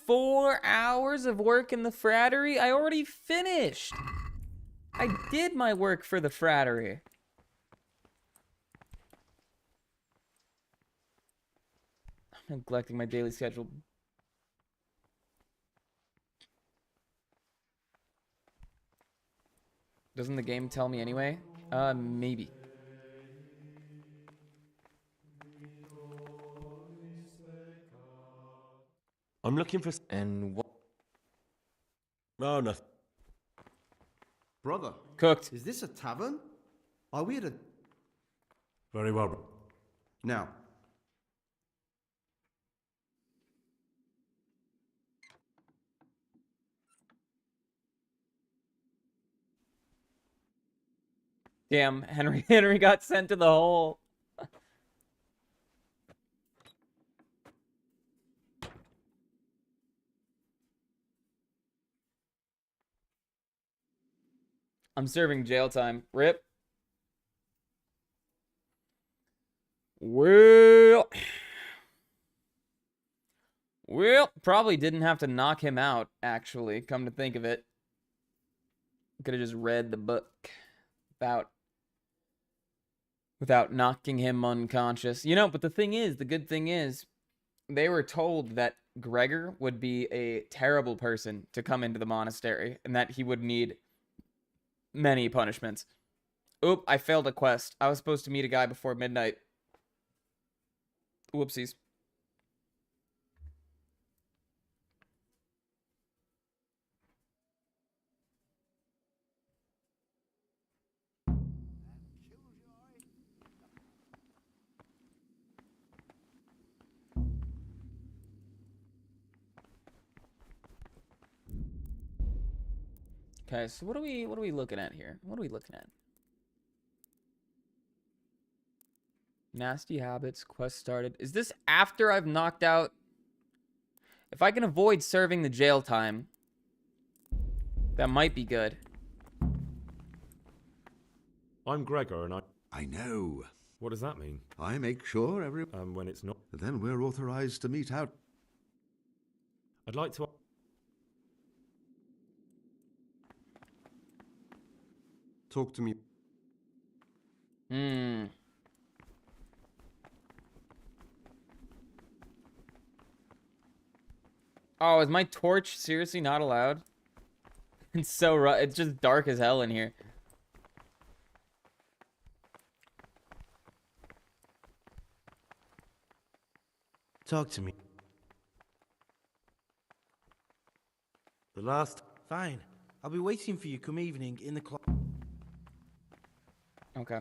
4 hours of work in the frattery? I already finished. I did my work for the frattery. I'm neglecting my daily schedule. Doesn't the game tell me anyway? Maybe. I'm looking for... And what? Oh, nothing. Brother. Cooked. Is this a tavern? Are we at a... Very well, bro. Now. Damn, Henry got sent to the hole. I'm serving jail time. Rip. Well, probably didn't have to knock him out, actually, come to think of it. Could have just read the book without knocking him unconscious. You know, but the good thing is, they were told that Gregor would be a terrible person to come into the monastery and that he would need many punishments. Oop, I failed a quest. I was supposed to meet a guy before midnight. Whoopsies. Okay, so what are we looking at here? What are we looking at? Nasty habits, quest started. Is this after I've knocked out? If I can avoid serving the jail time, that might be good. I'm Gregor, and I know. What does that mean? I make sure every... when it's not... Then we're authorized to meet out. I'd like to... Talk to me. Oh, is my torch seriously not allowed? It's so rough. It's just dark as hell in here. Talk to me. The last... Fine. I'll be waiting for you come evening in the clock. Okay.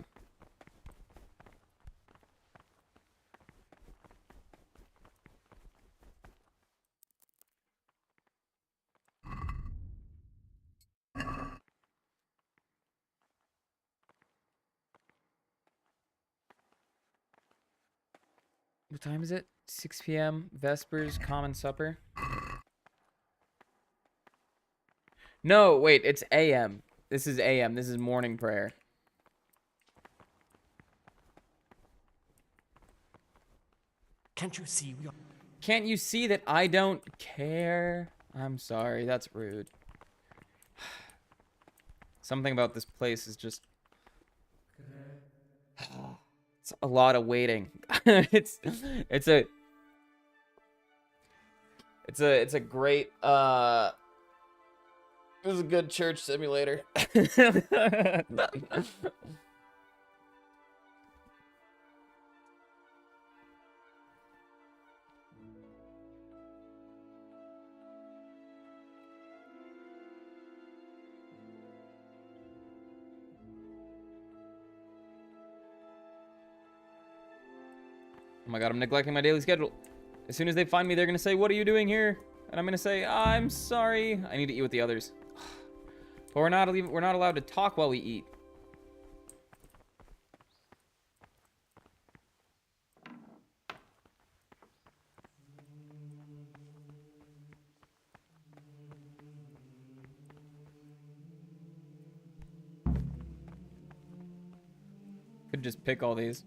What time is it? 6 p.m. Vespers, common supper. No, wait, it's a.m. This is a.m. This is morning prayer. Can't you see we are... Can't you see that I don't care? I'm sorry, that's rude. Something about this place is just... It's a lot of waiting. It's a great it was a good church simulator. Oh my god, I'm neglecting my daily schedule. As soon as they find me, they're gonna say, "What are you doing here?" And I'm gonna say, "I'm sorry. I need to eat with the others." But we're not allowed to talk while we eat. Could just pick all these.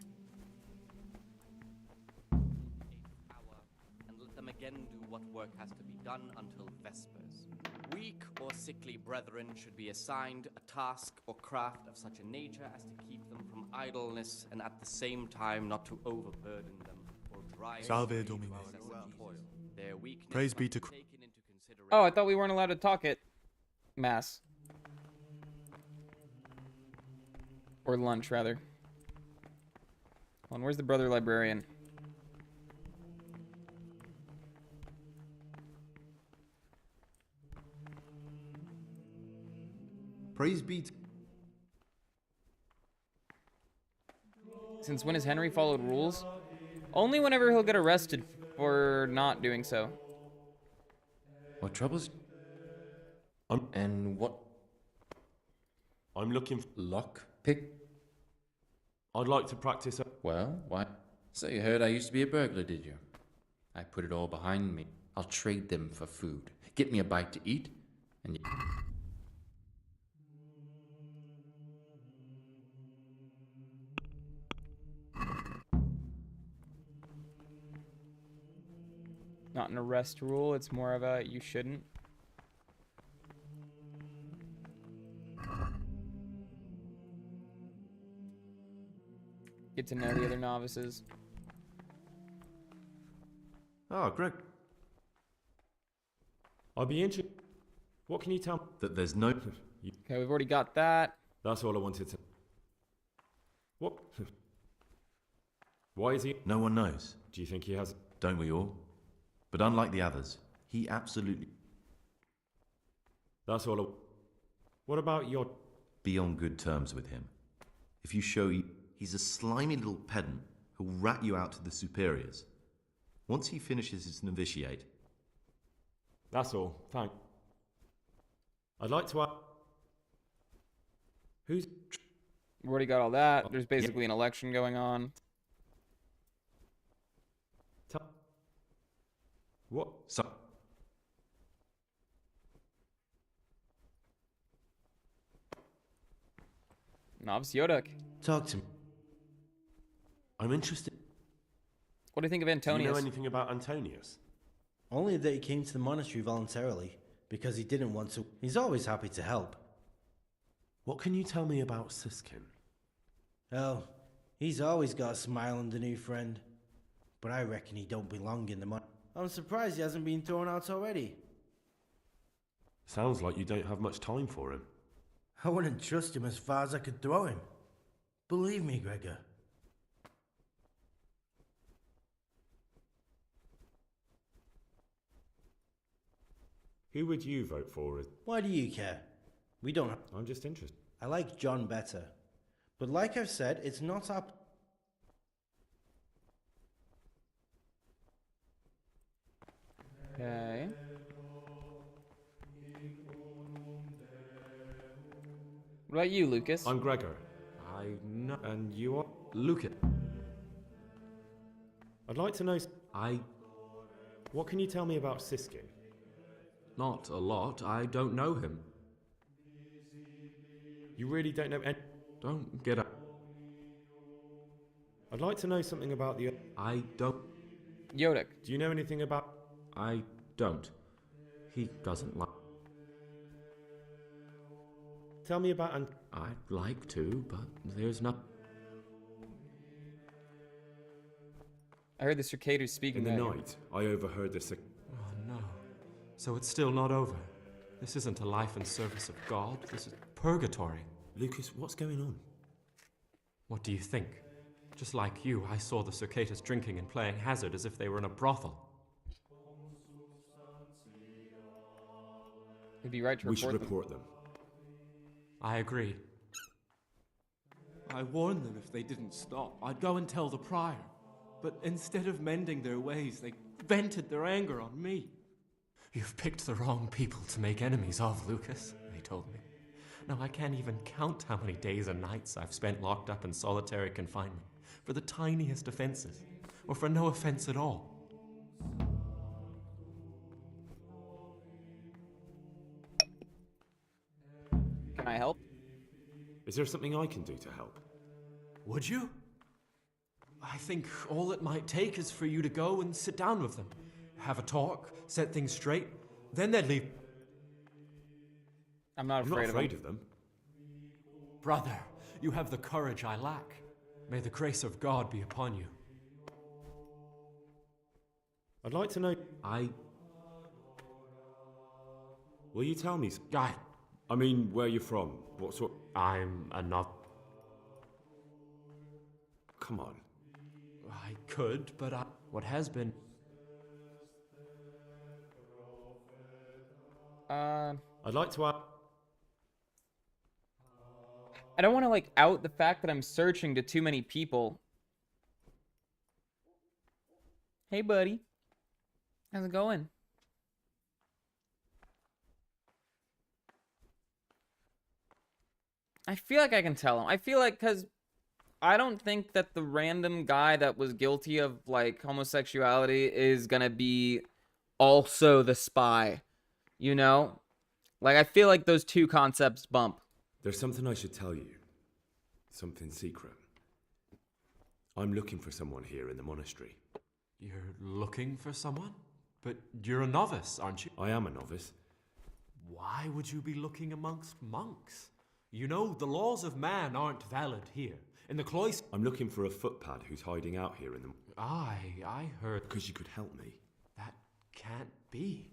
And let them again do what work has to be done until Vespers. Weak or sickly brethren should be assigned a task or craft of such a nature as to keep them from idleness and at the same time not to overburden them or drive Salve them to Domine. excessive toil. Their weakness Praise be must to be Christ. taken into consideration. Oh, I thought we weren't allowed to talk at Mass. Or lunch, rather. Hold on, where's the brother librarian? Praise be to... Since when has Henry followed rules? Only whenever he'll get arrested for not doing so. What troubles? And what? I'm looking for... Lock pick? I'd like to practice... Well, why? So you heard I used to be a burglar, did you? I put it all behind me. I'll trade them for food. Get me a bite to eat, and you... Not an arrest rule, it's more of a you shouldn't. Get to know the other novices. Oh, Greg. I'd be interested. What can you tell me? That there's no... Okay, we've already got that. That's all I wanted to... What? Why is he... No one knows. Do you think he has... Don't we all? But unlike the others, he absolutely... That's all I... What about your... Be on good terms with him. If you show you... He's a slimy little pedant who'll rat you out to the superiors. Once he finishes his novitiate... That's all. Thank... I'd like to ask... Who's... We've already got all that. There's basically an election going on. What? So... Novice Yodok. Talk to me. I'm interested... What do you think of Do Antonius? you know anything about Antonius? Only that he came to the monastery voluntarily, because he didn't want to. He's always happy to help. What can you tell me about Siskin? Oh, he's always got a smile on the new friend. But I reckon he don't belong in the monastery. I'm surprised he hasn't been thrown out already. Sounds like you don't have much time for him. I wouldn't trust him as far as I could throw him. Believe me, Gregor. Who would you vote for? Why do you care? We don't. I'm just interested. I like John better. But like I've said, it's not our... Okay. What about you, Lucas? I'm Gregor. I know. And you are? Lucas. I'd like to know... What can you tell me about Siskin? Not a lot. I don't know him. You really don't know any... Don't get up. I'd like to know something about the... I don't... Yodok. Do you know anything about... I don't. He doesn't like... Tell me about... I'd like to, but there's not... I heard the cicadas speaking In the at you. night, I overheard the... Oh no. So it's still not over. This isn't a life in service of God. This is purgatory. Lucas, what's going on? What do you think? Just like you, I saw the cicadas drinking and playing hazard as if they were in a brothel. You'd be right to We should them. report them. I agree. I warned them if they didn't stop, I'd go and tell the prior. But instead of mending their ways, they vented their anger on me. You've picked the wrong people to make enemies of, Lucas, they told me. Now I can't even count how many days and nights I've spent locked up in solitary confinement for the tiniest offenses, or for no offense at all. Can I help? Is there something I can do to help? Would you? I think all it might take is for you to go and sit down with them. Have a talk, set things straight, then they'd leave. I'm not afraid, of them. Brother, you have the courage I lack. May the grace of God be upon you. I'd like to know... Will you tell me... I mean, where you're from. What sort... I'm a not... Come on. I could, but what has been... I'd like to ask... I don't want to, like, out the fact that I'm searching to too many people. Hey, buddy. How's it going? I feel like I can tell him. I feel like, because I don't think that the random guy that was guilty of, like, homosexuality is gonna be also the spy. You know? Like, I feel like those two concepts bump. There's something I should tell you. Something secret. I'm looking for someone here in the monastery. You're looking for someone? But you're a novice, aren't you? I am a novice. Why would you be looking amongst monks? You know, the laws of man aren't valid here. In the cloister... I'm looking for a footpad who's hiding out here in the... I heard... Because you could help me. That can't be.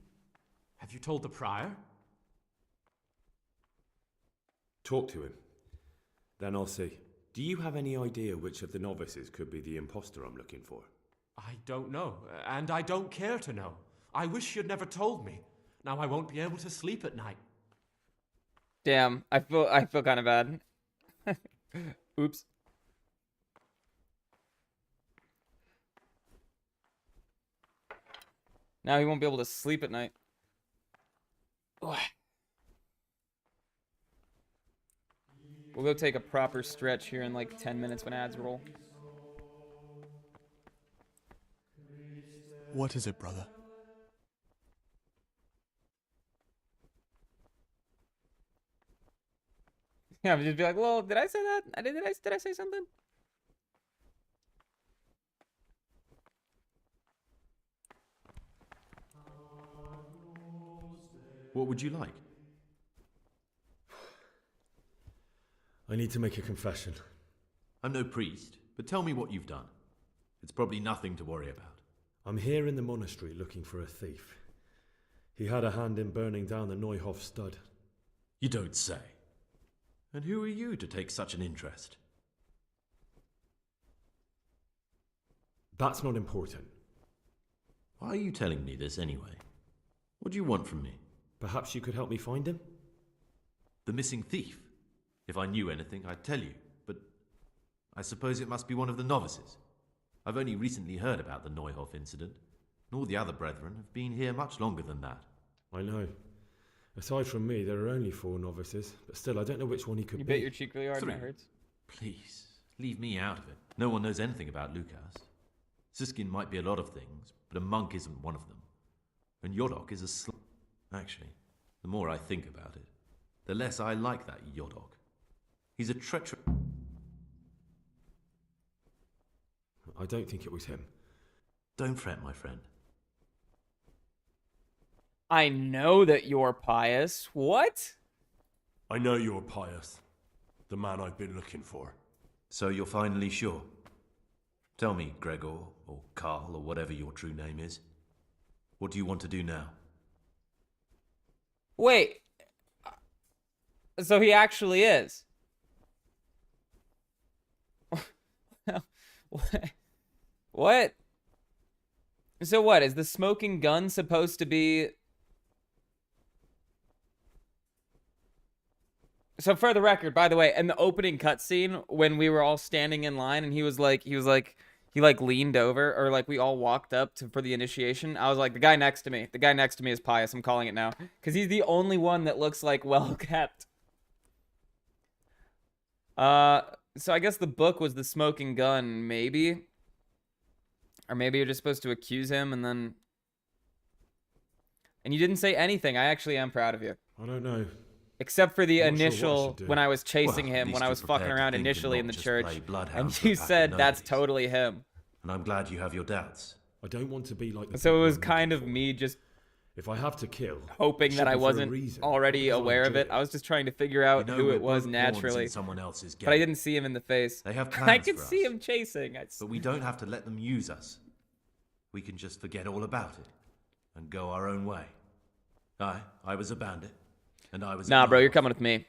Have you told the prior? Talk to him. Then I'll see. Do you have any idea which of the novices could be the imposter I'm looking for? I don't know, and I don't care to know. I wish you'd never told me. Now I won't be able to sleep at night. Damn, I feel kind of bad. Oops. Now he won't be able to sleep at night. Ugh. We'll go take a proper stretch here in like 10 minutes when ads roll. What is it, brother? Yeah, I'm just be like, well, did I say that? Did I say something? What would you like? I need to make a confession. I'm no priest, but tell me what you've done. It's probably nothing to worry about. I'm here in the monastery looking for a thief. He had a hand in burning down the Neuhof stud. You don't say. And who are you to take such an interest? That's not important. Why are you telling me this anyway? What do you want from me? Perhaps you could help me find him? The missing thief? If I knew anything, I'd tell you, but I suppose it must be one of the novices. I've only recently heard about the Neuhof incident, and all the other brethren have been here much longer than that. I know. Aside from me, there are only 4 novices, but still, I don't know which one he could be. You bit your cheek really hard 3. and it hurts. Please, leave me out of it. No one knows anything about Lukas. Siskin might be a lot of things, but a monk isn't one of them. And Yodok is a Actually, the more I think about it, the less I like that Yodok. He's a treacherous... I don't think it was him. Don't fret, my friend. I know that you're pious. What? I know you're pious. The man I've been looking for. So you're finally sure? Tell me, Gregor, or Karl, or whatever your true name is. What do you want to do now? Wait. So he actually is. What? So what? Is the smoking gun supposed to be... So for the record, by the way, in the opening cutscene, when we were all standing in line and he leaned over, or like we all walked up for the initiation, I was like, the guy next to me is pious. I'm calling it now. Because he's the only one that looks like well kept. So I guess the book was the smoking gun, maybe. Or maybe you're just supposed to accuse him and then... And you didn't say anything. I actually am proud of you. I don't know. Except for the I'm not sure initial, what I should do. when I was chasing Well, at him, least when I you're was fucking prepared to around think and initially not in the just church, play bloodhound and for a you pack of said that's nobodies. totally him. And I'm glad you have your doubts. I don't want to be like the So it people was I'm kind looking of for. me just If I have to kill, hoping it that should I be for a wasn't reason, already because I aware of enjoy it. I was just trying to figure out We know who we're it was both pawns in naturally. someone else's But I game. didn't see him in the face. They have I plans could for see us. him chasing. But we don't have to let them use us. We can just forget all about it and go our own way. I was a bandit, and I was... Nah, bro, you're coming with me.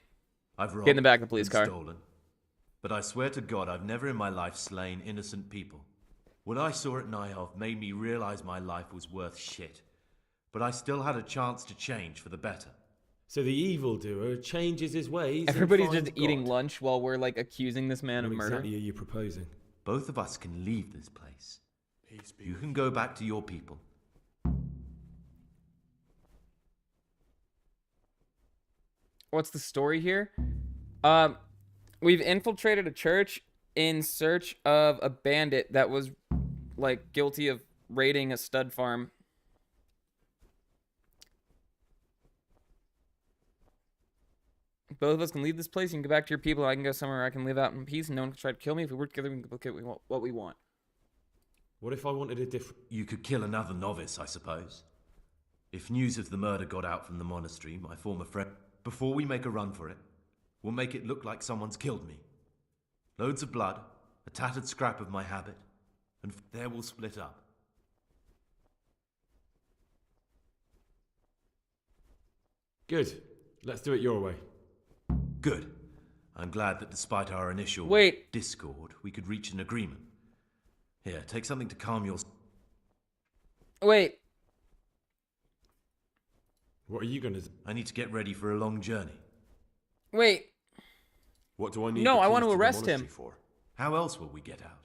I've robbed Get in the back of the police and car. stolen. But I swear to God, I've never in my life slain innocent people. What I saw at Nyhof made me realize my life was worth shit. But I still had a chance to change for the better. So the evildoer changes his ways. Everybody's and just finds eating God. lunch while we're like accusing this man of What murder. exactly are you proposing? Both of us can leave this place. Peace be You can go back to your people. What's the story here? We've infiltrated a church in search of a bandit that was like guilty of raiding a stud farm. Both of us can leave this place. You can go back to your people. I can go somewhere I can live out in peace, and no one can try to kill me. If we work together, we can get what we want. What if I wanted a different... You could kill another novice, I suppose. If news of the murder got out from the monastery, my former friend... Before we make a run for it, We'll make it look like someone's killed me. Loads of blood, a tattered scrap of my habit, and there we'll split up. Good. Let's do it your way. Good. I'm glad that despite our initial discord, we could reach an agreement. Here, take something to calm your... Wait. What are you gonna do? I need to get ready for a long journey. Wait. What do I need? No, the I want keys to the arrest him. monastery for? How else will we get out?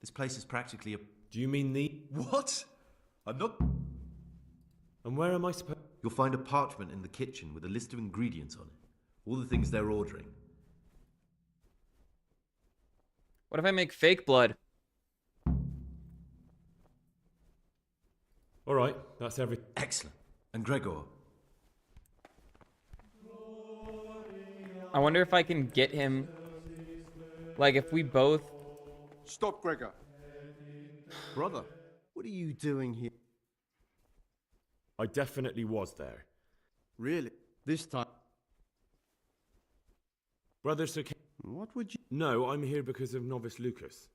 This place is practically a... Do you mean the... What? I'm not... And where am I supposed... You'll find a parchment in the kitchen with a list of ingredients on it. All the things they're ordering. What if I make fake blood? All right, that's everything. Excellent. And Gregor? I wonder if I can get him... Like, if we both... Stop, Gregor. Brother, what are you doing here? I definitely was there. Really? This time? Brother Sir... What would you... No, I'm here because of Novice Lucas.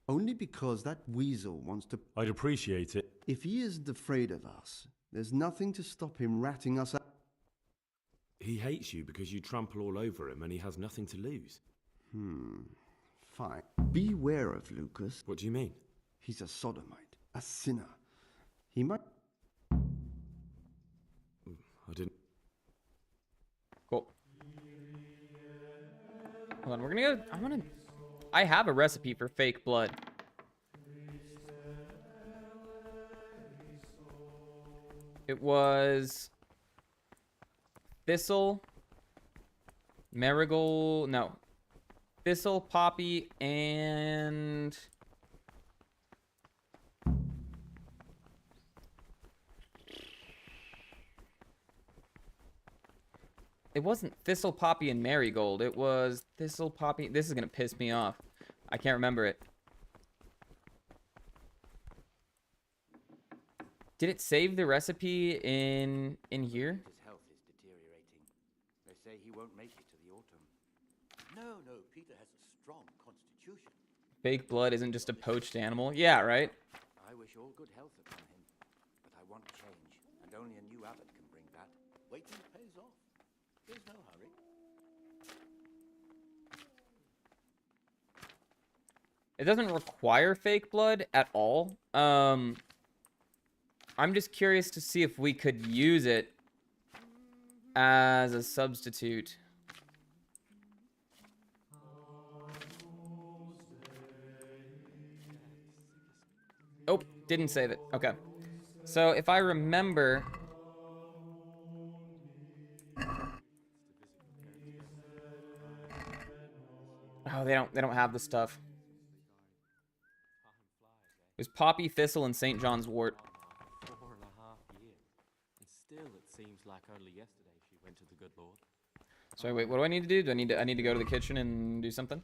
Only because that weasel wants to... I'd appreciate it. If he isn't afraid of us, there's nothing to stop him ratting us out. He hates you because you trample all over him and he has nothing to lose. Fine. Beware of Lucas. What do you mean? He's a sodomite, a sinner. He might... I didn't... Cool. Hold on, we're gonna go... I have a recipe for fake blood. It was... Thistle... Marigold... No. Thistle, poppy, and... It wasn't Thistle, Poppy, and Marigold. It was Thistle, Poppy... This is gonna piss me off. I can't remember it. Did it save the recipe in here? His health is deteriorating. They say he won't make it to the autumn. No, Peter has a strong constitution. Fake blood isn't just a poached animal? Yeah, right? I wish all good health upon him, but I want change, and only a new abbot can bring that. Waiting pays off. There's no hurry. It doesn't require fake blood at all. I'm just curious to see if we could use it as a substitute. Oh, didn't save it. Okay. So if I remember... Oh, they don't have the stuff. It was Poppy, Thistle, and St. John's Wort. 4.5 years. And still it seems like only yesterday she went to the good Lord. Sorry, wait, what do I need to do? I need to go to the kitchen and do something?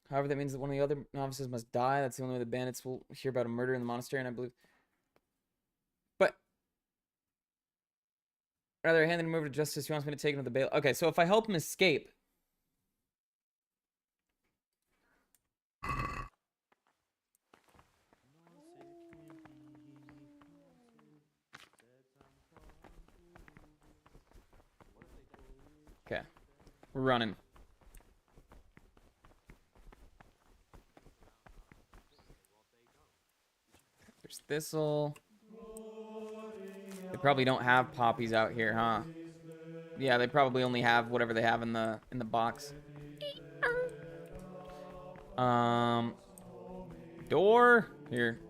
However, that means that one of the other novices must die. That's the only way the bandits will hear about a murder in the monastery, and I believe... But... Rather, hand him over to justice. He wants me to take him to the bail. Okay, so if I help him escape... Okay. We're running. There's Thistle. They probably don't have poppies out here, huh? Yeah, they probably only have whatever they have in the box. Door here.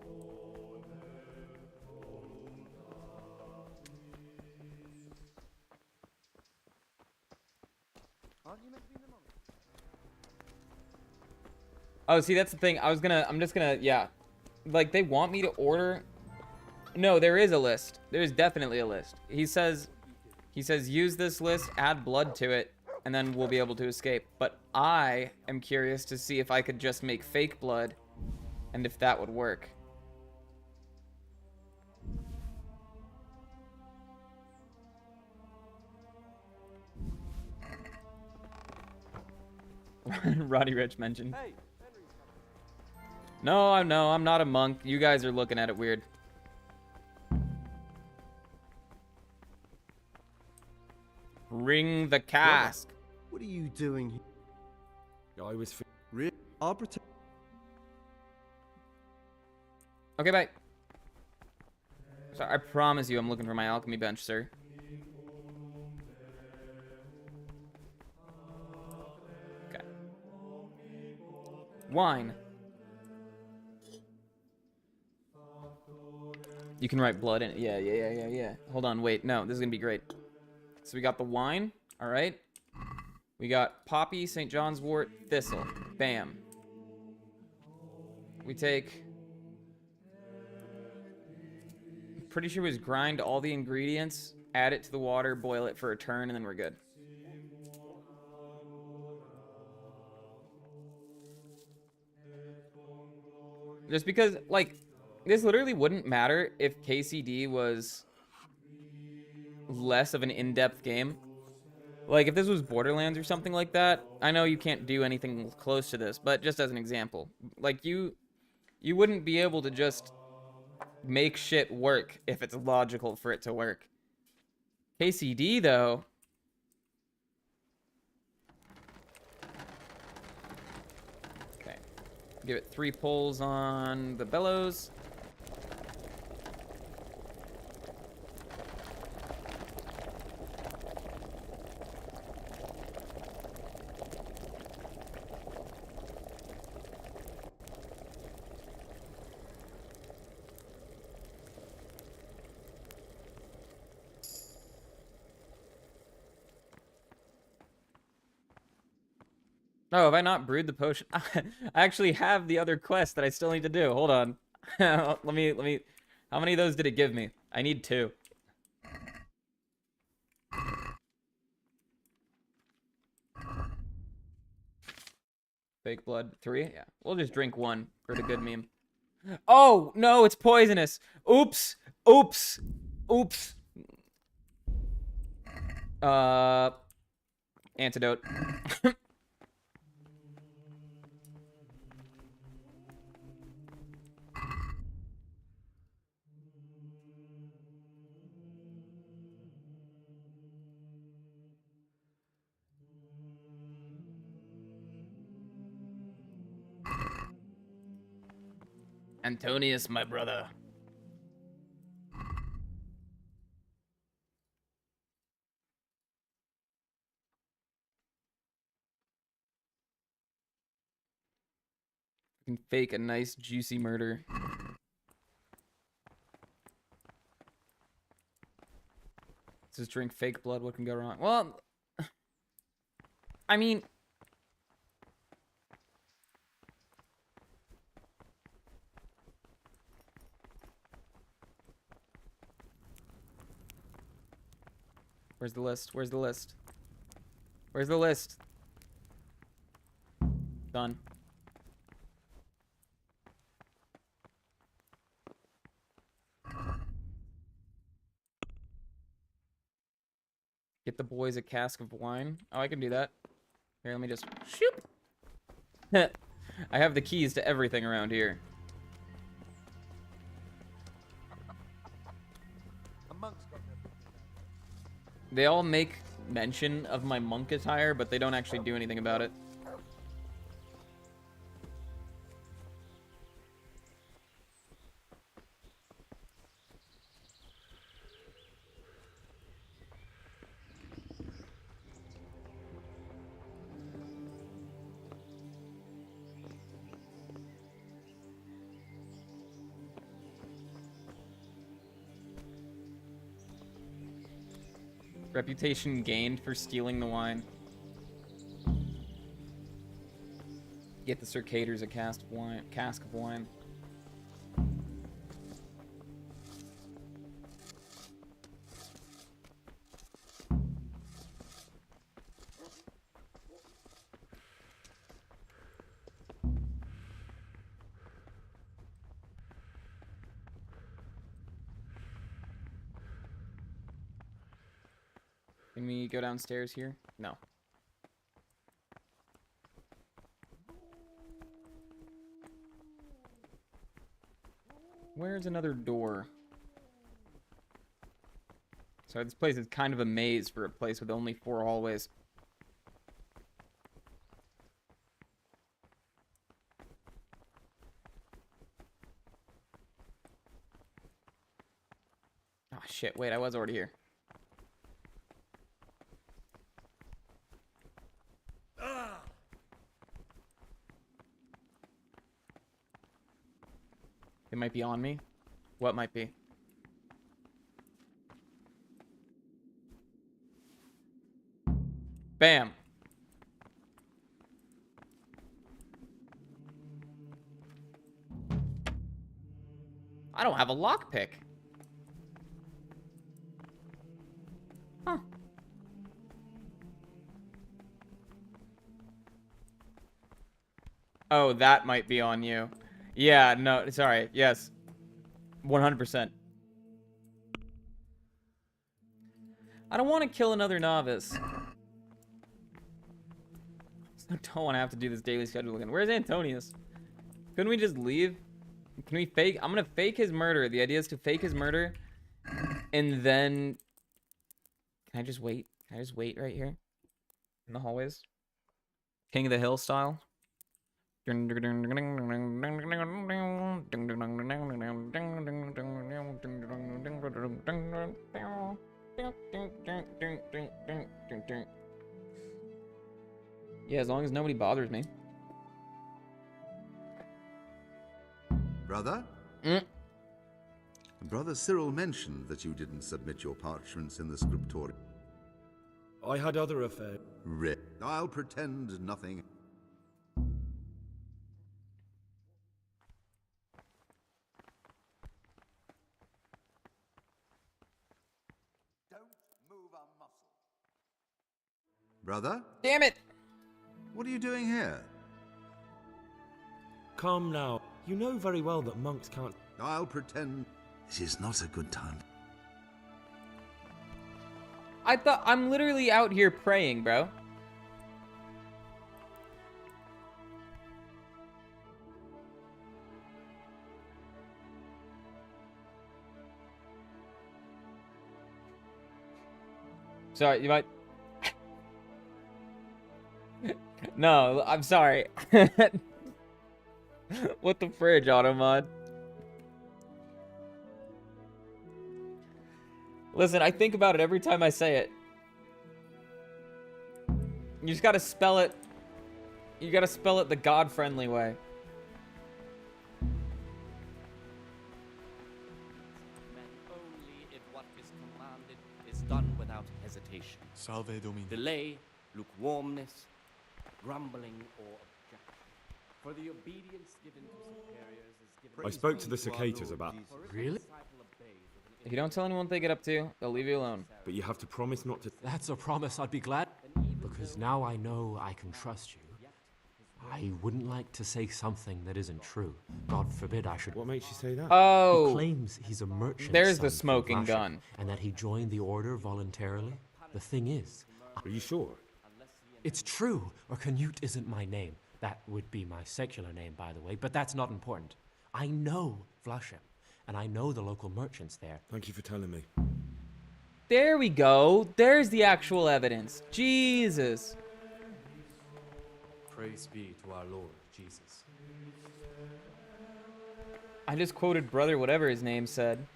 Oh, see, that's the thing. I'm just gonna, yeah. Like, they want me to order. No, there is a list. There's definitely a list. He says, He says use this list, add blood to it, and then we'll be able to escape. But I am curious to see if I could just make fake blood and if that would work. Roddy Rich mentioned. No, I'm not a monk. You guys are looking at it weird. Ring the cask. What are you doing here? I was... I'll pretend. Okay, bye. So I promise you I'm looking for my alchemy bench, sir. Okay. Wine. You can write blood in it. Yeah. Hold on, wait. No, this is gonna be great. So we got the wine. All right. We got poppy, St. John's wort, thistle. Bam. We take... Pretty sure it was grind all the ingredients, add it to the water, boil it for a turn, and then we're good. Just because, like, this literally wouldn't matter if KCD was less of an in-depth game. Like, if this was Borderlands or something like that, I know you can't do anything close to this, but just as an example. Like, you wouldn't be able to just make shit work if it's logical for it to work. KCD, though... Okay. Give it 3 pulls on the bellows. Oh, have I not brewed the potion? I actually have the other quest that I still need to do. Hold on. let me... How many of those did it give me? I need 2. Fake blood, 3? Yeah. We'll just drink 1 for the good meme. Oh, no, it's poisonous. Oops. Oops. Oops. Antidote. Antonius, my brother. I can fake a nice juicy murder. Just drink fake blood, what can go wrong? Well, I mean... Where's the list? Where's the list? Where's the list? Done. Get the boys a cask of wine. Oh, I can do that. Here, let me just shoot. I have the keys to everything around here. They all make mention of my monk attire, but they don't actually do anything about it. Reputation gained for stealing the wine. Get the Circaders a cask of wine. Can we go downstairs here? No. Where's another door? Sorry, this place is kind of a maze for a place with only 4 hallways. Oh shit, wait, I was already here. It might be on me. What might be? Bam. I don't have a lockpick. Huh. Oh, that might be on you. Yeah, no, sorry. Yes. 100%. I don't want to kill another novice. I don't want to have to do this daily schedule again. Where's Antonius? Couldn't we just leave? Can we fake? I'm going to fake his murder. The idea is to fake his murder. And then... Can I just wait? Can I just wait right here? In the hallways? King of the Hill style? Yeah, as long as nobody bothers me. Brother? Brother Cyril mentioned that you didn't submit your parchments in the scriptorium. I had other affairs. I'll pretend nothing. Brother? Damn it! What are you doing here? Come now. You know very well that monks can't... I'll pretend it is not a good time. I thought I'm literally out here praying, bro. Sorry, you might... No, I'm sorry. What the fridge, Automod? Listen, I think about it every time I say it. You just gotta spell it. You gotta spell it the God-friendly way. Only if what is commanded is done without hesitation. Salve Domine. Delay, lukewarmness, grumbling, or objection. For the obedience given to superiors is given. I spoke to the cicadas about... Really? If you don't tell anyone what they get up to, they'll leave you alone. But you have to promise not to... That's a promise I'd be glad. Because now I know I can trust you. I wouldn't like to say something that isn't true. God forbid I should... What makes you say that? Oh! He claims he's a merchant. There's the smoking gun. And that he joined the order voluntarily. The thing is... Are you sure? It's true, or Canute isn't my name. That would be my secular name, by the way, but that's not important. I know Flusham, and I know the local merchants there. Thank you for telling me. There we go. There's the actual evidence. Jesus. Praise be to our Lord Jesus. I just quoted brother whatever his name said.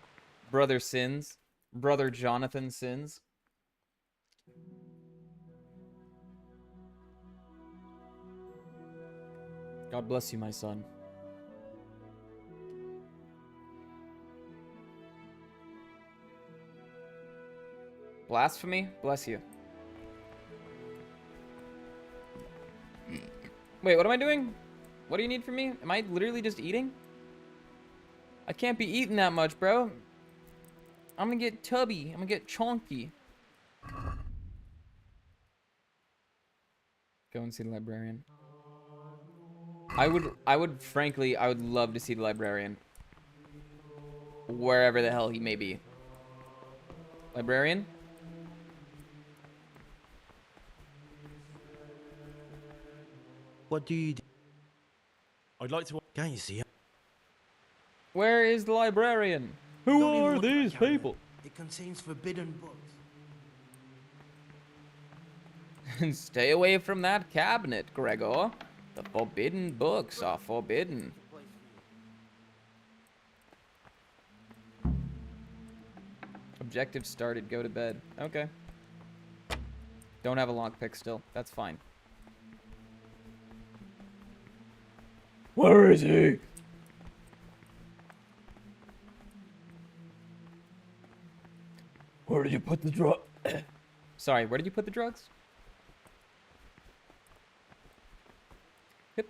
Brother Sins. Brother Jonathan Sins. God bless you, my son. Blasphemy? Bless you. Wait, what am I doing? What do you need from me? Am I literally just eating? I can't be eating that much, bro. I'm gonna get tubby. I'm gonna get chonky. Go and see the librarian. I would frankly, I would love to see the librarian. Wherever the hell he may be. Librarian? What do you do? I'd like to. Can't you see? Where is the librarian? Who Don't even are look at these that cabinet. people? It contains forbidden books. Stay away from that cabinet, Gregor. The forbidden books are forbidden. Objective started, go to bed. Okay. Don't have a lockpick still. That's fine. Where is he? Where did you put the drug? Sorry, where did you put the drugs? Hip.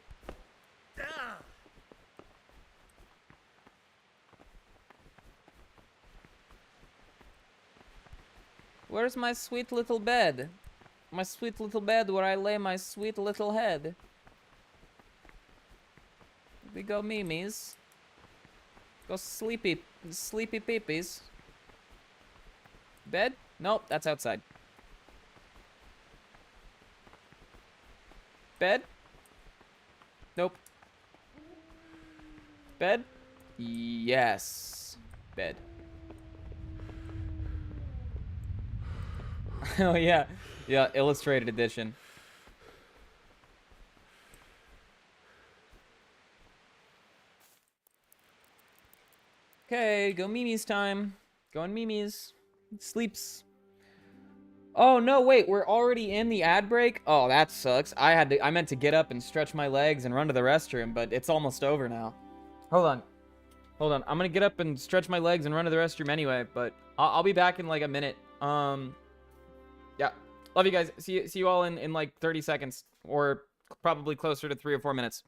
Where's my sweet little bed? My sweet little bed where I lay my sweet little head. We go memes. Go sleepy peepees. Bed? Nope, that's outside. Bed? Nope. Bed? Yes. Bed. Oh yeah. Yeah, illustrated edition. Okay, go Mimi's time. Going Mimi's. Sleeps. Oh no, wait, we're already in the ad break? Oh, that sucks. I meant to get up and stretch my legs and run to the restroom, but it's almost over now. Hold on. Hold on. I'm gonna get up and stretch my legs and run to the restroom anyway, but I'll be back in like a minute. Yeah. Love you guys. See you all in like 30 seconds, or probably closer to 3 or 4 minutes.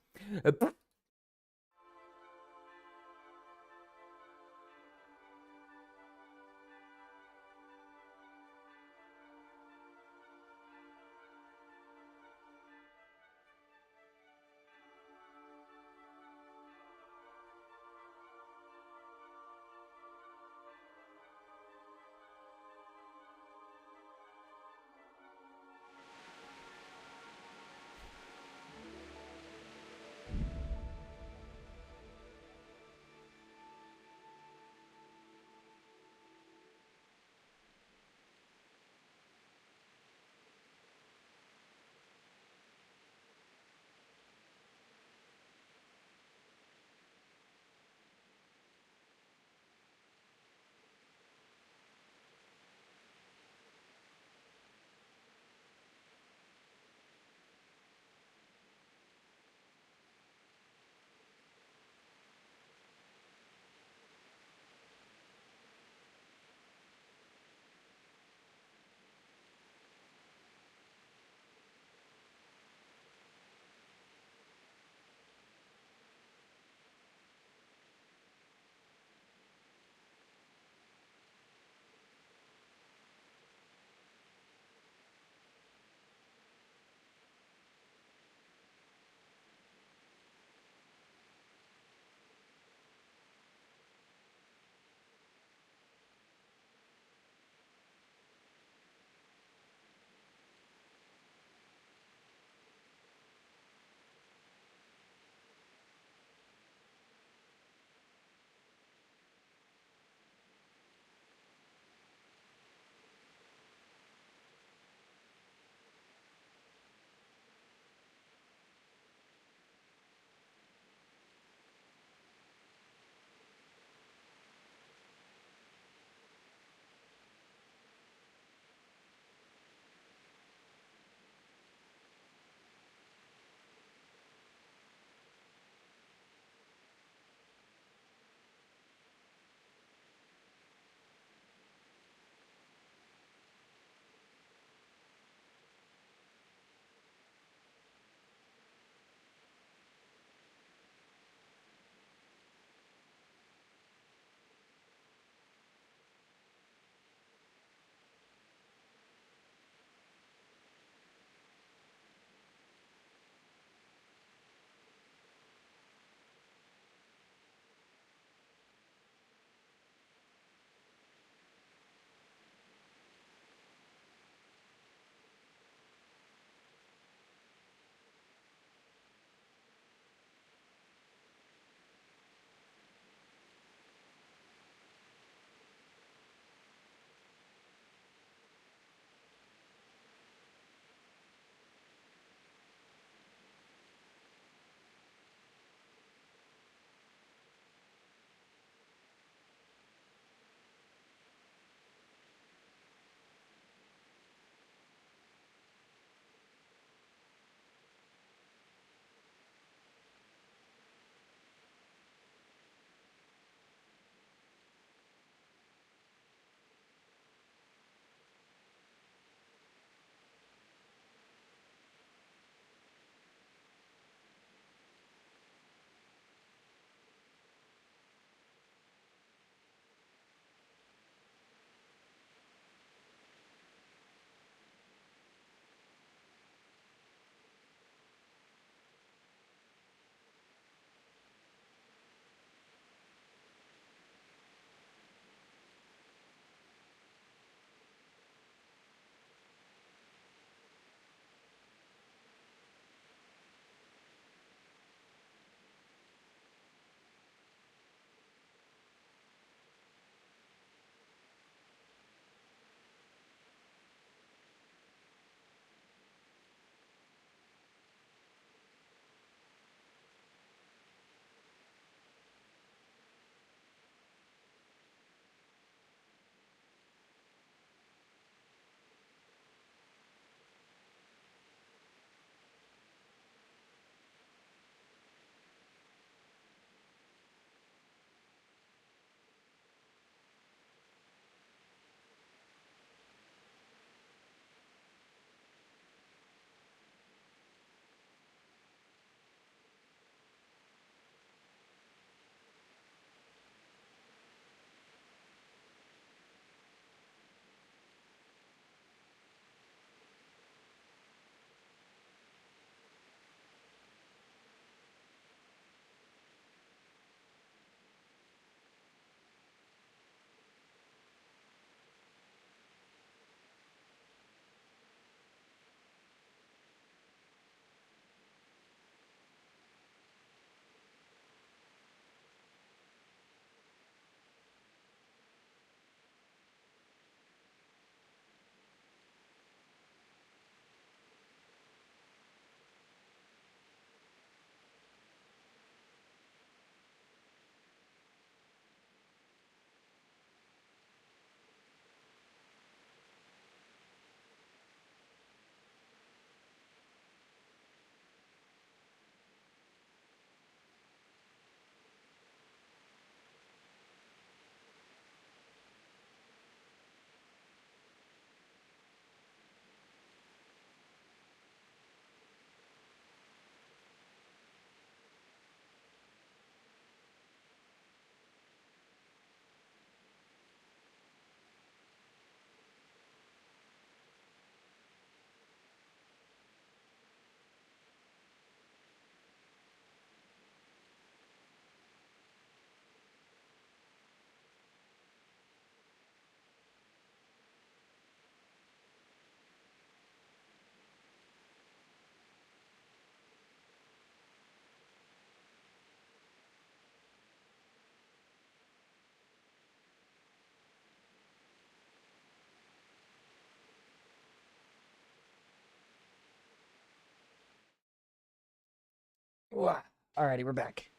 Alrighty, we're back.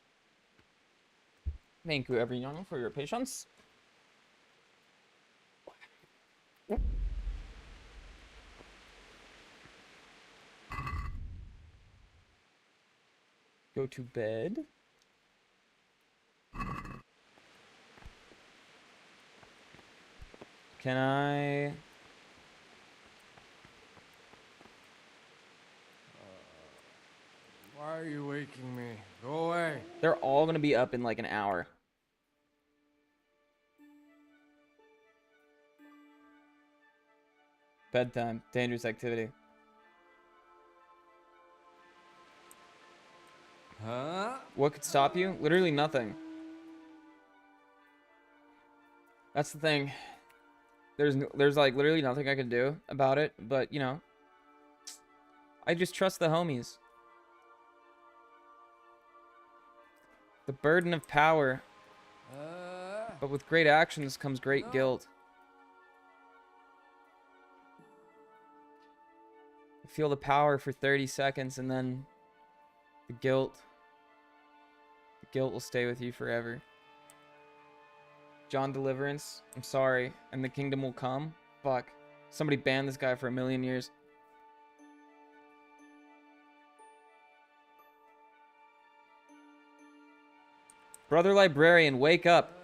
Thank you, everyone, for your patience. Go to bed. Can I... Why are you waking me? Go away. They're all gonna be up in like an hour. Bedtime. Dangerous activity. Huh? What could stop you? Literally nothing. That's the thing. There's like literally nothing I can do about it, but you know, I just trust the homies. The burden of power. But with great actions comes great guilt. Feel the power for 30 seconds and then the guilt will stay with you forever. John Deliverance, I'm sorry, and the kingdom will come. Fuck. Somebody banned this guy for 1,000,000 years. Brother Librarian, wake up.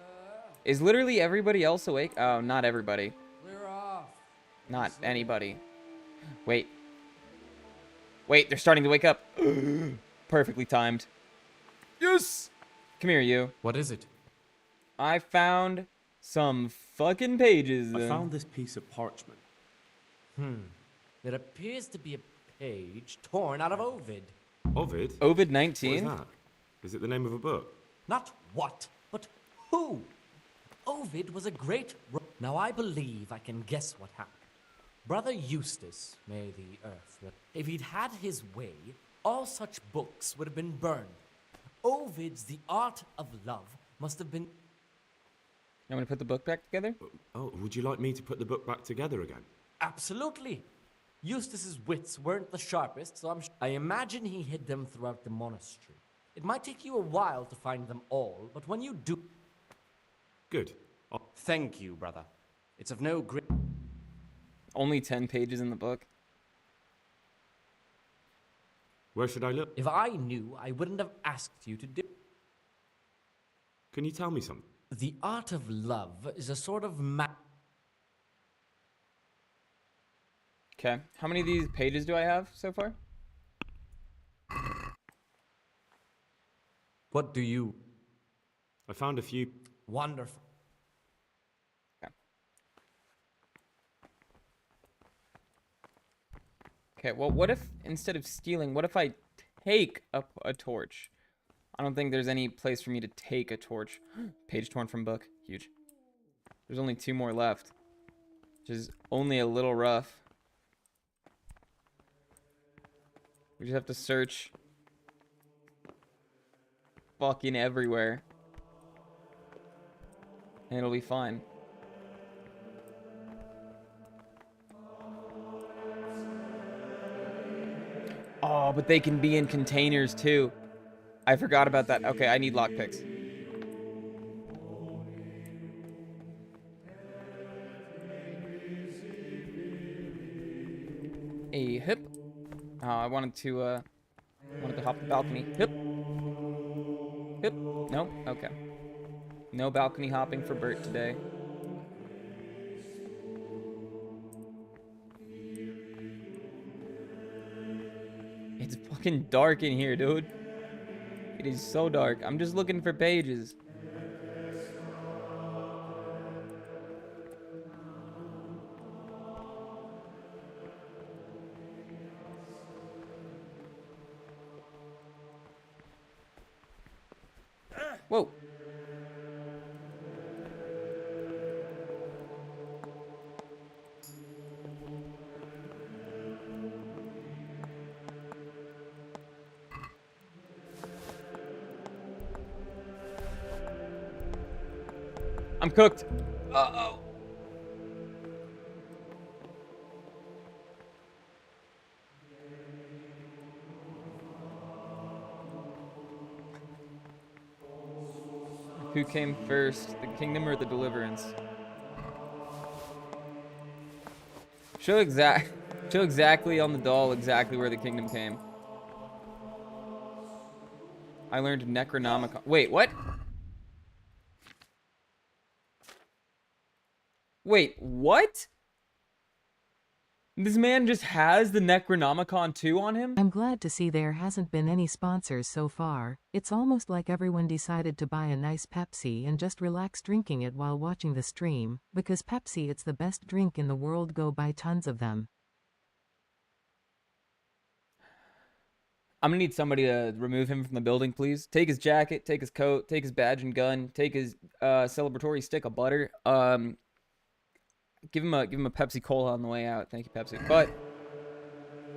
Is literally everybody else awake? Oh, not everybody. Clear off. Not anybody. Wait. Wait, they're starting to wake up. Perfectly timed. Yes! Come here, you. What is it? I found some fucking pages. I found this piece of parchment. It appears to be a page torn out of Ovid. Ovid? Ovid What 19? is that? Is it the name of a book? Not what, but who? Ovid was a great... Now I believe I can guess what happened. Brother Eustace, may the earth... If he'd had his way, all such books would have been burned. Ovid's The Art of Love must have been... I'm gonna put the book back together? Oh, would you like me to put the book back together again? Absolutely. Eustace's wits weren't the sharpest, so I imagine he hid them throughout the monastery. It might take you a while to find them all, but when you do... Good. Thank you, brother. It's of no great... Only 10 pages in the book. Where should I look? If I knew, I wouldn't have asked you to do... Can you tell me something? The Art of Love is a sort of Okay. How many of these pages do I have so far? What do you... I found a few... Wonderful. Okay, well, what if, instead of stealing, what if I take a torch? I don't think there's any place for me to take a torch. Page torn from book. Huge. There's only 2 more left. Which is only a little rough. We just have to search fucking everywhere. And it'll be fine. Oh, but they can be in containers too. I forgot about that. Okay, I need lockpicks. A hip. Oh, I wanted to hop the balcony. Hip. Hip. No? Okay. No balcony hopping for Bert today. It's fucking dark in here, dude. It is so dark. I'm just looking for pages. Whoa. I'm cooked. Uh-oh. Who came first, the kingdom or the deliverance? Show exactly on the doll exactly where the kingdom came. I learned Necronomicon. Wait, what? Wait, what? This man just has the Necronomicon 2 on him? I'm glad to see there hasn't been any sponsors so far. It's almost like everyone decided to buy a nice Pepsi and just relax drinking it while watching the stream, because Pepsi, it's the best drink in the world, go buy tons of them. I'm gonna need somebody to remove him from the building, please. Take his jacket, take his coat, take his badge and gun, take his celebratory stick of butter. Give him a Pepsi Cola on the way out. Thank you, Pepsi. But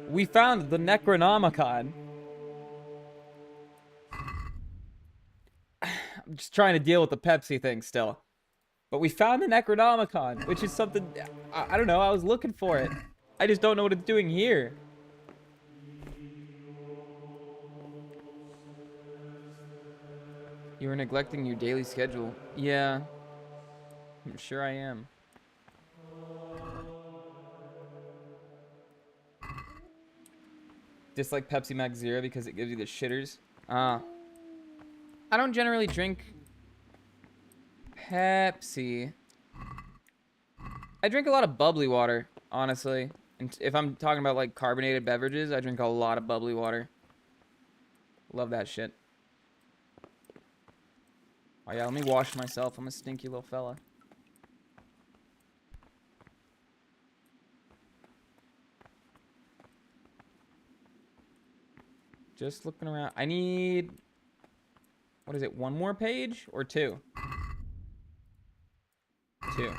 we found the Necronomicon. I'm just trying to deal with the Pepsi thing still. But we found the Necronomicon, which is something, I don't know, I was looking for it. I just don't know what it's doing here. You were neglecting your daily schedule. Yeah, I'm sure I am. Dislike Pepsi Max Zero because it gives you the shitters. I don't generally drink Pepsi. I drink a lot of bubbly water, honestly. And if I'm talking about like carbonated beverages, I drink a lot of bubbly water. Love that shit. Oh yeah, let me wash myself. I'm a stinky little fella. Just looking around. I need... What is it? One more page or two? Two.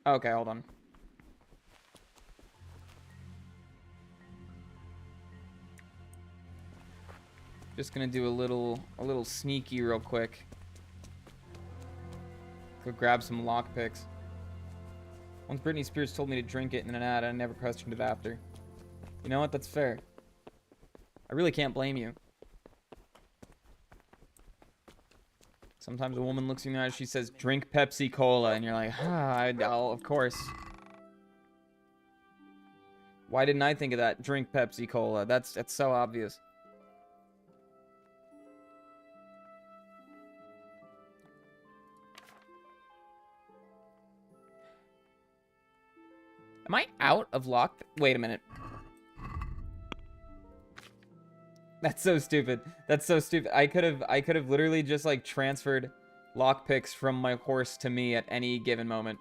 Okay, hold on. Just gonna do a little sneaky real quick. Go grab some lockpicks. Once Britney Spears told me to drink it in an ad, I never questioned it after. You know what? That's fair. I really can't blame you. Sometimes a woman looks you in the eye, she says, drink Pepsi Cola, and you're like, I'll, of course. Why didn't I think of that? Drink Pepsi Cola. That's so obvious. Am I out of lock? Wait a minute. That's so stupid. That's so stupid. I could have literally just like transferred lockpicks from my horse to me at any given moment.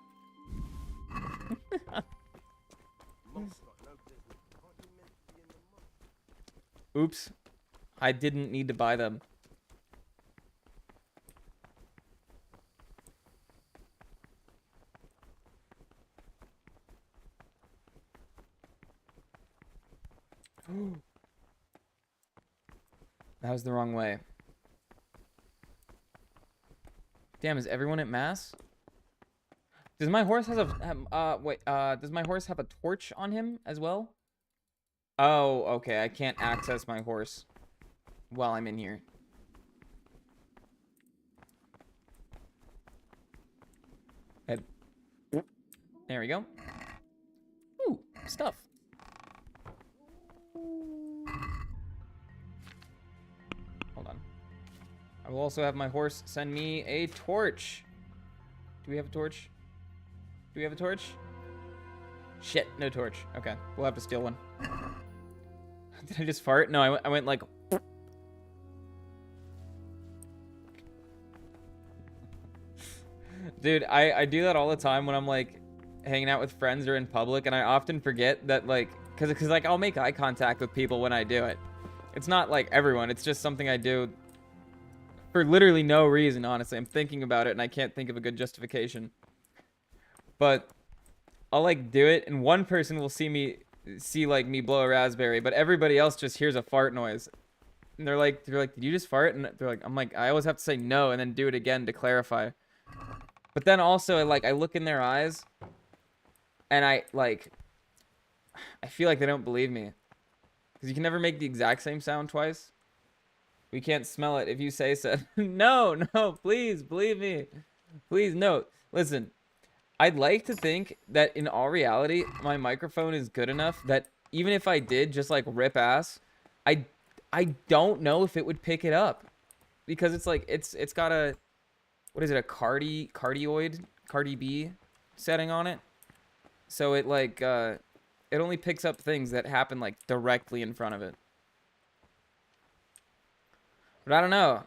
Oops. I didn't need to buy them. That was the wrong way. Damn, is everyone at mass? Does my horse have a does my horse have a torch on him as well? Oh, okay. I can't access my horse while I'm in here. Head. There we go. Ooh, stuff. Hold on. I will also have my horse send me a torch. Do we have a torch? Do we have a torch? Shit, no torch. Okay, we'll have to steal one. Did I just fart? No, I went like... Dude, I do that all the time when I'm like hanging out with friends or in public, and I often forget that like... Cause like I'll make eye contact with people when I do it. It's not like everyone, it's just something I do for literally no reason, honestly. I'm thinking about it and I can't think of a good justification. But I'll like do it and one person will see like me blow a raspberry, but everybody else just hears a fart noise. And they're like, did you just fart? And they're like, I'm like, I always have to say no and then do it again to clarify. But then also like I look in their eyes and I feel like they don't believe me. Because you can never make the exact same sound twice. We can't smell it if you say so. No, no, please, believe me. Please, no. Listen, I'd like to think that in all reality, my microphone is good enough that even if I did just like rip ass, I don't know if it would pick it up. Because it's like, it's got a, what is it, a cardioid, Cardi B setting on it. So it like, it only picks up things that happen like directly in front of it. But I don't know.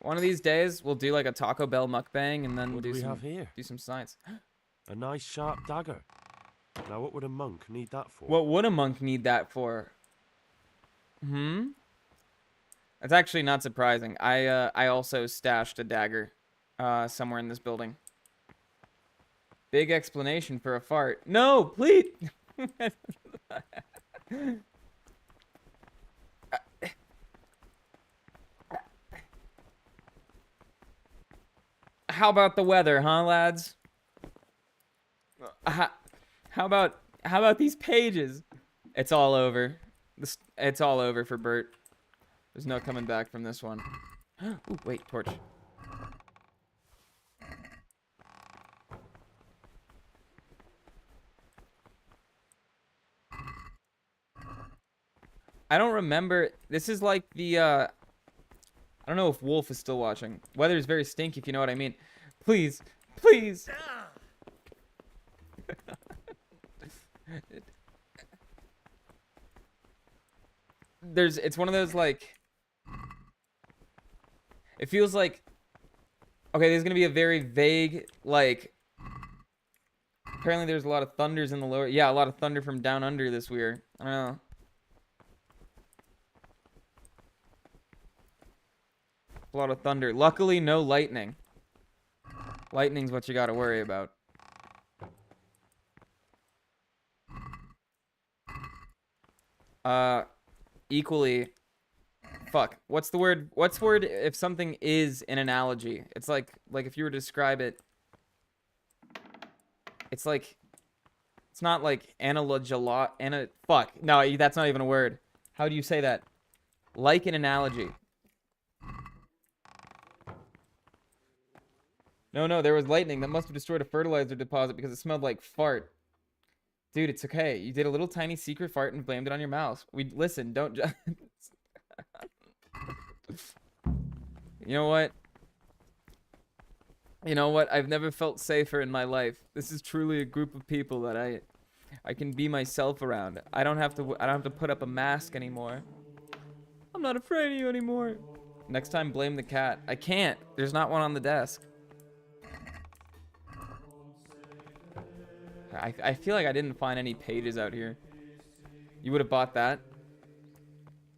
One of these days, we'll do like a Taco Bell mukbang and then What do we have here? do some science. A nice sharp dagger. Now, what would a monk need that for? What would a monk need that for? That's actually not surprising. I also stashed a dagger somewhere in this building. Big explanation for a fart. No, please. How about the weather, huh, lads? How about these pages? It's all over. It's all over for Bert. There's no coming back from this one. Ooh, wait, torch. I don't remember. This is like the, I don't know if Wolf is still watching. Weather's very stinky, if you know what I mean. Please, please. It's one of those, like, it feels like, okay, there's gonna be a very vague, like, apparently there's a lot of thunders in the lower, yeah, a lot of thunder from down under this weird. I don't know. A lot of thunder. Luckily, no lightning. Lightning's what you gotta worry about. Equally, fuck. What's the word? What's word if something is an analogy? It's like if you were to describe it, it's like, it's not like fuck. No, that's not even a word. How do you say that? Like an analogy. No, there was lightning. That must have destroyed a fertilizer deposit because it smelled like fart. Dude, it's okay. You did a little tiny secret fart and blamed it on your mouse. Listen, don't You know what? You know what? I've never felt safer in my life. This is truly a group of people that I can be myself around. I don't have to put up a mask anymore. I'm not afraid of you anymore. Next time, blame the cat. I can't. There's not one on the desk. I feel like I didn't find any pages out here. You would have bought that?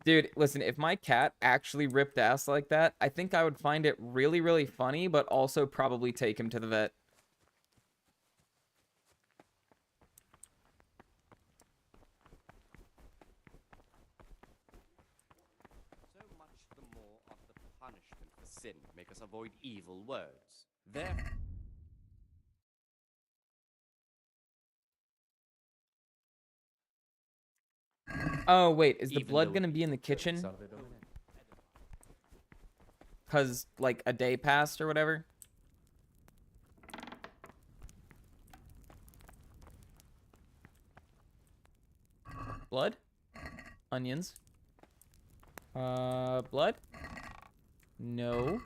Dude, listen, if my cat actually ripped ass like that, I think I would find it really, really funny, but also probably take him to the vet. So much the more of the punishment for sin make us avoid evil words. Therefore... Oh, wait, is the blood gonna be in the kitchen? Cause, like, a day passed or whatever? Blood? Onions? Blood? No.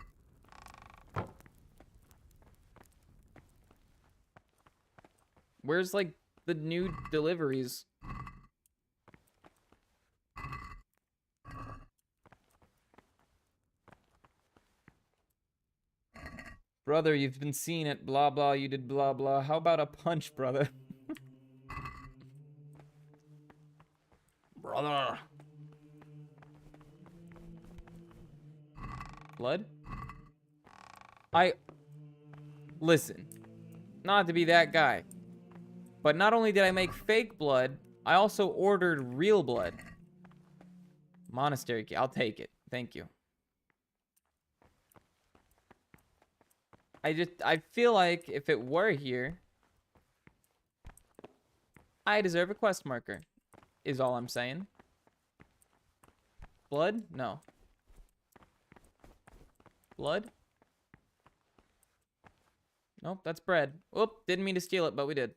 Where's, like, the new deliveries? Brother, you've been seen at blah blah, you did blah blah. How about a punch, brother? Brother. Blood? Listen, not to be that guy, but not only did I make fake blood, I also ordered real blood. Monastery key, I'll take it. Thank you. I feel like if it were here, I deserve a quest marker, is all I'm saying. Blood? No. Blood? Nope, that's bread. Oop, didn't mean to steal it, but we did.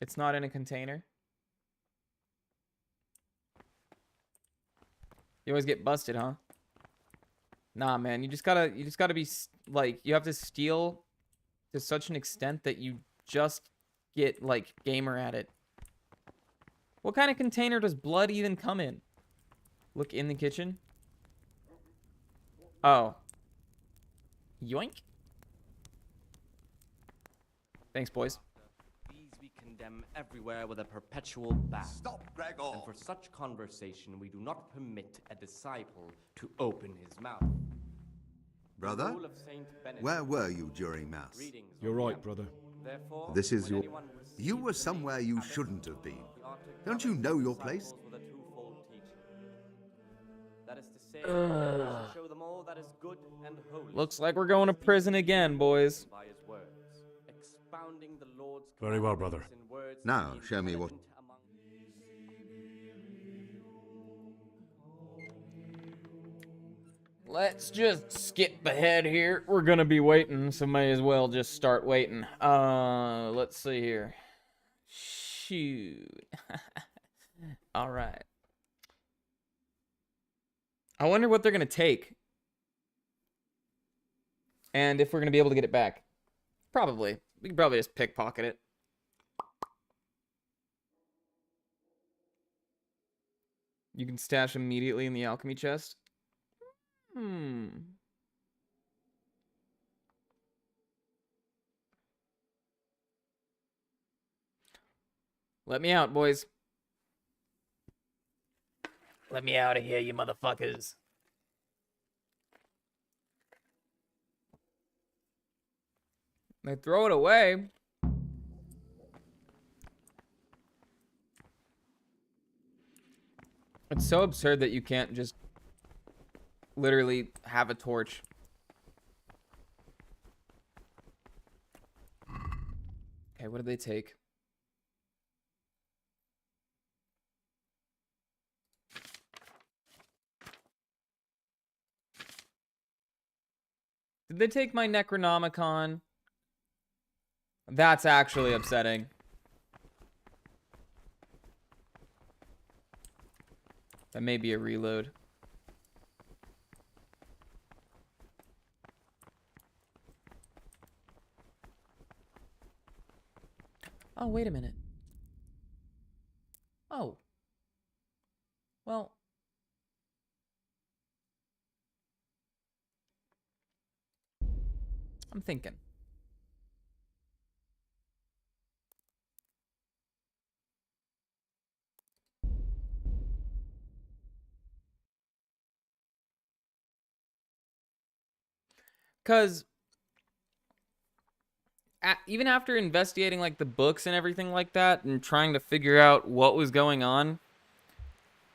It's not in a container. You always get busted, huh? Nah, man, you just gotta be, like, you have to steal to such an extent that you just get, like, gamer at it. What kind of container does blood even come in? Look in the kitchen. Oh. Yoink. Thanks, boys. These we condemn everywhere with a perpetual ban. Stop, Gregor! And for such conversation, we do not permit a disciple to open his mouth. Brother, where were you during Mass? You're right, brother. Therefore, This is when your... anyone You were somewhere you shouldn't have been. Don't you know your place? with a twofold teaching. That is to say, we shall show them all that is good and holy. Looks like we're going to prison again, boys. By his words, expounding the Lord's Very well, brother. commandments in words Now, show me what... Let's just skip ahead here. We're gonna be waiting, so may as well just start waiting. Let's see here. Shoot. All right. I wonder what they're gonna take. And if we're gonna be able to get it back. Probably. We can probably just pickpocket it. You can stash immediately in the alchemy chest. Let me out, boys. Let me out of here, you motherfuckers. They throw it away. It's so absurd that you can't just literally have a torch. Okay, what did they take? Did they take my Necronomicon? That's actually upsetting. That may be a reload. Oh, wait a minute. Oh. Well. I'm thinking. Because even after investigating like the books and everything like that and trying to figure out what was going on,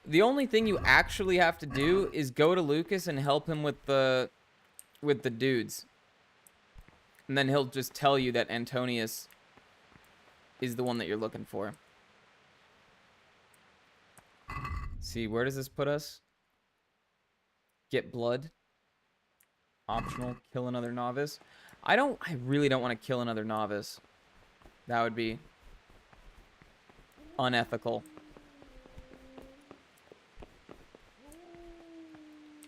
the only thing you actually have to do is go to Lucas and help him with the dudes. And then he'll just tell you that Antonius is the one that you're looking for. See, where does this put us? Get blood. Optional, kill another novice. I really don't want to kill another novice. That would be unethical.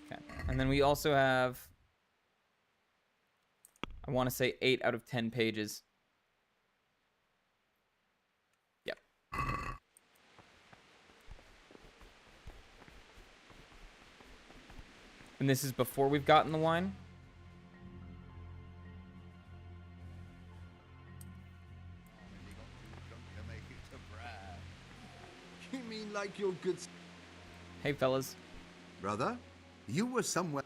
Okay. And then we also have, I want to say 8 out of 10 pages. Yep. And this is before we've gotten the wine? You mean like your good... Hey, fellas. Brother, you were somewhere...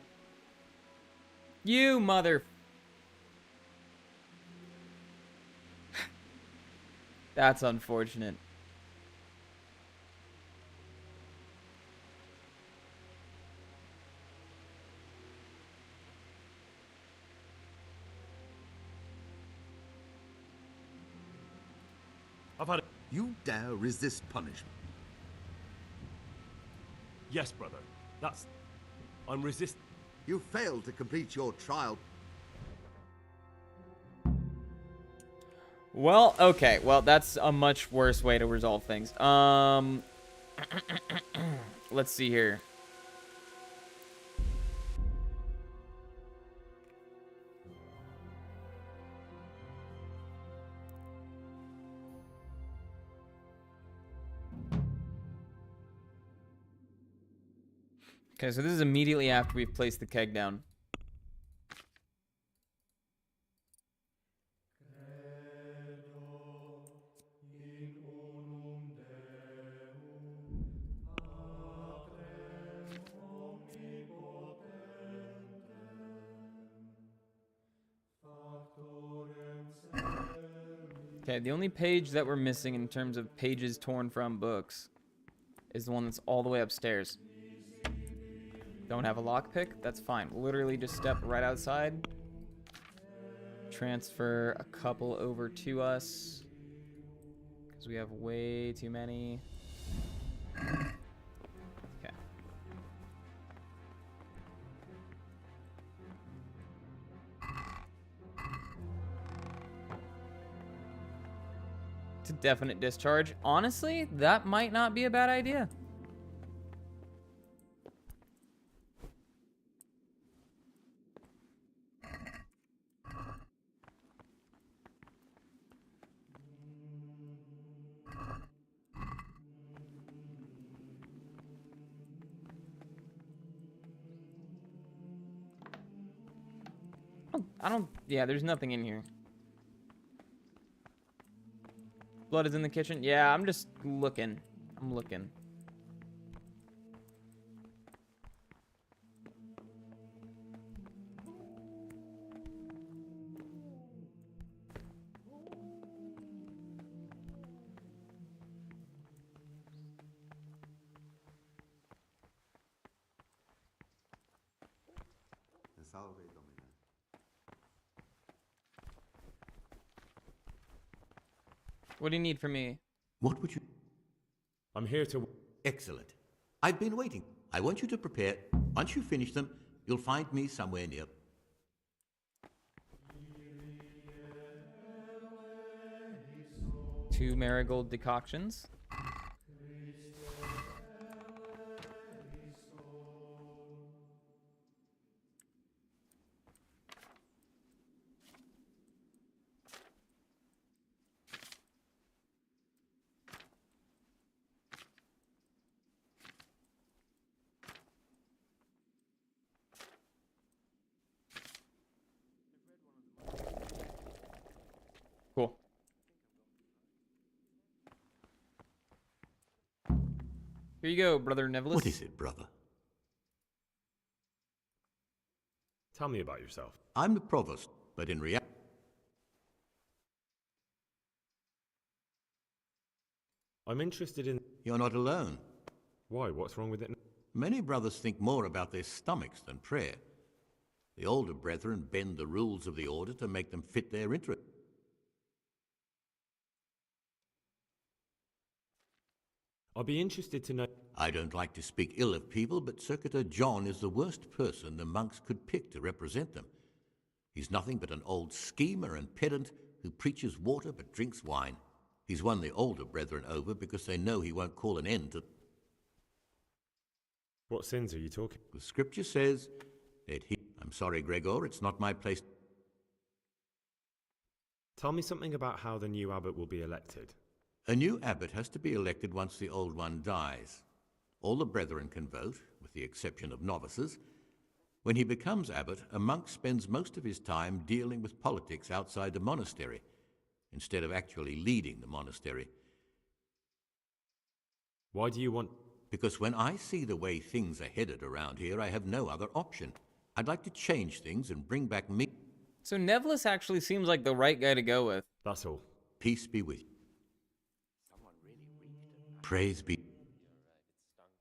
You mother... That's unfortunate. I've had... You dare resist punishment? Yes, brother. I'm resisting. You failed to complete your trial. Well, okay. Well, that's a much worse way to resolve things. Let's see here. Okay, so this is immediately after we've placed the keg down. Okay, the only page that we're missing in terms of pages torn from books is the one that's all the way upstairs. Don't have a lockpick? That's fine. Literally just step right outside. Transfer a couple over to us. Because we have way too many. Okay. It's a definite discharge. Honestly, that might not be a bad idea. Yeah, there's nothing in here. Blood is in the kitchen. Yeah, I'm just looking. I'm looking. What do you need from me? What would you... I'm here to... Excellent. I've been waiting. I want you to prepare. Once you finish them, you'll find me somewhere near. 2 marigold decoctions. Cool. Here you go, Brother Nevelis. What is it, brother? Tell me about yourself. I'm the provost, but in reality... I'm interested in... You're not alone. Why? What's wrong with it? Many brothers think more about their stomachs than prayer. The older brethren bend the rules of the order to make them fit their interest. I'd be interested to know... I don't like to speak ill of people, but Circuitor John is the worst person the monks could pick to represent them. He's nothing but an old schemer and pedant who preaches water but drinks wine. He's won the older brethren over because they know he won't call an end to... What sins are you talking? The scripture says that he... I'm sorry, Gregor, it's not my place. Tell me something about how the new abbot will be elected. A new abbot has to be elected once the old one dies. All the brethren can vote, with the exception of novices. When he becomes abbot, a monk spends most of his time dealing with politics outside the monastery, instead of actually leading the monastery. Why do you want... Because when I see the way things are headed around here, I have no other option. I'd like to change things and bring back me... So Nevelis actually seems like the right guy to go with. That's all. Peace be with you. Praise be.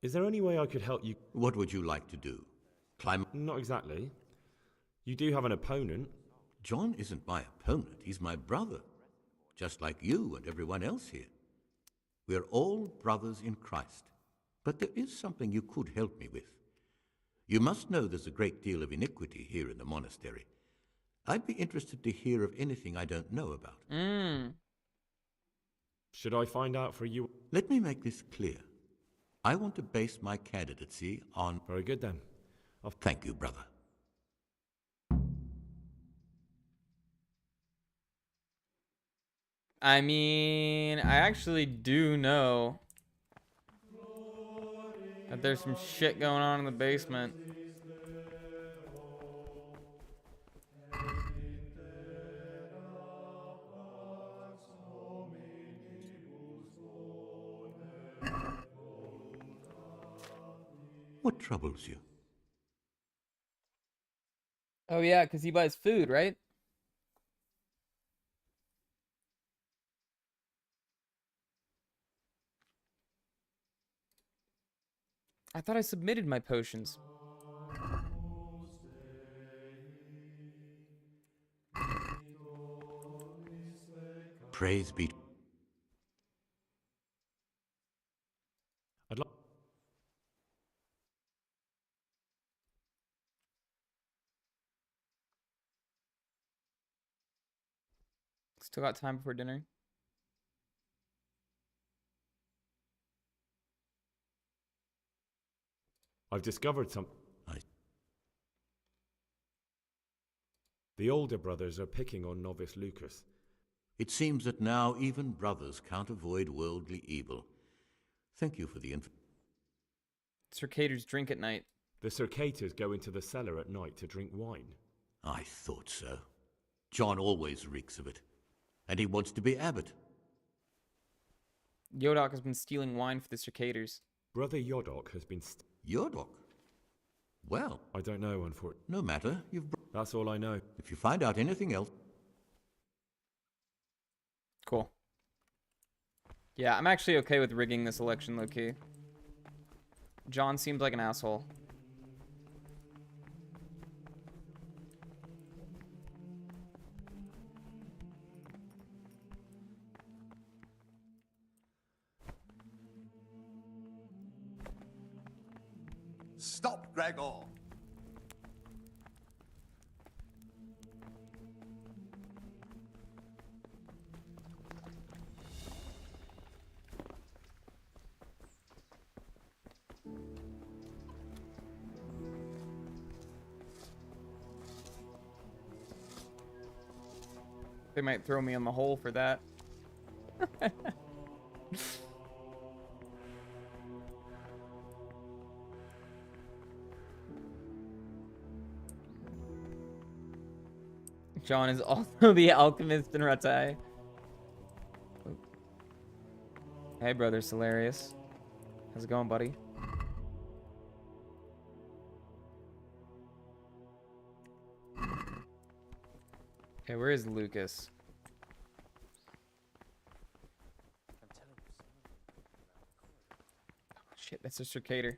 Is there any way I could help you? What would you like to do? Climb? Not exactly. You do have an opponent. John isn't my opponent. He's my brother. Just like you and everyone else here. We're all brothers in Christ. But there is something you could help me with. You must know there's a great deal of iniquity here in the monastery. I'd be interested to hear of anything I don't know about. Should I find out for you? Let me make this clear. I want to base my candidacy on... Very good then. Thank you, brother. I mean, I actually do know that there's some shit going on in the basement. What troubles you? Oh yeah, because he buys food, right? I thought I submitted my potions. Praise be. I'd like. Still got time before dinner. I've discovered something. The older brothers are picking on novice Lucas. It seems that now even brothers can't avoid worldly evil. Thank you for the info. Circaders drink at night. The Circators go into the cellar at night to drink wine. I thought so. John always reeks of it. And he wants to be abbot. Yodok has been stealing wine for the Circators. Brother Yodok has been... Yodok? Well... I don't know, unfortunately. No matter. That's all I know. If you find out anything else... Cool. Yeah, I'm actually okay with rigging this election low-key. John seems like an asshole. Stop, Gregor! They might throw me in the hole for that. John is also the alchemist in Ratai. Hey, brother Solarius. How's it going, buddy? Okay, where is Lucas? Oh, shit, that's a Circator.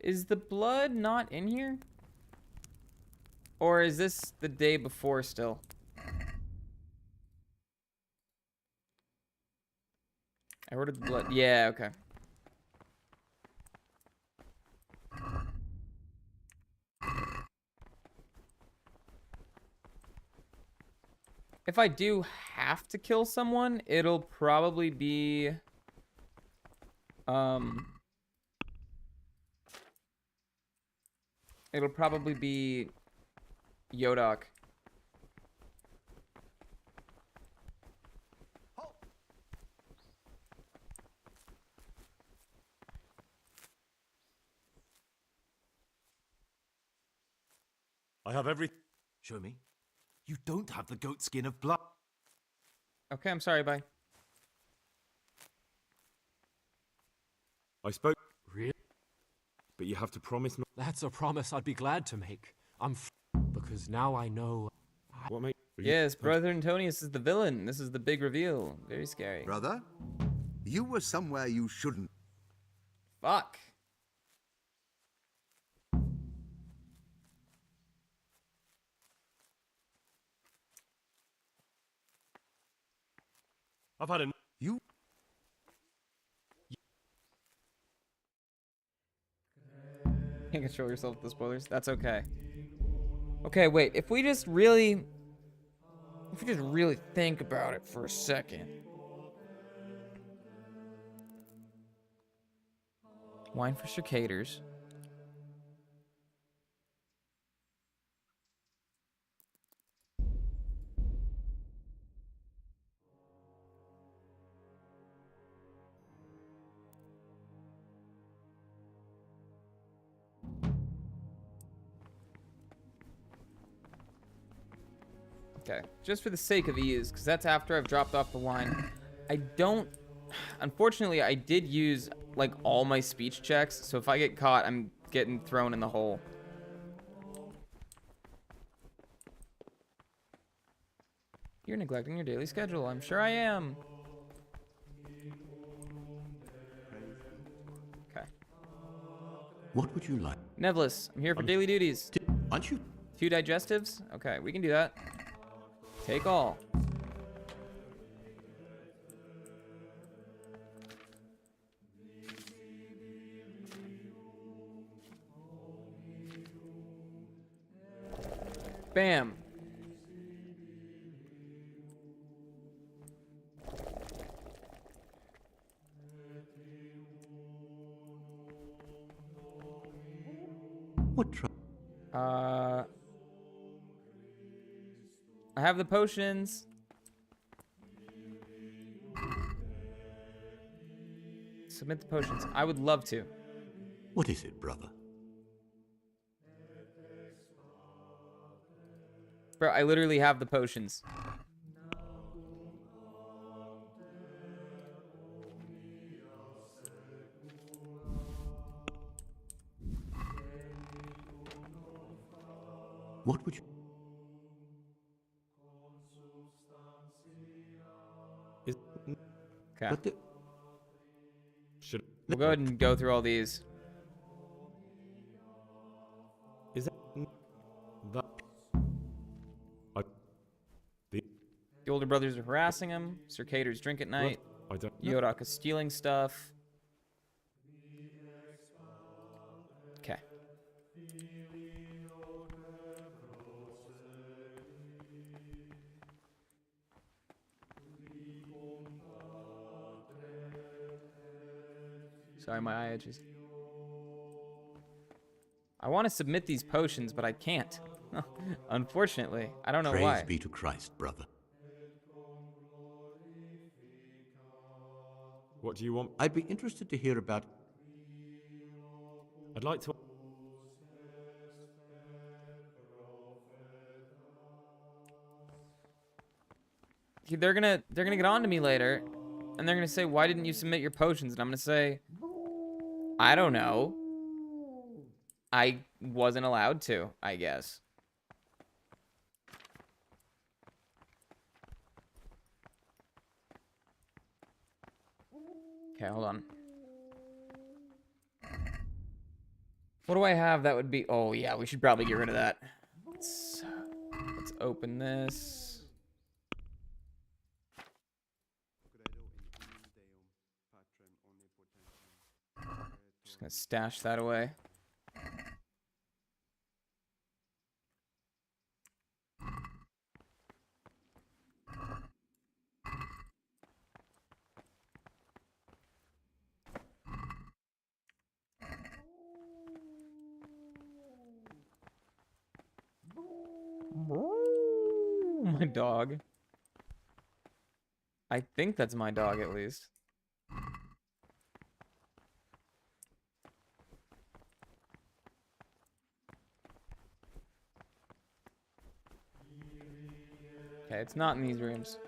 Is the blood not in here? Or is this the day before still? I ordered the blood. Yeah, okay. If I do have to kill someone, it'll probably be... It'll probably be Yodok. I have every... Show me. You don't have the goat skin of blood. Okay, I'm sorry, bye. I spoke... Really? But you have to promise not... That's a promise I'd be glad to make. Because now I know... What mate? Yes, Brother Antonius is the villain. This is the big reveal. Very scary. Brother, you were somewhere you shouldn't. Fuck. I've had enough. You? Can't control yourself with the spoilers. That's okay. Okay, wait. If we just really think about it for a second. Wine for cicaders. Okay, just for the sake of ease, because that's after I've dropped off the wine. Unfortunately, I did use, like, all my speech checks, so if I get caught, I'm getting thrown in the hole. You're neglecting your daily schedule. I'm sure I am. Okay. What would you like? Nevlis, I'm here for daily duties. Aren't you? 2 digestives? Okay, we can do that. Take all. Bam. What trouble? I have the potions. Submit the potions. I would love to. What is it, brother? Bro, I literally have the potions. What would you... Okay. But the... We'll go ahead and go through all these. Is that... The older brothers are harassing him. Circaders drink at night. I don't know. Yodok is stealing stuff. Okay. Sorry, my eye itches. I want to submit these potions, but I can't. Unfortunately, I don't know why. Praise be to Christ, brother. What do you want? I'd be interested to hear about... I'd like to... They're gonna get on to me later, and they're gonna say, "Why didn't you submit your potions?" And I'm gonna say, "I don't know. I wasn't allowed to, I guess." Okay, hold on. What do I have that would be... Oh, yeah, we should probably get rid of that. Let's open this. Just gonna stash that away. My dog. I think that's my dog, at least. Okay, it's not in these rooms.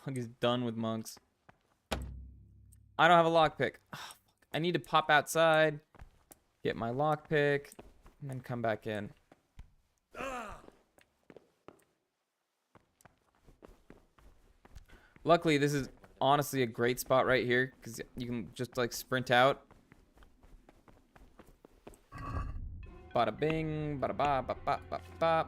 Dog is done with monks. I don't have a lockpick. Oh, fuck. I need to pop outside, get my lockpick, and then come back in. Luckily, this is honestly a great spot right here because you can just like sprint out. Bada bing, bada ba ba ba ba ba.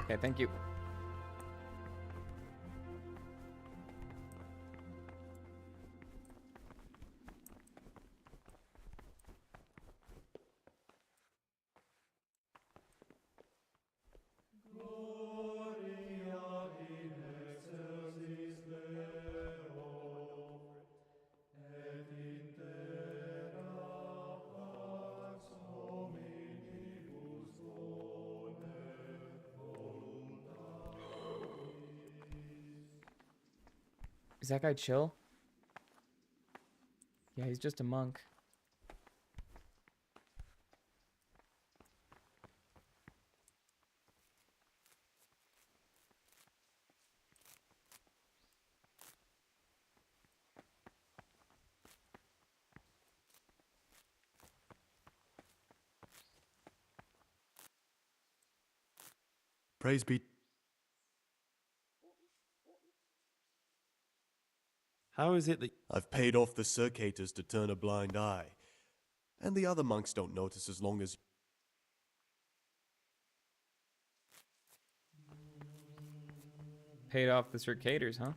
Okay, thank you. Is that guy chill? Yeah, he's just a monk. Praise be. How is it that I've paid off the circators to turn a blind eye. And the other monks don't notice as long as... Paid off the circators, huh?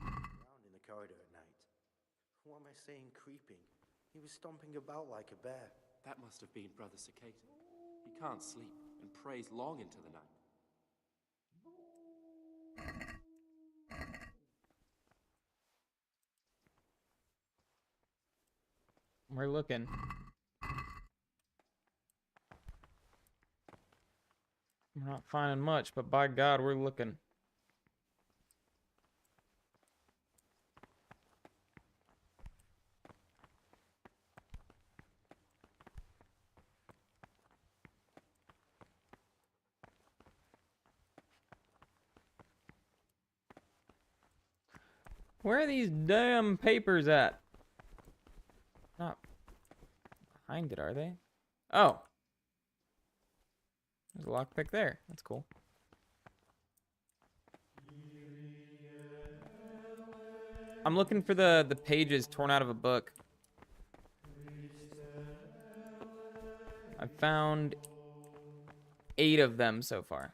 Around in the corridor at night. What am I saying creeping? He was stomping about like a bear. That must have been Brother Cicada. He can't sleep and prays long into the night. We're looking. We're not finding much, but by God, we're looking. Where are these damn papers at? Not behind it, are they? Oh. There's a lockpick there. That's cool. I'm looking for the pages torn out of a book. I've found 8 of them so far.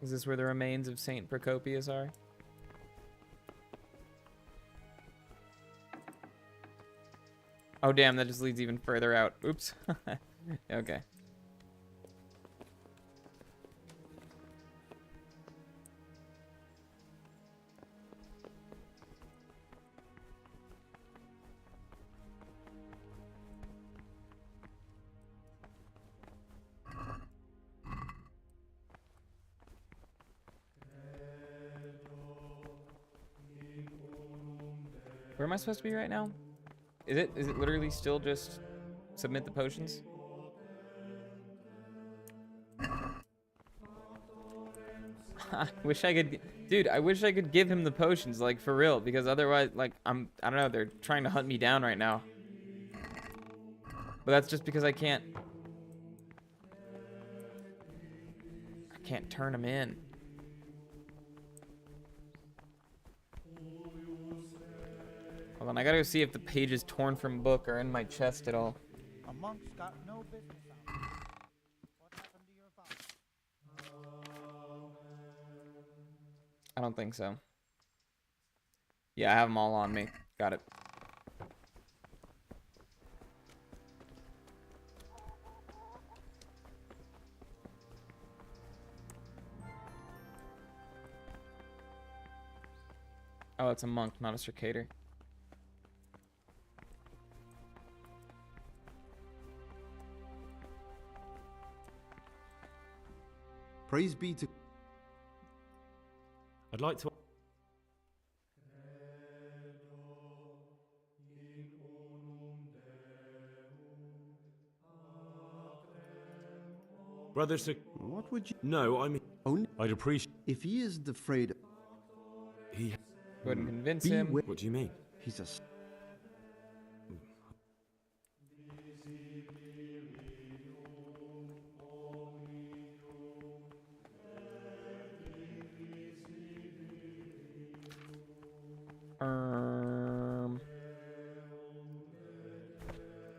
Is this where the remains of Saint Procopius are? Oh damn, that just leads even further out. Oops. Okay. Where am I supposed to be right now? Is it literally still just submit the potions? I wish I could, dude, I wish I could give him the potions, like, for real, because otherwise, like, I don't know, they're trying to hunt me down right now. But that's just because I can't turn them in. Hold on, I gotta go see if the pages torn from book are in my chest at all. A monk's got no business out here. What happened to your father? I don't think so. Yeah, I have them all on me. Got it. Oh, it's a monk, not a circader. Praise be to... I'd like to... Brother Sir... What would you... No, I mean... Only... I'd appreciate... If he isn't afraid... He... Go ahead and convince him. What do you mean? He's a...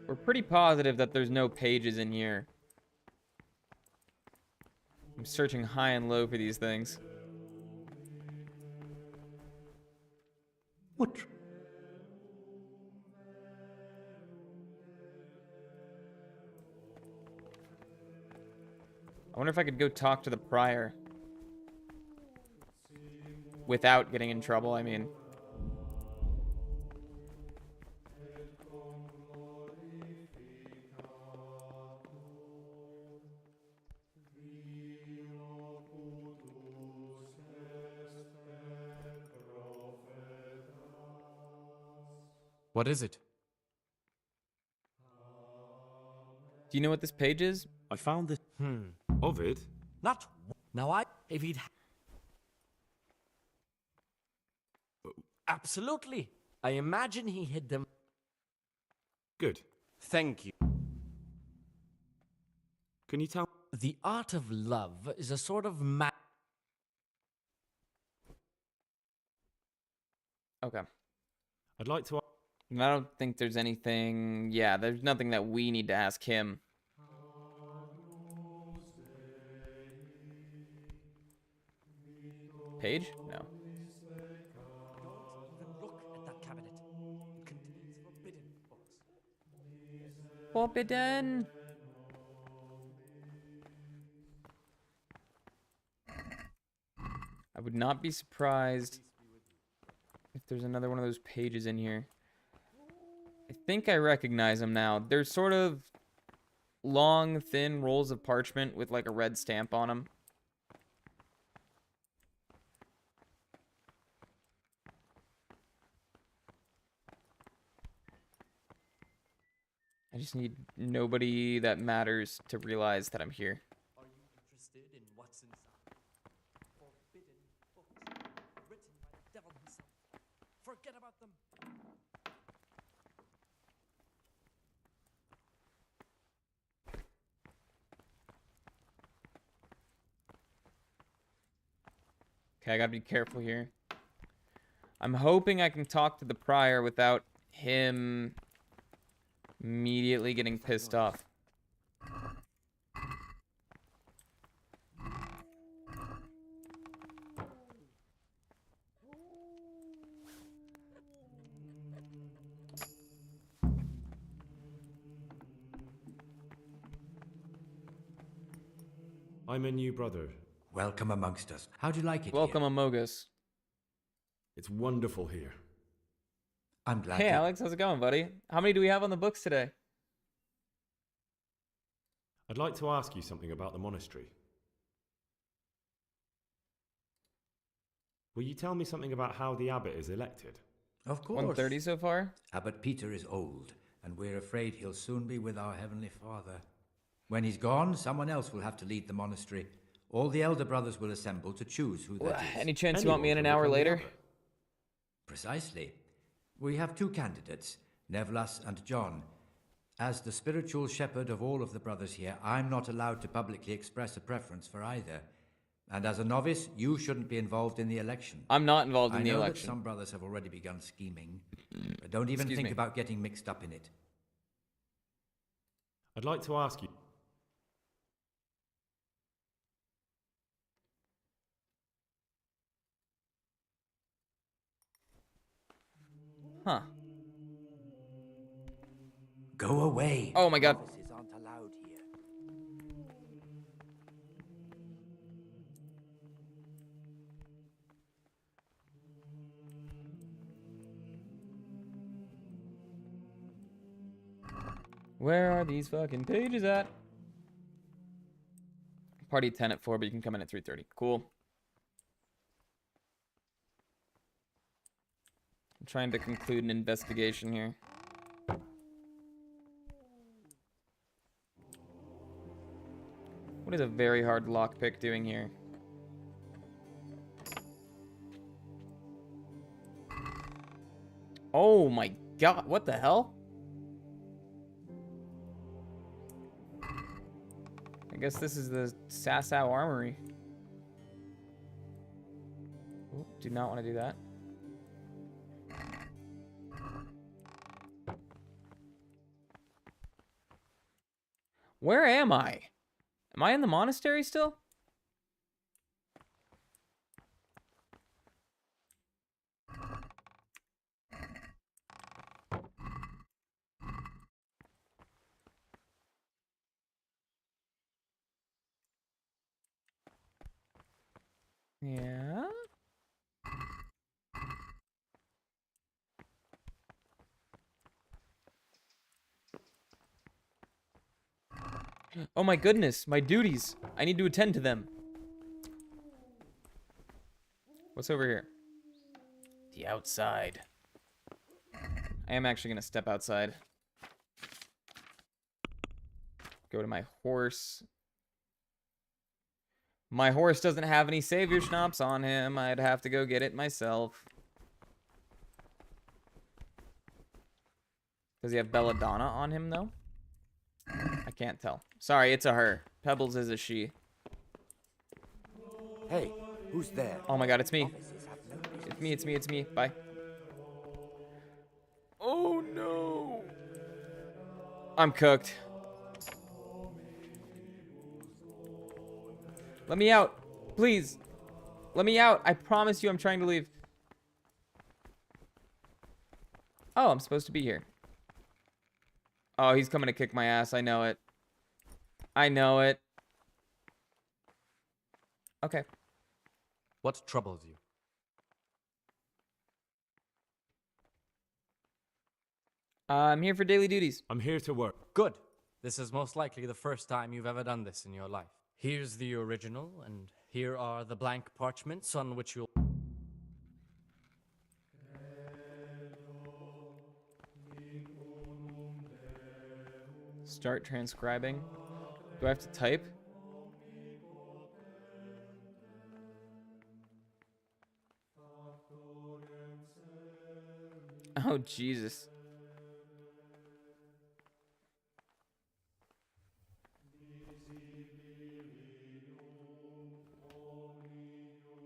We're pretty positive that there's no pages in here. I'm searching high and low for these things. What? I wonder if I could go talk to the prior. Without getting in trouble, I mean. What is it? Do you know what this page is? I found this... Ovid? Not... Now if he'd... Absolutely. I imagine he hid them. Good. Thank you. Can you tell... The art of love is a sort of Okay. I'd like to... And I don't think there's anything... Yeah, there's nothing that we need to ask him. Page? No. Look at that cabinet. It contains forbidden books. Forbidden! I would not be surprised if there's another one of those pages in here. I think I recognize them now. They're sort of long, thin rolls of parchment with like a red stamp on them. I just need nobody that matters to realize that I'm here. Are you interested in what's inside? Forbidden books written by the devil himself. Forget about them. Okay, I gotta be careful here. I'm hoping I can talk to the prior without him immediately getting pissed off. I'm a new brother. Welcome amongst us. How'd you like it Welcome, here? Amogus. It's wonderful here. I'm glad Hey, to... Alex, how's it going, buddy? How many do we have on the books today? I'd like to ask you something about the monastery. Will you tell me something about how the abbot is elected? Of course. 130 so far? Abbot Peter is old, and we're afraid he'll soon be with our Heavenly Father. When he's gone, someone else will have to lead the monastery. All the elder brothers will assemble to choose who that is. Any chance you want me in an hour later? Precisely. We have two candidates, Nevlas and John. As the spiritual shepherd of all of the brothers here, I'm not allowed to publicly express a preference for either. And as a novice, you shouldn't be involved in the election. I'm not involved in the I know election. that some brothers have already begun scheming, but don't even think about getting mixed up in it. I'd like to ask you... Huh. Go away. Oh my god. Novices aren't allowed here. Where are these fucking pages at? Party 10 at 4, but you can come in at 3:30. Cool. I'm trying to conclude an investigation here. What is a very hard lockpick doing here? Oh my god, what the hell? I guess this is the Sasau Armory. Ooh, do not want to do that. Where am I? Am I in the monastery still? Yeah. Oh my goodness, my duties. I need to attend to them. What's over here? The outside. I am actually gonna step outside. Go to my horse. My horse doesn't have any savior schnapps on him. I'd have to go get it myself. Does he have belladonna on him, though? I can't tell. Sorry, it's a her. Pebbles is a she. Hey, who's there? Oh my god, it's me. Novices have no business. It's me, it's me, it's me. Bye. Oh no. I'm cooked. Let me out. Please. Let me out. I promise you I'm trying to leave. Oh, I'm supposed to be here. Oh, he's coming to kick my ass. I know it. I know it. Okay. What troubles you? I'm here for daily duties. I'm here to work. Good. This is most likely the first time you've ever done this in your life. Here's the original, and here are the blank parchments on which you'll... Start transcribing. Do I have to type? Oh, Jesus.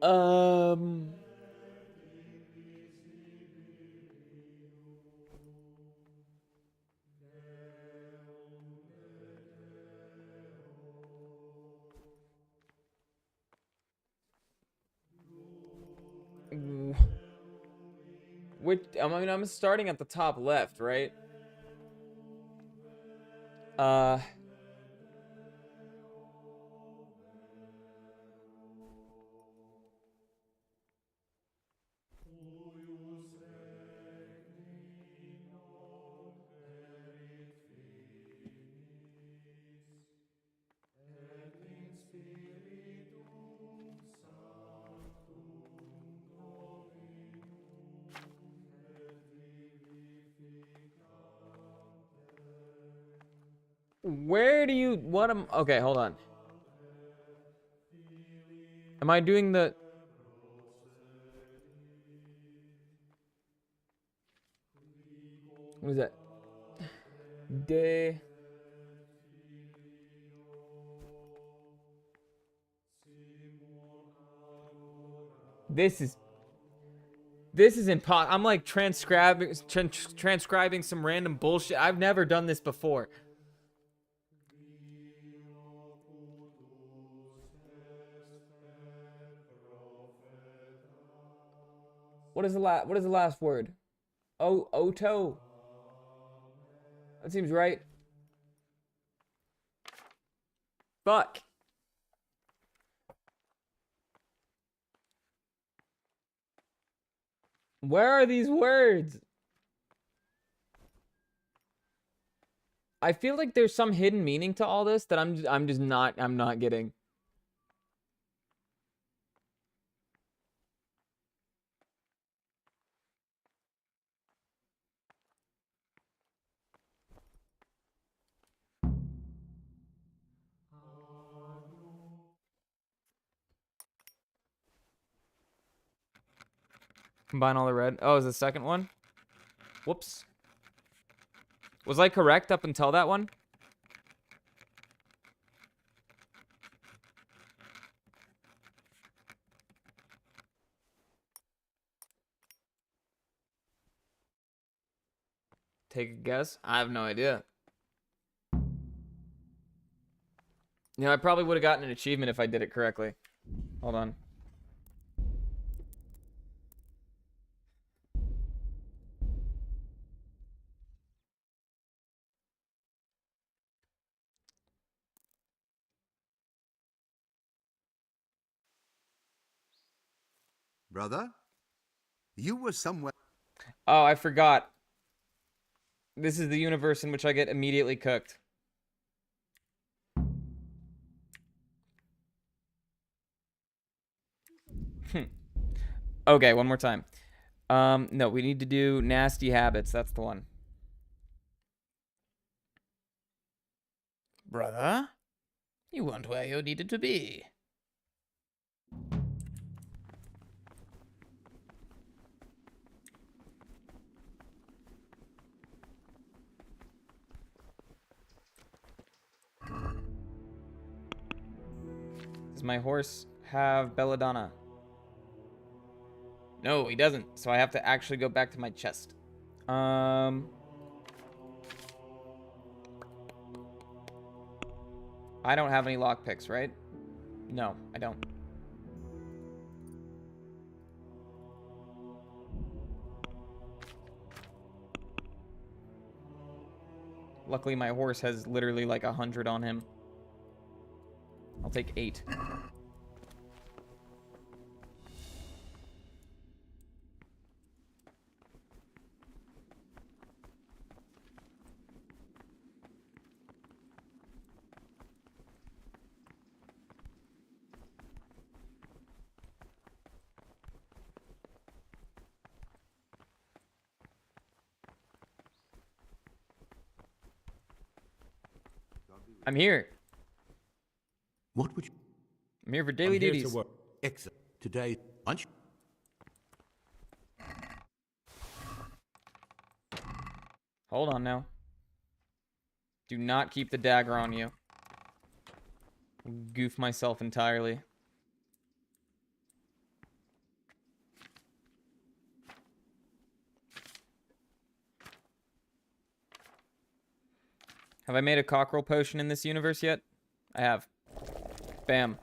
Um... Which, I mean, I'm starting at the top left, right? Where do you, what am, okay, hold on. Am I doing the... What is that? Day... This is impossible. I'm like transcribing some random bullshit. I've never done this before. What is the last word? Oh, Oto. That seems right. Fuck. Where are these words? I feel like there's some hidden meaning to all this that I'm not getting. Combine all the red. Oh, is the second one? Whoops. Was I correct up until that one? Take a guess? I have no idea. You know, I probably would have gotten an achievement if I did it correctly. Hold on. Brother, you were somewhere. Oh, I forgot. This is the universe in which I get immediately cooked. Okay, one more time. No, we need to do nasty habits. That's the one. Brother, you weren't where you needed to be. Does my horse have belladonna? No, he doesn't. So I have to actually go back to my chest. I don't have any lockpicks, right? No, I don't. Luckily, my horse has literally like 100 on him. I'll take 8. I'm here. What would you... I'm here for daily duties. Excellent. Today, lunch? Hold on now. Do not keep the dagger on you. Goof myself entirely. Have I made a cockerel potion in this universe yet? I have. Bam.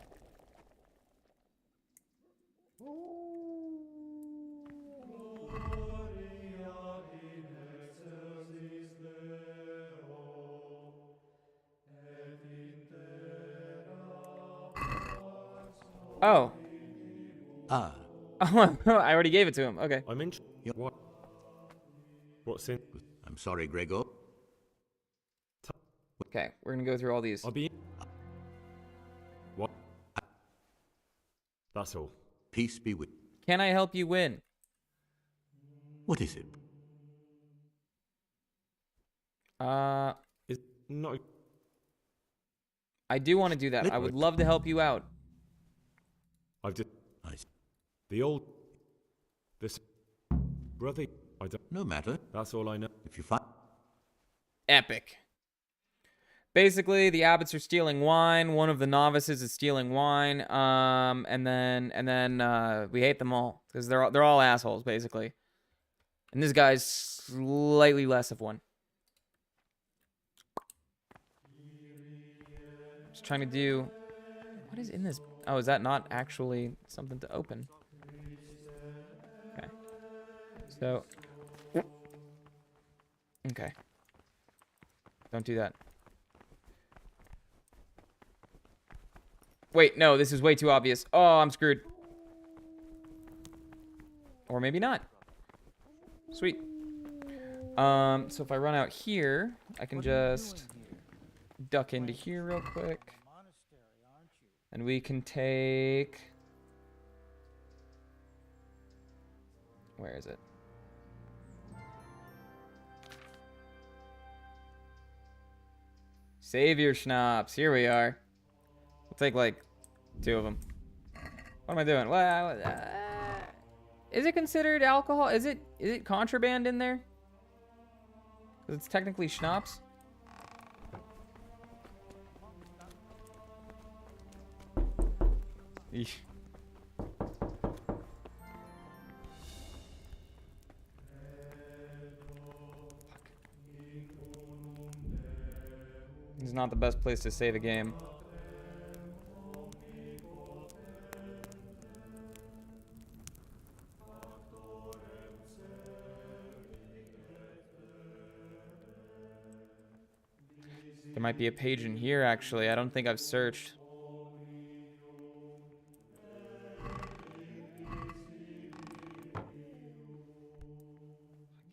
Oh. Ah. Oh, I already gave it to him. Okay. I'm in. What? What's in? I'm sorry, Gregor. Okay, we're gonna go through all these. I'll be. What? That's all. Peace be with. Can I help you win? What is it? Is not. I do want to do that. I would love to help you out. I've just. Nice. The old. This. Brother. I don't. No matter. That's all I know. If you find. Epic. Basically, the abbots are stealing wine. One of the novices is stealing wine. And then we hate them all because they're all assholes basically. And this guy's slightly less of one. Just trying to do. What is in this? Oh, is that not actually something to open? Okay. So. Okay. Don't do that. Wait, no, this is way too obvious. Oh, I'm screwed. Or maybe not. Sweet. So if I run out here, I can just duck into here real quick. And we can take... Where is it? Savior schnapps. Here we are. We'll take like 2 of them. What am I doing? Well, is it considered alcohol? Is it contraband in there? Because it's technically schnapps. Eesh. This is not the best place to save a game. There might be a page in here, actually. I don't think I've searched.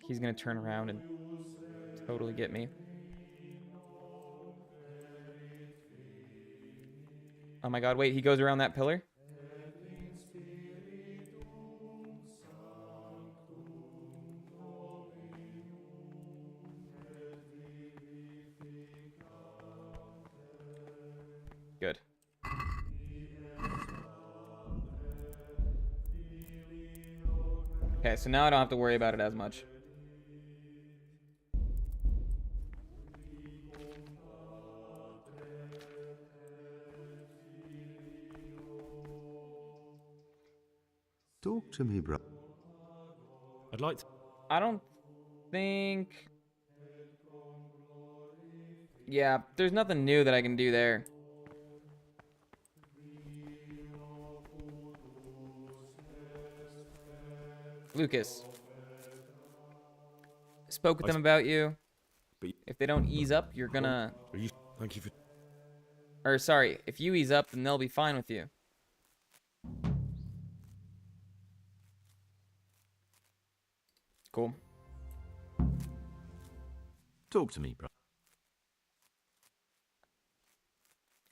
He's gonna turn around and totally get me. Oh my god, wait, he goes around that pillar? Good. Okay, so now I don't have to worry about it as much. Talk to me, bro. I'd like to... I don't think... Yeah, there's nothing new that I can do there. Lucas. Spoke with them about you. If they don't ease up, you're gonna... Thank you for... Or, sorry, if you ease up, then they'll be fine with you. Cool. Talk to me, bro.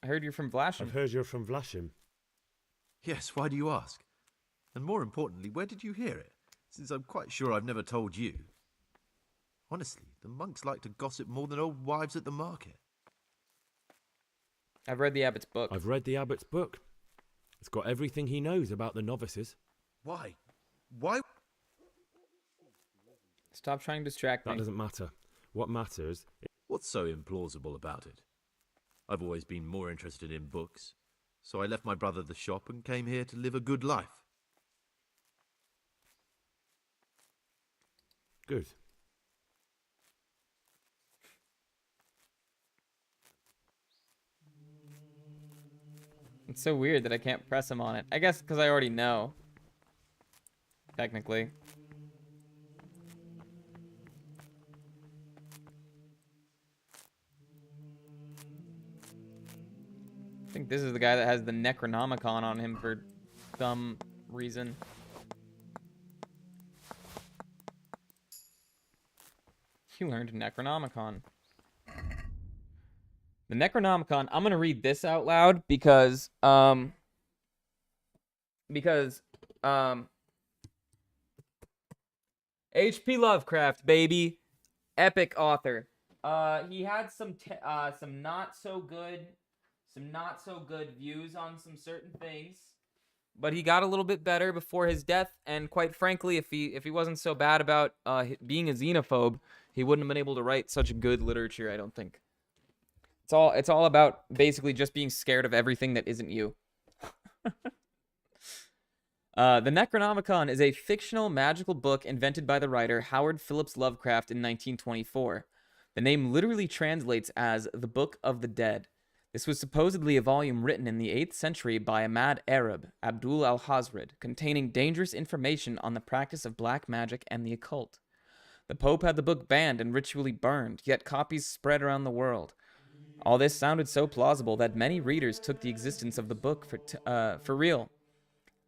I heard you're from Vlashim. I've heard you're from Vlashim. Yes, why do you ask? And more importantly, where did you hear it? Since I'm quite sure I've never told you. Honestly, the monks like to gossip more than old wives at the market. I've read the abbot's book. I've read the abbot's book. It's got everything he knows about the novices. Why? Why? Stop trying to distract me. That doesn't matter. What matters... What's so implausible about it? I've always been more interested in books, so I left my brother the shop and came here to live a good life. Good. It's so weird that I can't press him on it. I guess because I already know. Technically. I think this is the guy that has the Necronomicon on him for some reason. You learned Necronomicon. The Necronomicon, I'm going to read this out loud because H.P. Lovecraft, baby. Epic author. He had some not so good views on some certain things, but he got a little bit better before his death, and quite frankly, if he wasn't so bad about being a xenophobe, he wouldn't have been able to write such good literature, I don't think. It's all about basically just being scared of everything that isn't you. The Necronomicon is a fictional magical book invented by the writer Howard Phillips Lovecraft in 1924. The name literally translates as the Book of the Dead. This was supposedly a volume written in the 8th century by a mad Arab, Abdul al-Hazred, containing dangerous information on the practice of black magic and the occult. The Pope had the book banned and ritually burned, yet copies spread around the world. All this sounded so plausible that many readers took the existence of the book for real.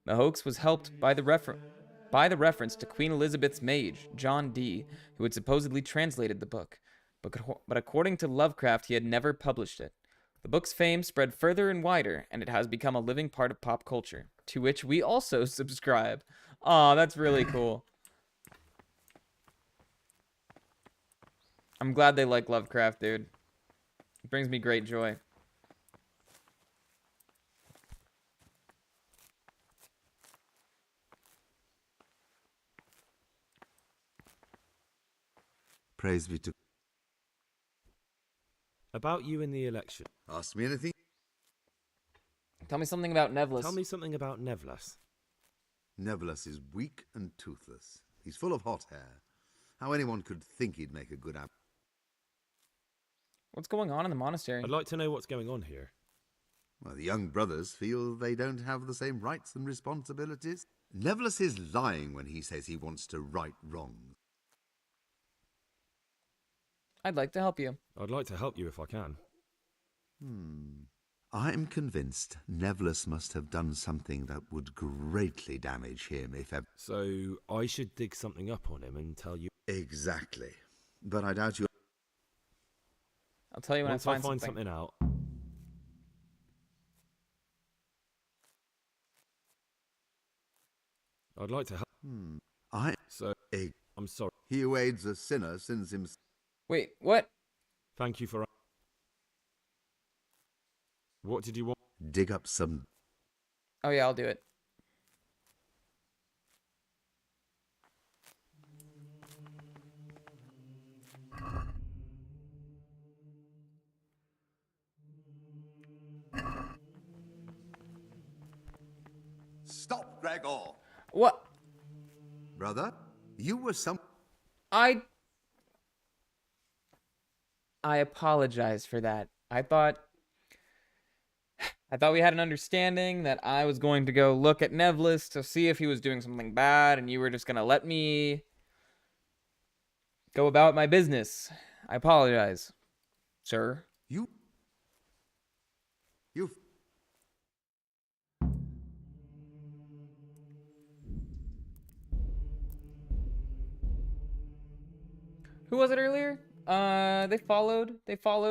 The hoax was helped by the reference to Queen Elizabeth's mage, John Dee, who had supposedly translated the book. But according to Lovecraft, he had never published it. The book's fame spread further and wider, and it has become a living part of pop culture, to which we also subscribe. Aw, that's really cool. I'm glad they like Lovecraft, dude. It brings me great joy. Praise be to... About you in the election. Ask me anything? Tell me something about Nevlis. Tell me something about Nevlis. Nevlis is weak and toothless. He's full of hot hair. How anyone could think he'd make a good abbot. What's going on in the monastery? I'd like to know what's going on here. Well, the young brothers feel they don't have the same rights and responsibilities. Nevlis is lying when he says he wants to right wrongs. I'd like to help you. I'd like to help you if I can. I'm convinced Nevlis must have done something that would greatly damage him if ever... So I should dig something up on him and tell you... Exactly. But I doubt you... I'll tell you when Once I find something out. I'd like to help. I'm sorry. He who aids a sinner sins himself. Wait, what? Thank you for... What did you want? Dig up some... Oh yeah, I'll do it. Stop, Gregor! What? Brother, you were some... I apologize for that. I thought we had an understanding that I was going to go look at Nevlis to see if he was doing something bad, and you were just going to let me go about my business. I apologize, sir. Who was it earlier? They followed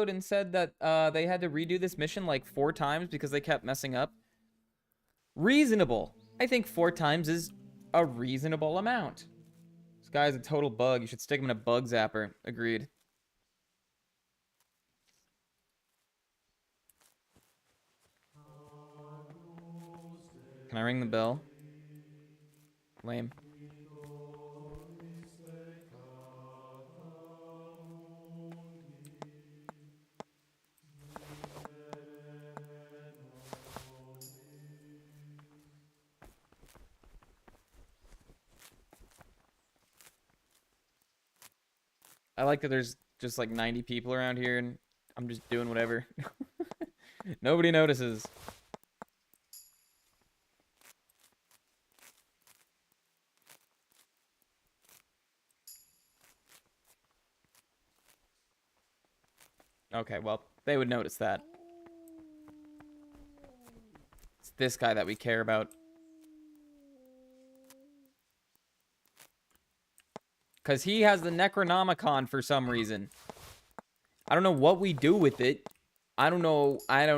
and said that they had to redo this mission like 4 times because they kept messing up. Reasonable. I think 4 times is a reasonable amount. This guy's a total bug. You should stick him in a bug zapper. Agreed. Can I ring the bell? Lame. I like that there's just like 90 people around here and I'm just doing whatever. Nobody notices. Okay, well, they would notice that. It's this guy that we care about. Because he has the Necronomicon for some reason. I don't know what we do with it. I don't know any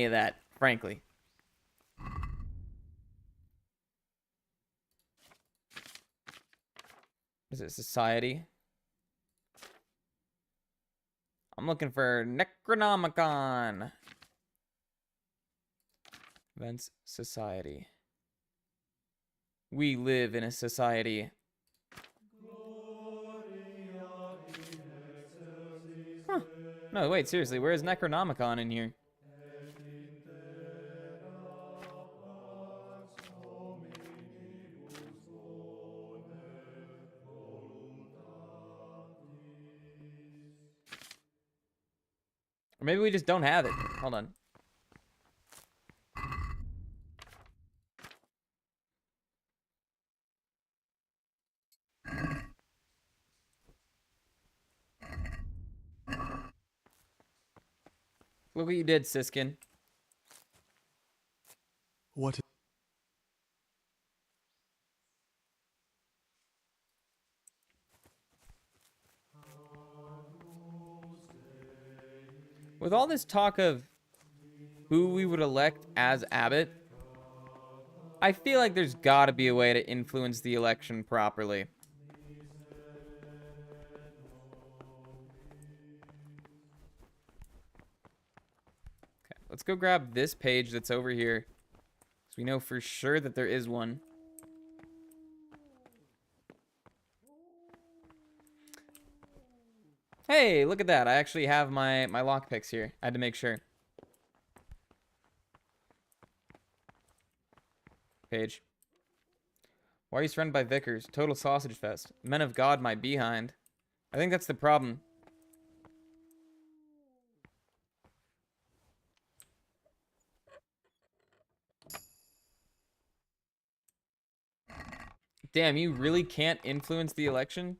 of that, frankly. Is it society? I'm looking for Necronomicon. Events, society. We live in a society. Huh. No, wait, seriously, where is Necronomicon in here? Or maybe we just don't have it. Hold on. Look what you did, Siskin. What? With all this talk of who we would elect as abbot, I feel like there's gotta be a way to influence the election properly. Okay, let's go grab this page that's over here, so we know for sure that there is one. Hey, look at that. I actually have my lockpicks here. I had to make sure. Page. Why are you surrounded by vicars? Total sausage fest. Men of God might be behind. I think that's the problem. Damn, you really can't influence the election?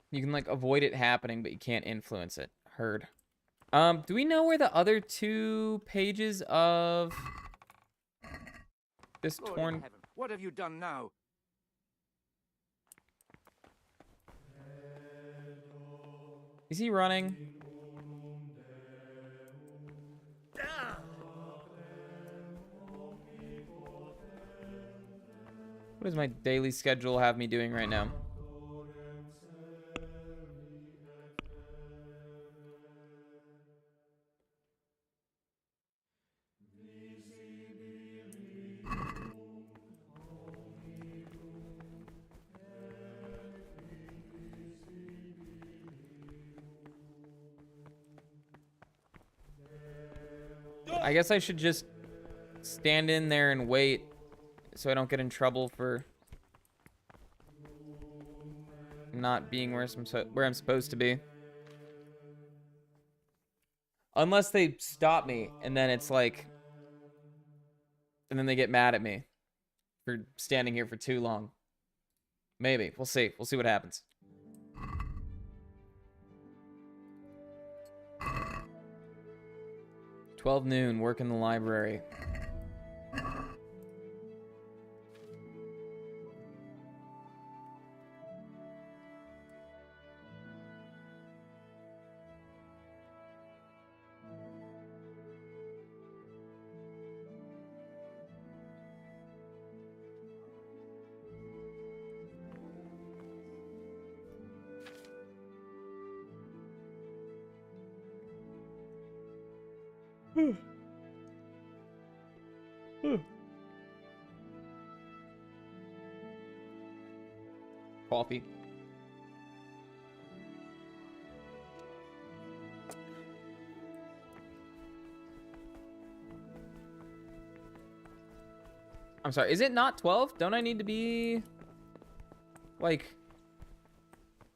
You can, like, avoid it happening, but you can't influence it. Heard. Do we know where the other 2 pages of this Lord torn... in heaven, what have you done now? Is he running? What does my daily schedule have me doing right now? I guess I should just stand in there and wait so I don't get in trouble for not being where I'm supposed to be. Unless they stop me and then it's like, and then they get mad at me for standing here for too long. Maybe. We'll see. We'll see what happens. "12 noon, work in the library." Coffee. I'm sorry, is it not 12? Don't I need to be like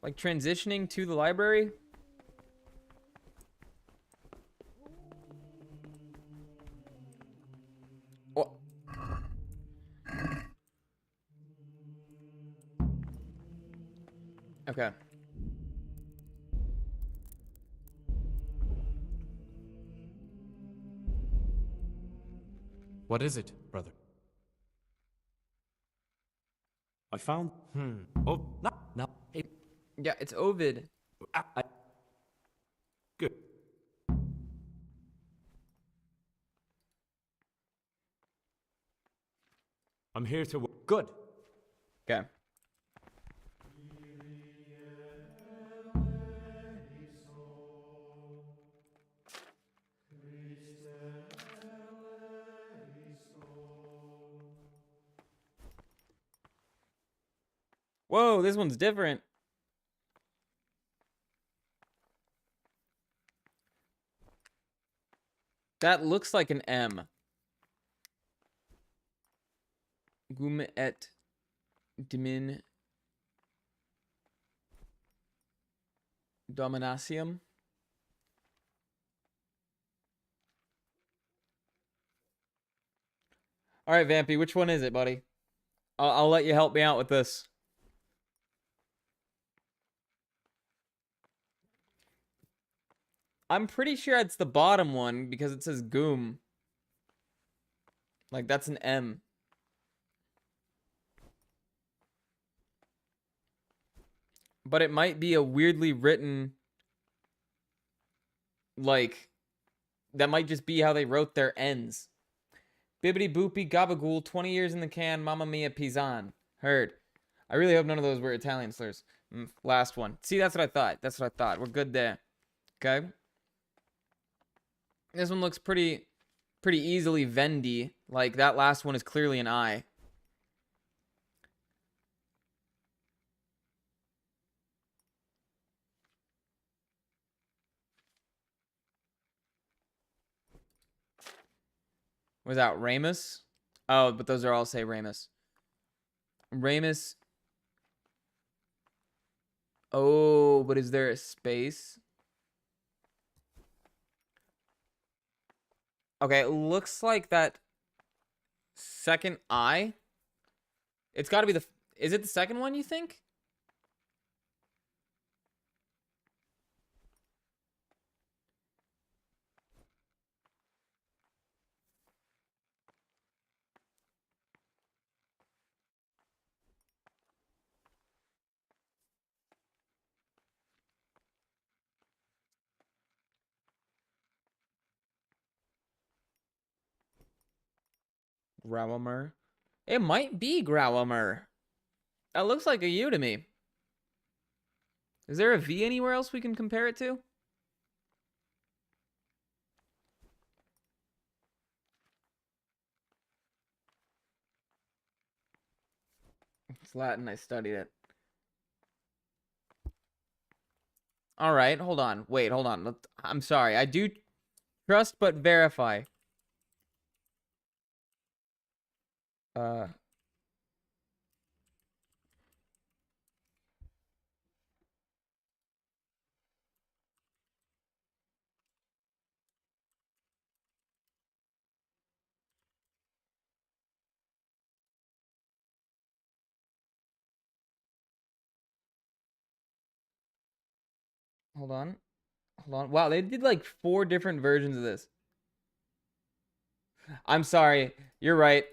transitioning to the library? Oh. Okay. What is it, brother? I found... Oh, no. Hey. Yeah, it's Ovid. Good. I'm here to... Good. Okay. Whoa, this one's different. That looks like an M. Gum et dimin dominatium. All right, Vampy, which one is it, buddy? I'll let you help me out with this. I'm pretty sure it's the bottom one because it says Goom. Like, that's an M. But it might be a weirdly written, like, that might just be how they wrote their N's. Bibbidi boopy gabagool, 20 years in the can, mamma mia pisan. Heard. I really hope none of those were Italian slurs. Last one. See, that's what I thought. That's what I thought. We're good there. Okay. This one looks pretty easily Vendy. Like, that last one is clearly an I. Was that Ramus? Oh, but those are all say Ramus. Ramus. Oh, but is there a space? Okay, it looks like that second I. It's got to be the... Is it the second one, you think? Growler. It might be Growler. That looks like a U to me. Is there a V anywhere else we can compare it to? It's Latin. I studied it. All right. Hold on. Wait, hold on. I'm sorry. I do trust but verify. Hold on. Hold on. Wow, they did like 4 different versions of this. I'm sorry. You're right.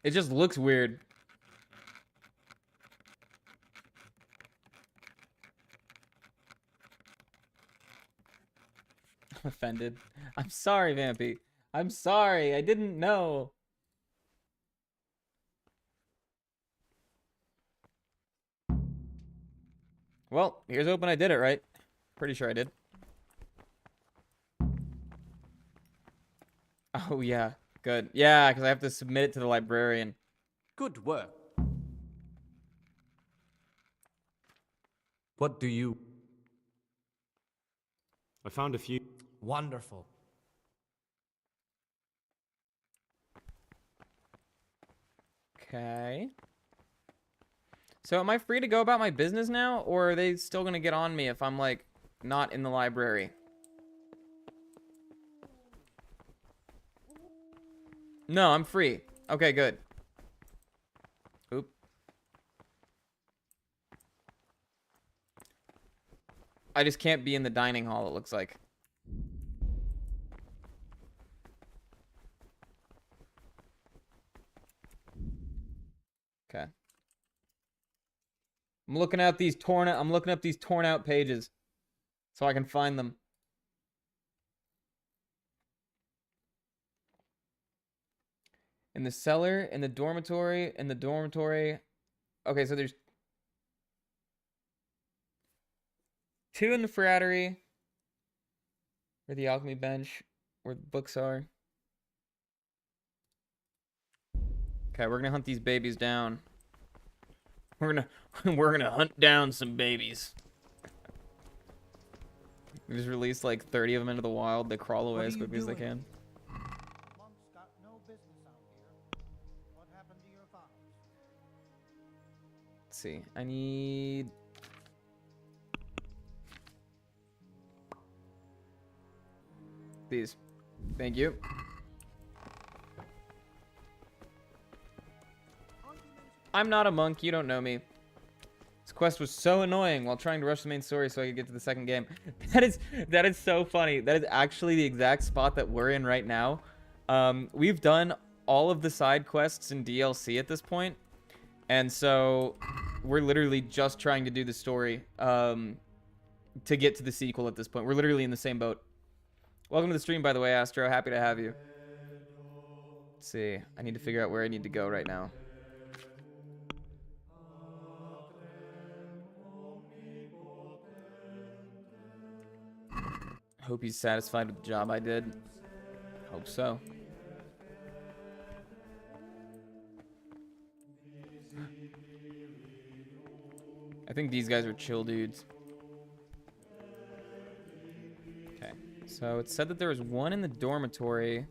It just looks weird. I'm offended. I'm sorry, Vampy. I'm sorry. I didn't know. Well, here's hoping I did it right. Pretty sure I did. Oh, yeah. Good. Yeah, because I have to submit it to the librarian. Good work. What do you... I found a few. Wonderful. Okay. So am I free to go about my business now? Or are they still going to get on me if I'm, like, not in the library? No, I'm free. Okay, good. Oop. I just can't be in the dining hall, it looks like. Okay. I'm looking at these torn out pages so I can find them. In the cellar, in the dormitory, Okay, so there's 2 in the frattery. Where the alchemy bench, where the books are. Okay, we're gonna hunt these babies down. We're gonna hunt down some babies. We just released like 30 of them into the wild. They crawl away as quickly as they can. Monk's got no business out here. What happened to your father? Let's see. I need... these. Thank you. I'm not a monk. You don't know me. This quest was so annoying while trying to rush the main story so I could get to the second game. That is so funny. That is actually the exact spot that we're in right now. We've done all of the side quests in DLC at this point. And so we're literally just trying to do the story to get to the sequel at this point. We're literally in the same boat. Welcome to the stream, by the way, Astro. Happy to have you. Let's see. I need to figure out where I need to go right now. Hope he's satisfied with the job I did. Hope so. I think these guys are chill dudes. Okay. So it said that there was one in the dormitory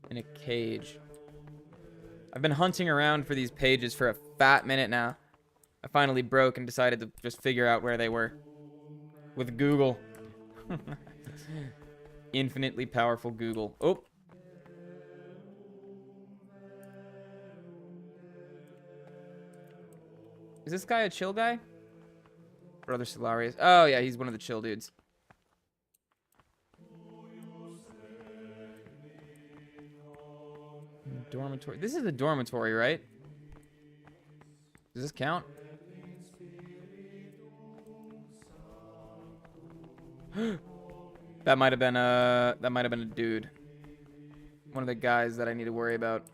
in a cage. I've been hunting around for these pages for a fat minute now. I finally broke and decided to just figure out where they were. With Google. Infinitely powerful Google. Oh. Is this guy a chill guy? Brother Solarius. Oh, yeah, he's one of the chill dudes. Dormitory. This is the dormitory, right? Does this count? That might have been a dude. One of the guys that I need to worry about.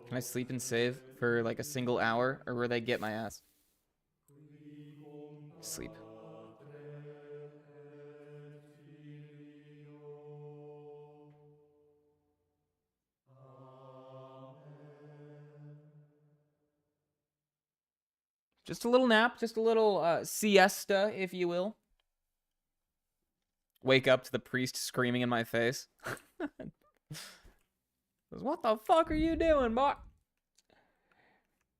Can I sleep and save for like a single hour, or will they get my ass? Sleep. Just a little nap, just a little siesta, if you will. Wake up to the priest screaming in my face. What the fuck are you doing, boy?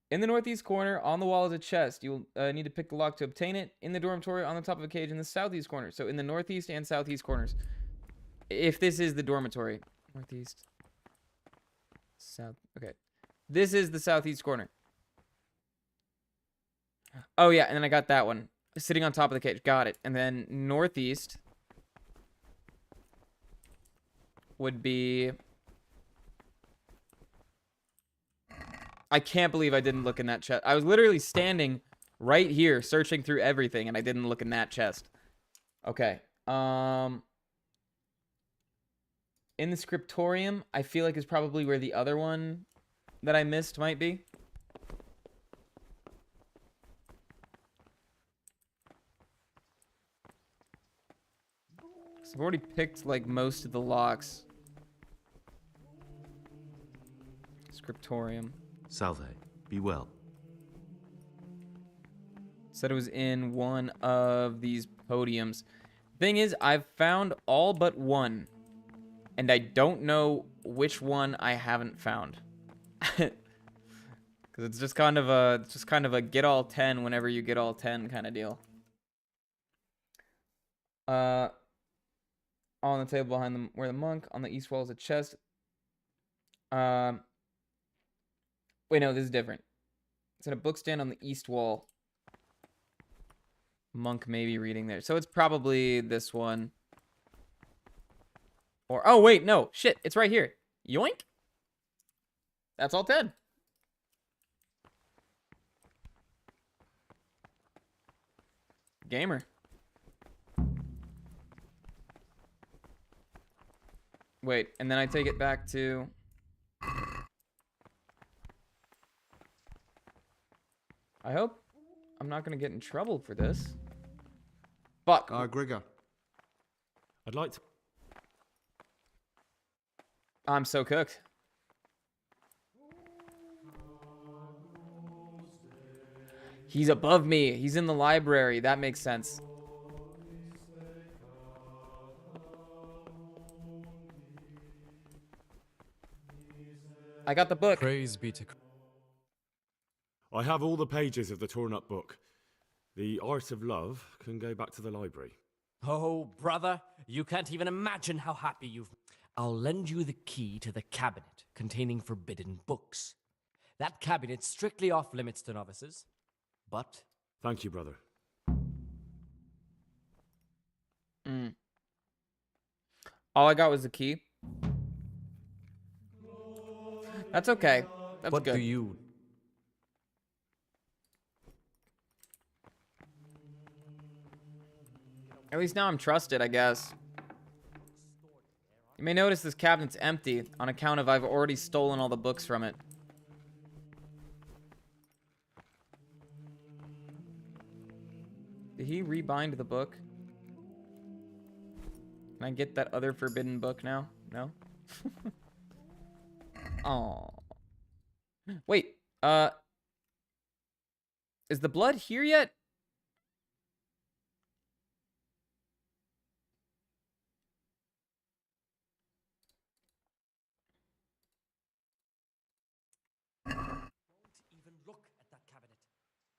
In the northeast corner, on the wall is a chest. You'll need to pick the lock to obtain it. In the dormitory, on the top of a cage in the southeast corner. So in the northeast and southeast corners. If this is the dormitory. Northeast. South. Okay. This is the southeast corner. Oh, yeah, and then I got that one. Sitting on top of the cage. Got it. And then northeast would be... I can't believe I didn't look in that chest. I was literally standing right here searching through everything, and I didn't look in that chest. Okay. In the scriptorium, I feel like is probably where the other one that I missed might be. I've already picked like most of the locks. Scriptorium. Salve, be well. Said it was in one of these podiums. Thing is, I've found all but one. And I don't know which one I haven't found. Because it's just kind of a get all 10 whenever you get all 10 kind of deal. On the table behind them where the monk. On the east wall is a chest. Wait, no, this is different. It's in a book stand on the east wall. Monk may be reading there. So it's probably this one. Or, oh, wait, no. Shit, it's right here. Yoink. That's all 10. Gamer. Wait, and then I take it back to... I hope I'm not going to get in trouble for this. Fuck. Gregor. I'd like to... I'm so cooked. He's above me. He's in the library. That makes sense. I got the book. Praise be to I have all the pages of the torn up book. The Art of Love can go back to the library. Oh, brother, you can't even imagine how happy you've... I'll lend you the key to the cabinet containing forbidden books. That cabinet's strictly off limits to novices, but... Thank you, brother. All I got was the key. That's okay. That's What good. do you... At least now I'm trusted, I guess. You may notice this cabinet's empty on account of I've already stolen all the books from it. Did he rebind the book? Can I get that other forbidden book now? No? Oh. Wait, is the blood here yet? Even look at that cabinet.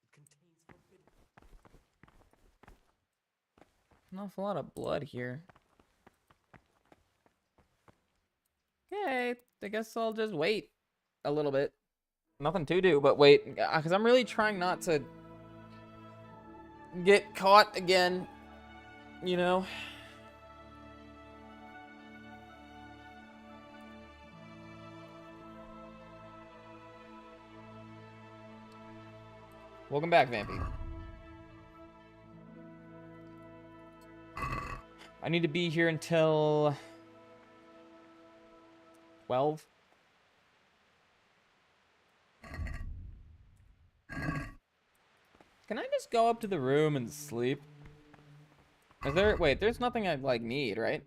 It contains forbidden... An awful lot of blood here. Okay, I guess I'll just wait a little bit. Nothing to do but wait, because I'm really trying not to get caught again, you know? Welcome back, Vampy. I need to be here until 12. Can I just go up to the room and sleep? Is there... Wait, there's nothing I, like, need, right?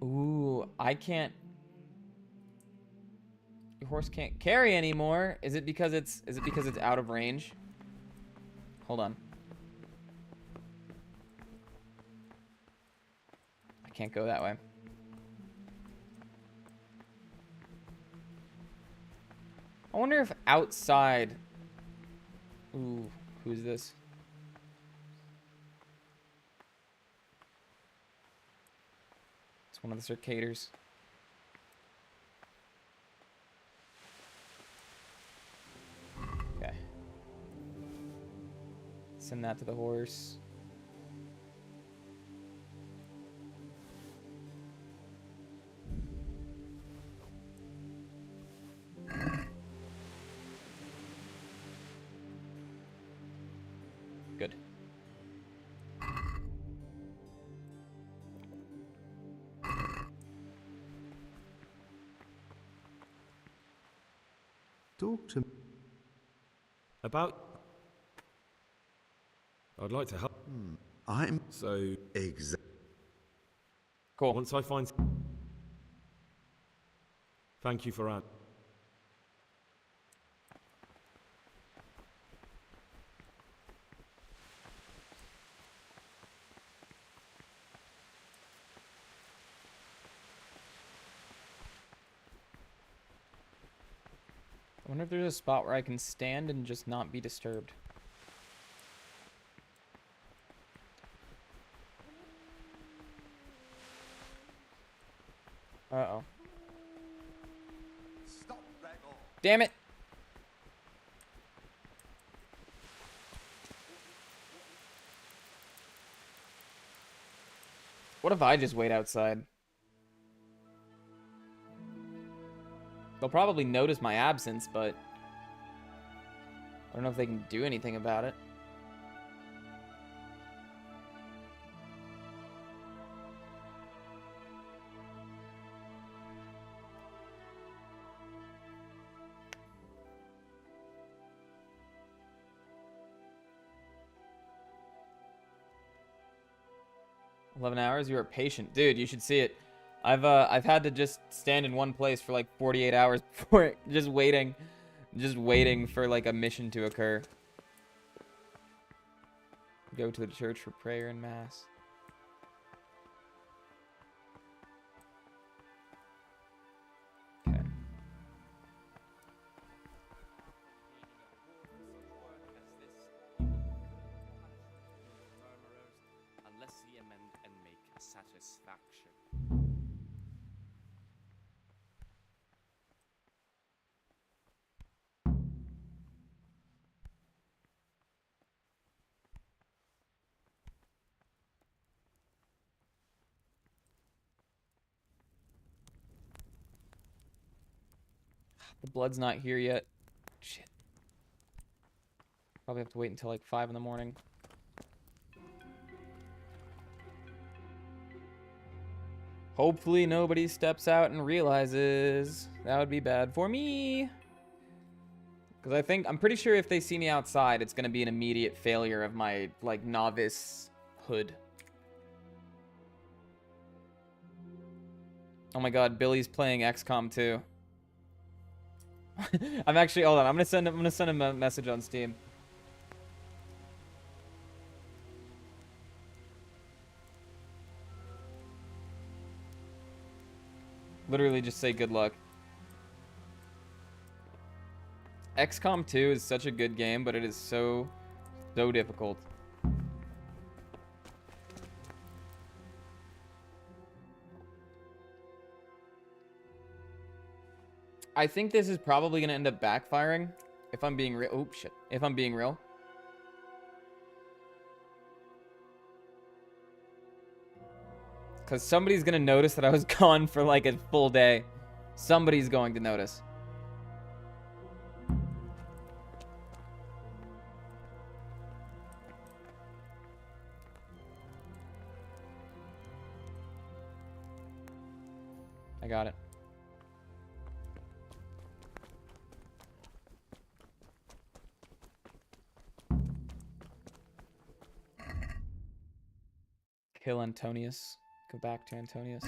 Ooh, I can't... Your horse can't carry anymore. Is it because it's out of range? Hold on. I can't go that way. I wonder if outside... Ooh, who's this? It's one of the circaders. Okay. Send that to the horse. Good. Talk to me. About... I'd like to help. I'm... So... Cool. Once I find... Thank you for... I wonder if there's a spot where I can stand and just not be disturbed. Uh-oh. Damn it! What if I just wait outside? They'll probably notice my absence, but I don't know if they can do anything about it. $11 hours? You are patient. Dude, you should see it. I've had to just stand in one place for like 48 hours before just waiting for like a mission to occur. Go to the church for prayer and mass. satisfaction. The blood's not here yet. Shit. Probably have to wait until like 5 in the morning. Hopefully nobody steps out and realizes. That would be bad for me. Because I'm pretty sure if they see me outside, it's going to be an immediate failure of my, like, novice hood. Oh my god, Billy's playing XCOM 2. I'm actually, hold on, I'm gonna send him a message on Steam. Literally just say good luck. XCOM 2 is such a good game, but it is so difficult. I think this is probably going to end up backfiring if I'm being real. Oh, shit. If I'm being real. Because somebody's going to notice that I was gone for like a full day. Somebody's going to notice. I got it. Kill Antonius. Go back to Antonius.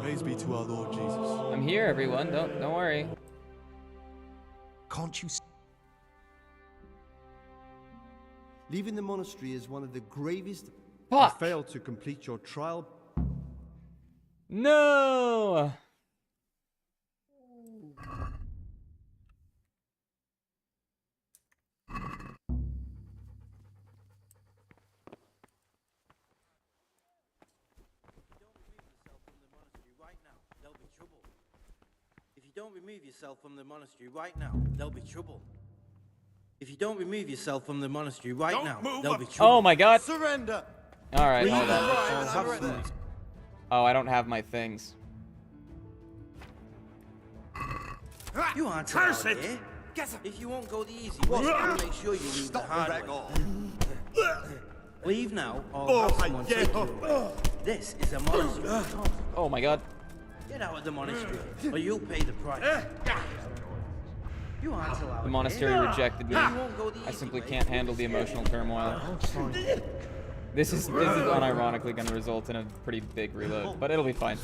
Praise be to our Lord Jesus. I'm here, everyone. Don't worry. Can't you see? Leaving the monastery is one of the gravest. Fuck. You failed to complete your trial. No! If you don't remove yourself from the monastery right now, there'll be trouble. If you don't remove yourself from the monastery right now, there'll be trouble. Oh my god. Surrender. All right, hold on. Oh, I don't have my things. You aren't Curse allowed it! here. If you won't go the easy way, I'll make sure you lose the hard way. Leave now, or have someone take you. This is a monastery. Oh my god. Get out of the monastery, or you'll pay the price. You aren't allowed The monastery here. rejected me. You won't go the I easy simply way. can't handle the emotional turmoil. This is unironically going to result in a pretty big reload, but it'll be fine.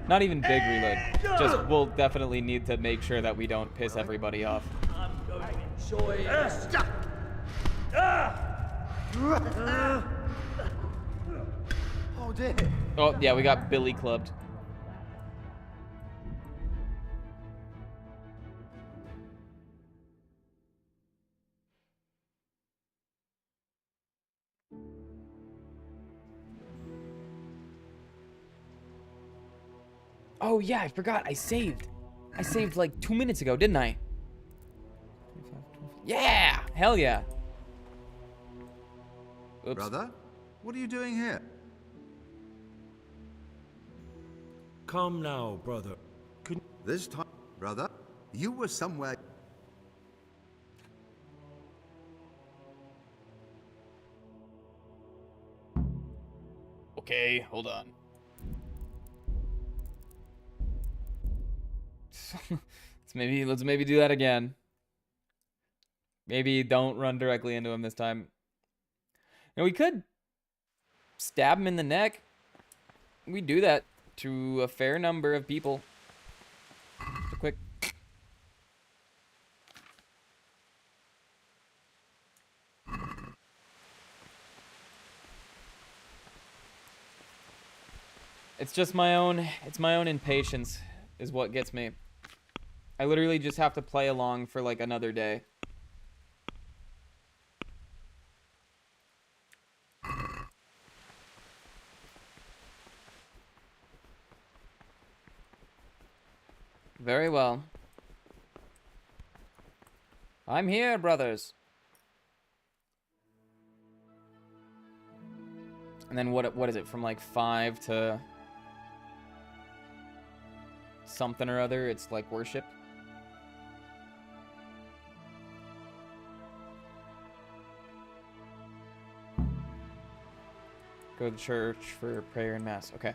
Not even big reload. Just we'll definitely need to make sure that we don't piss everybody off. I'm going to enjoy it. Oh dear. Oh yeah, we got Billy clubbed. Oh yeah, I forgot. I saved like 2 minutes ago, didn't I? Yeah! Hell yeah. Oops. Brother, what are you doing here? Come now, brother. This time, brother, you were somewhere. Okay, hold on. let's maybe do that again. Maybe don't run directly into him this time. And we could stab him in the neck. We do that to a fair number of people. Just a quick. It's just my own, it's my own impatience is what gets me. I literally just have to play along for like another day. Very well. I'm here, brothers. And then what is it, from like 5 to something or other? It's like worship. Go to church for prayer and mass. Okay.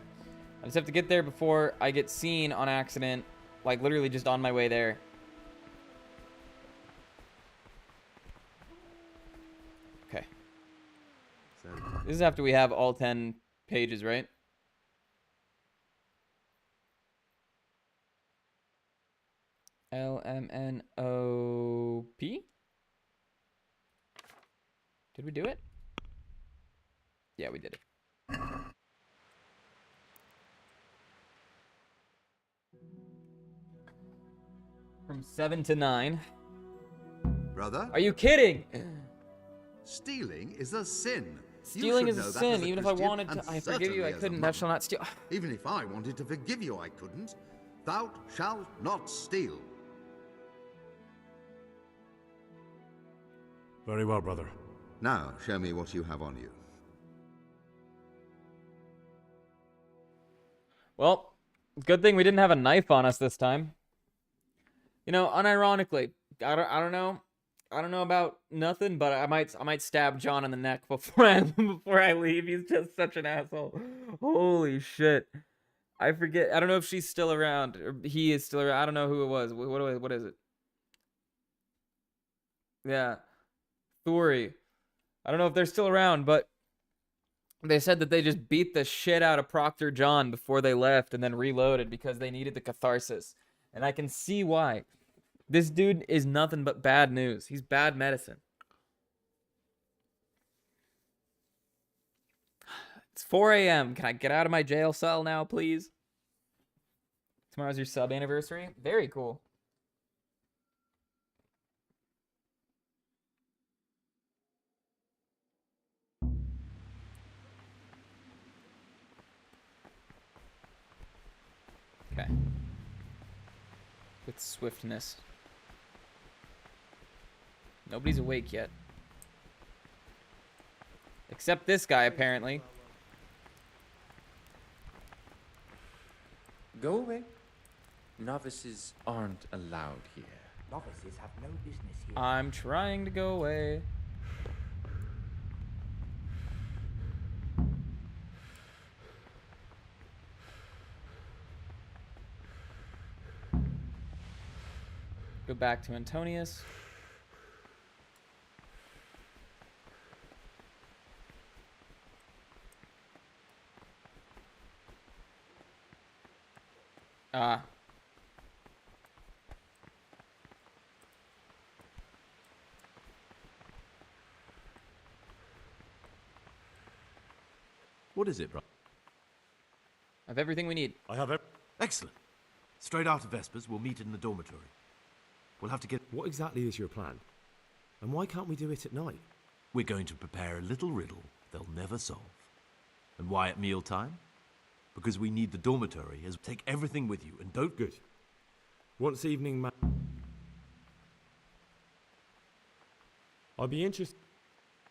I just have to get there before I get seen on accident. Like literally just on my way there. Okay. This is after we have all 10 pages, right? LMNOP? Did we do it? Yeah, we did it. From 7 to 9. Brother? Are you kidding? Stealing is a sin. Stealing is a sin. Even if I wanted to, I forgive you, I couldn't. Thou shalt not steal. Even if I wanted to forgive you, I couldn't. Thou shalt not steal. Very well, brother. Now, show me what you have on you. Well, good thing we didn't have a knife on us this time. You know, unironically, I don't know about nothing, but I might stab John in the neck before I leave. He's just such an asshole. Holy shit. I forget. I don't know if she's still around or he is still around. I don't know who it was. What is it? Yeah. Thori. I don't know if they're still around, but they said that they just beat the shit out of Proctor John before they left and then reloaded because they needed the catharsis. And I can see why. This dude is nothing but bad news. He's bad medicine. It's 4 a.m. Can I get out of my jail cell now, please? Tomorrow's your sub anniversary. Very cool. Okay. With swiftness. Nobody's awake yet. Except this guy, apparently. Go away. Novices aren't allowed here. Novices have no business here. I'm trying to go away. Go back to Antonius. What is it, bro? I have everything we need. I have Excellent. Straight after Vespers, we'll meet in the dormitory. We'll have to get... What exactly is your plan? And why can't we do it at night? We're going to prepare a little riddle they'll never solve. And why at mealtime? Because we need the dormitory, as take everything with you and don't... Good. Once evening, I'd be interested...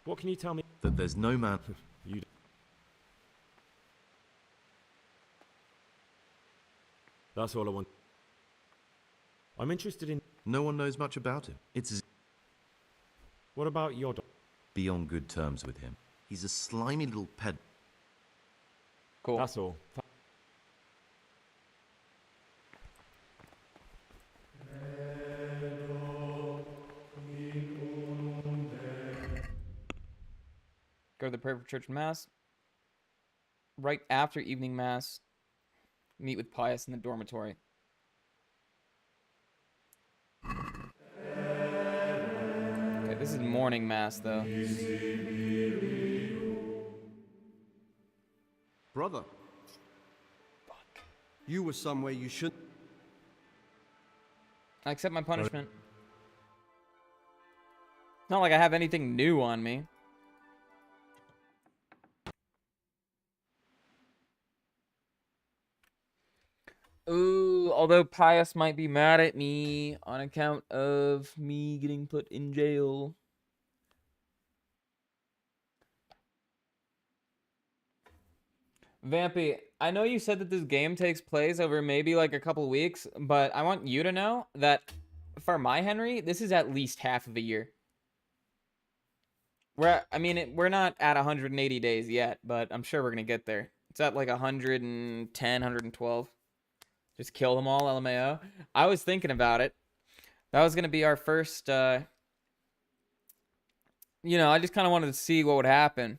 What can you tell me? That there's no man... You... That's all I want. I'm interested in... No one knows much about him. It's... What about your... Be on good terms with him. He's a slimy little ped... Cool. That's all. Go to the prayer for church and mass. Right after evening mass, meet with Pius in the dormitory. Okay, this is morning mass, though. Brother, You were somewhere you should. I accept my punishment. Not like I have anything new on me. Ooh, although Pius might be mad at me on account of me getting put in jail. Vampy, I know you said that this game takes place over maybe like a couple weeks, but I want you to know that for my Henry, this is at least half of a year. We're not at 180 days yet, but I'm sure we're gonna get there. It's at like 110, 112. Just kill them all, LMAO. I was thinking about it. That was gonna be our first, I just kind of wanted to see what would happen.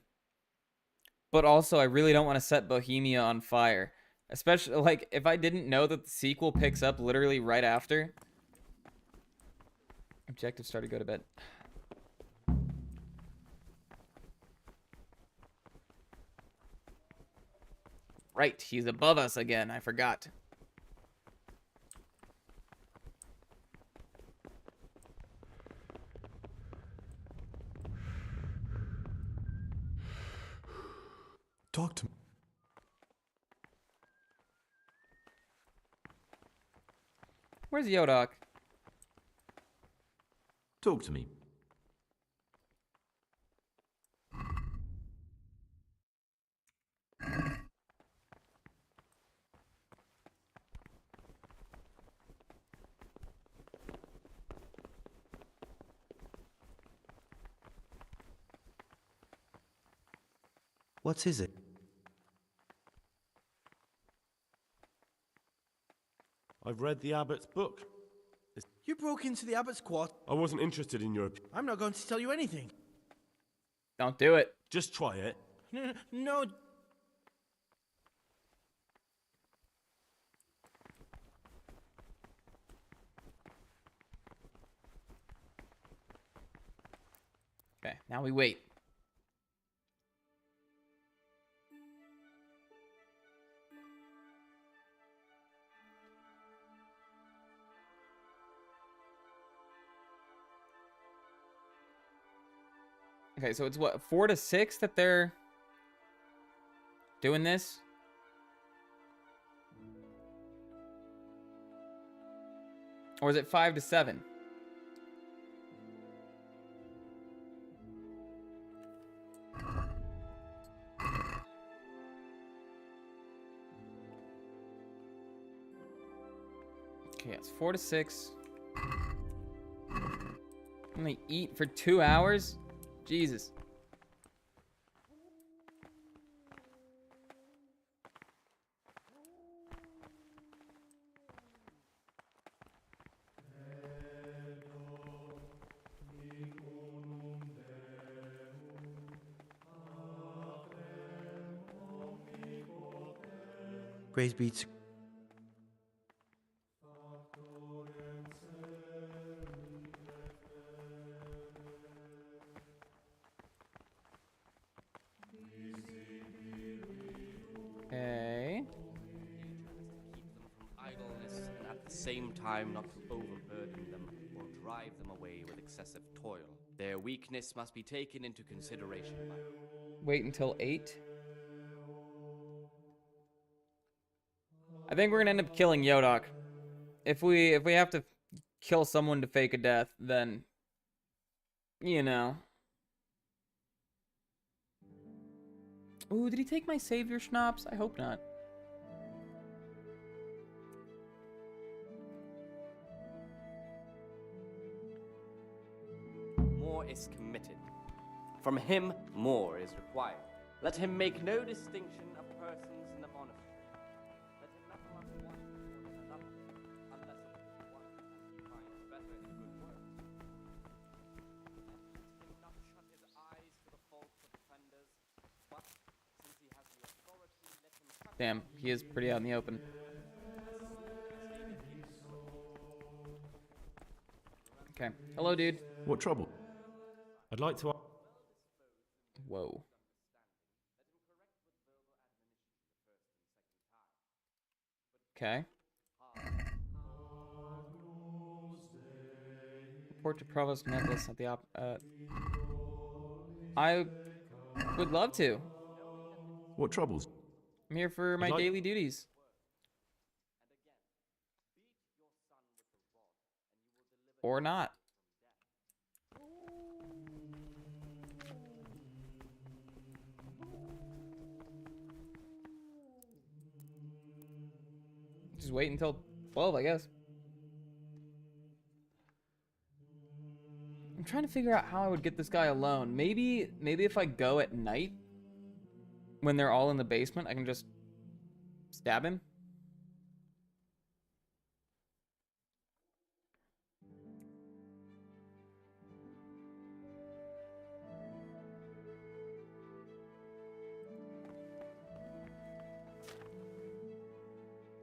But also, I really don't want to set Bohemia on fire. Especially, like, if I didn't know that the sequel picks up literally right after. Objective started, go to bed. Right, he's above us again. I forgot. Talk to me. Where's Yodok? Talk to me. What is it? I've read the abbot's book. You broke into the abbot's quarter. I wasn't interested in your... I'm not going to tell you anything. Don't do it. Just try it. No. Okay, now we wait. Okay, so it's what, 4 to 6 that they're doing this? Or is it 5 to 7? Okay, it's 4 to 6. Only eat for 2 hours? Jesus. Praise be to... Okay. Idleness, and at the same time not to overburden them or drive them away with excessive toil. Their weakness must be taken into consideration by... Wait until 8. I think we're gonna end up killing Yodok. If we have to kill someone to fake a death, then Ooh, did he take my savior schnapps? I hope not. More is committed. From him, more is required. Let him make no distinction of persons in the monastery. Let him not love one more than another, unless it is one he finds better in good works. Let him not shut his eyes to the faults of offenders, but since he has the authority, let him cut... Damn, he is pretty out in the open. Okay. Hello, dude. What trouble? I'd like to... Whoa. Okay. Report to Provost Necklace at the I would love to. What troubles? I'm here for my daily duties. Or not. Just wait until 12, I guess. I'm trying to figure out how I would get this guy alone. Maybe if I go at night, when they're all in the basement, I can just stab him.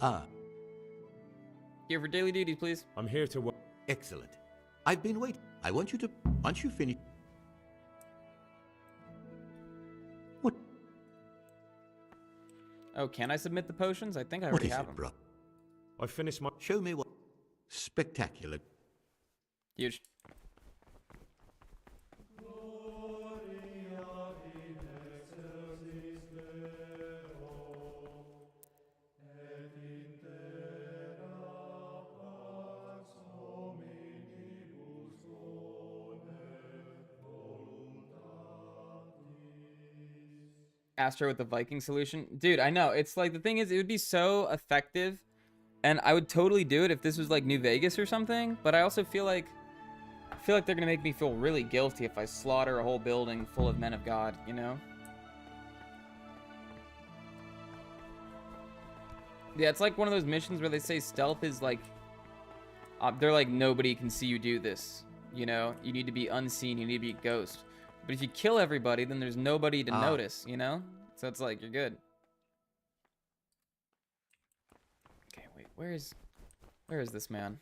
Ah. Here for daily duties, please. I'm here to work. Excellent. I've been waiting. I want you to, once you finish... What? Oh, can I submit the potions? I think I What already is have it, them. bro? I finished my... Show me what... Spectacular. Huge. Astro with the Viking solution. Dude, I know. It's like, the thing is, it would be so effective, and I would totally do it if this was like New Vegas or something, but I also feel like they're gonna make me feel really guilty if I slaughter a whole building full of men of God, you know? Yeah, it's like one of those missions where they say stealth is like, they're like, nobody can see you do this, you know? You need to be unseen, you need to be a ghost. But if you kill everybody, then there's nobody to notice, you know? So it's like, you're good. Okay, wait, where is this man?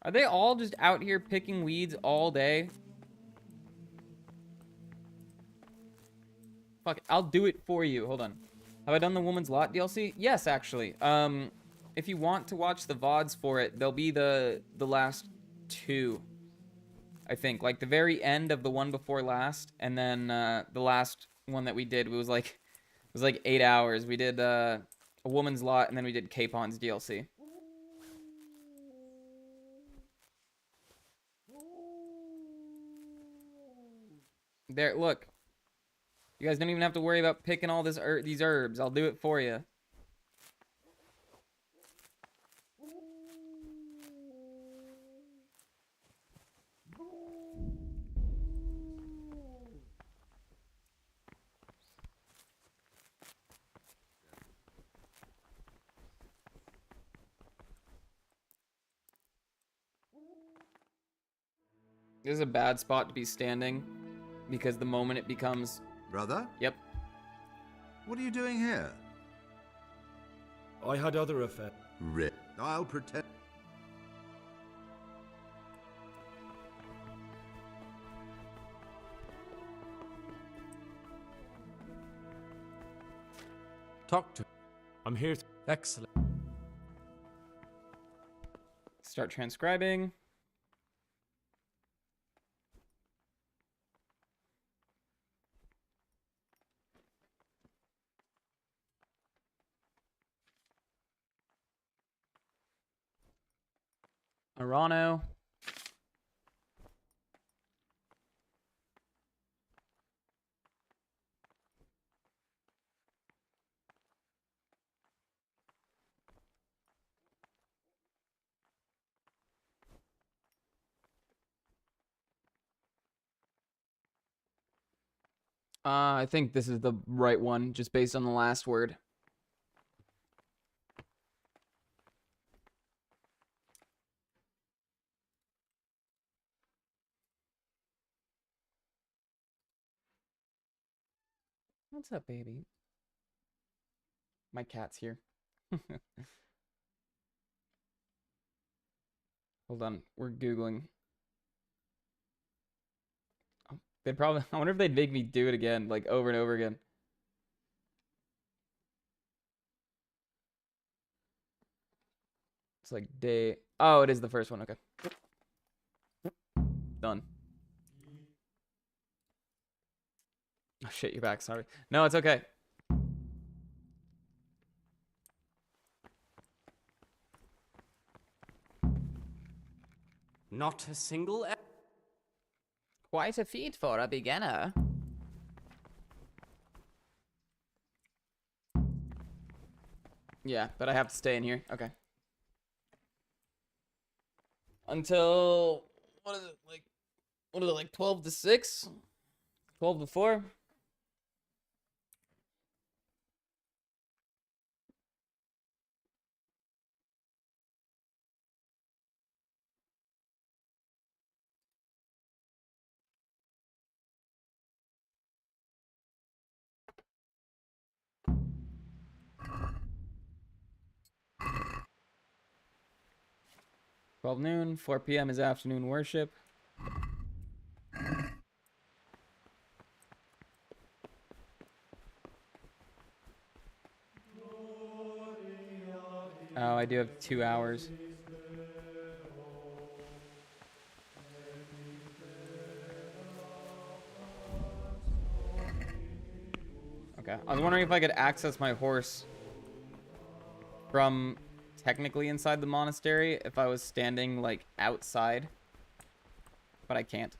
Are they all just out here picking weeds all day? Fuck it, I'll do it for you. Hold on. Have I done the Woman's Lot DLC? Yes, actually. If you want to watch the VODs for it, they'll be the last two. I think. Like the very end of the one before last, and then the last one that we did was like 8 hours. We did a Woman's Lot, and then we did Capon's DLC. There, look. You guys don't even have to worry about picking all these herbs. I'll do it for you. This is a bad spot to be standing, because the moment it becomes... Brother? Yep. What are you doing here? I had other affairs. Rip. I'll pretend. Talk to. I'm here to... Excellent. Start transcribing. Arano. I think this is the right one, just based on the last word. What's up, baby? My cat's here. Hold on, we're Googling. Oh, they'd probably, I wonder if they'd make me do it again, like over and over again. It's like day, oh, it is the first one, okay. Done. Oh shit, you're back, sorry. No, it's okay. Not a single. Quite a feat for a beginner. Yeah, but I have to stay in here. Okay. Until, what is it, like 12 to 6? 12 to 4? Noon, 4 p.m. is afternoon worship. Oh, I do have 2 hours. Okay. I was wondering if I could access my horse from technically inside the monastery if I was standing, like, outside. But I can't.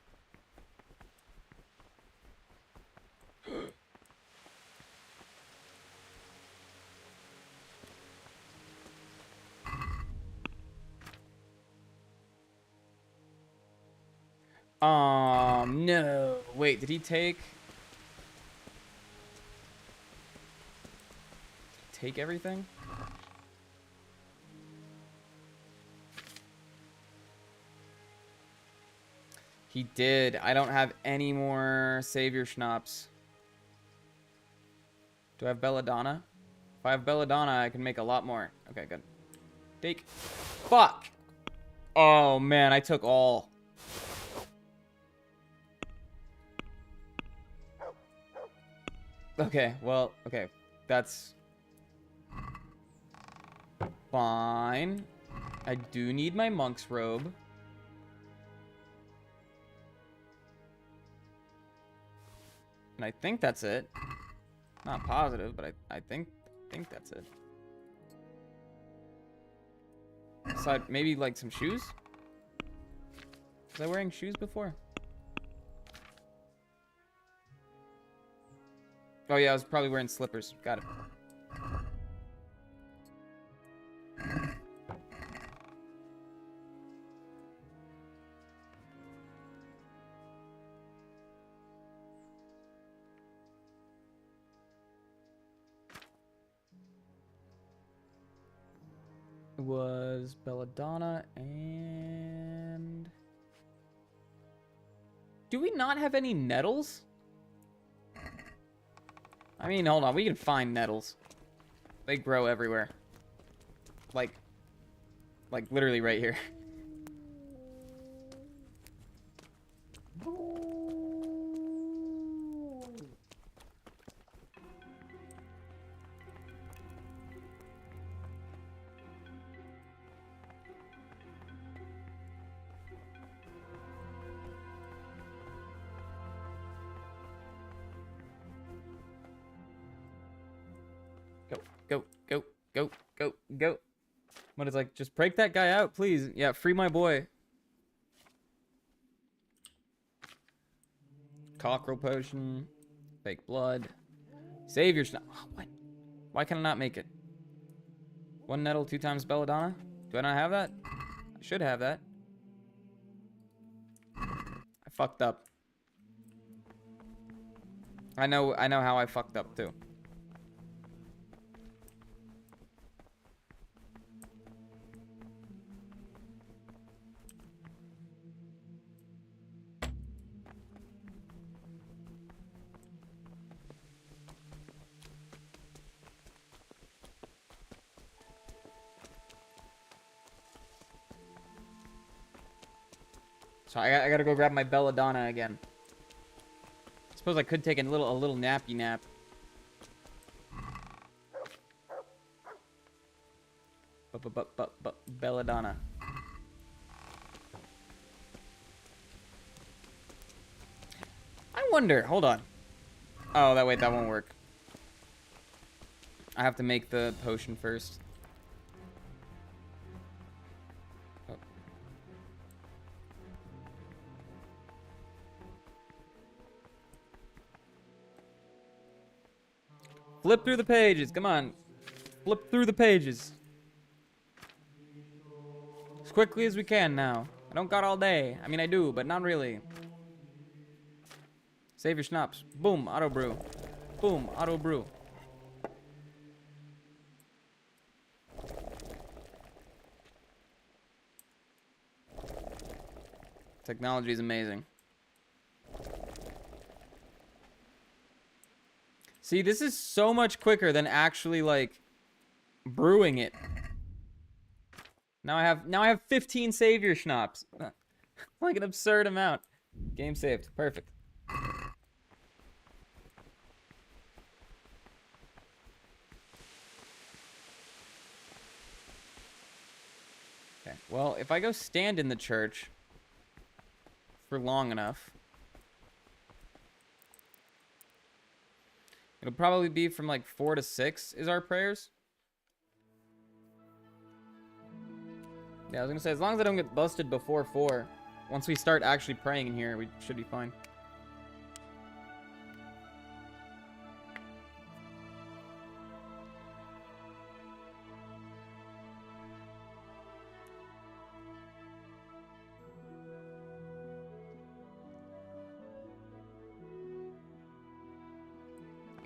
No. Wait, did he take everything? He did. I don't have any more savior schnapps. Do I have belladonna? If I have belladonna, I can make a lot more. Okay, good. Take. Fuck! Oh, man, I took all. Okay, well, okay. That's fine. I do need my monk's robe. And I think that's it. Not positive, but I think that's it. So maybe like some shoes? Was I wearing shoes before? Oh yeah, I was probably wearing slippers. Got it. It was belladonna and... Do we not have any nettles? I mean, hold on. We can find nettles. They grow everywhere. Like literally right here. Go. What is like, just break that guy out, please. Yeah, free my boy. Cockerel potion. Fake blood. Save your snap. Oh, what? Why can I not make it? 1 nettle, 2 times belladonna? Do I not have that? I should have that. I fucked up. I know how I fucked up too. So I gotta go grab my belladonna again. Suppose I could take a little nappy nap. Belladonna. I wonder, hold on. Oh, that won't work. I have to make the potion first. Oh. Flip through the pages, come on. Flip through the pages. As quickly as we can now. I don't got all day. I mean, I do, but not really. Save your schnapps. Boom, auto brew. Boom, auto brew. Technology is amazing. See, this is so much quicker than actually, like, brewing it. Now I have 15 savior schnapps. Like an absurd amount. Game saved. Perfect. Okay. Well, if I go stand in the church for long enough, it'll probably be from like 4 to 6 is our prayers. Yeah, I was gonna say, as long as I don't get busted before 4, once we start actually praying in here, we should be fine.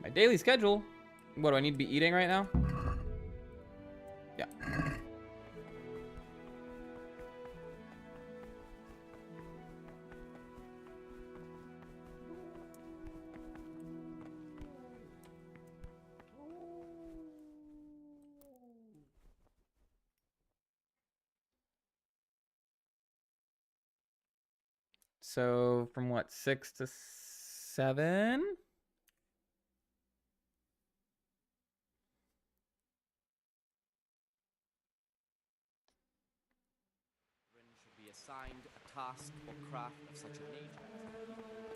My daily schedule? What, do I need to be eating right now? Yeah. So, from what, 6 to 7? Should be assigned a task or craft of such a nature.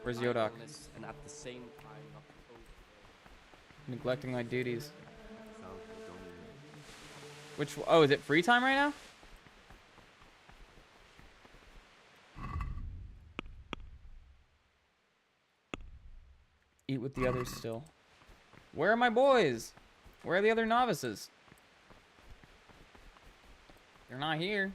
Where's Yodak? And at the same time not Neglecting my duties. Which, oh, is it free time right now? Eat with the others still. Where are my boys? Where are the other novices? They're not here.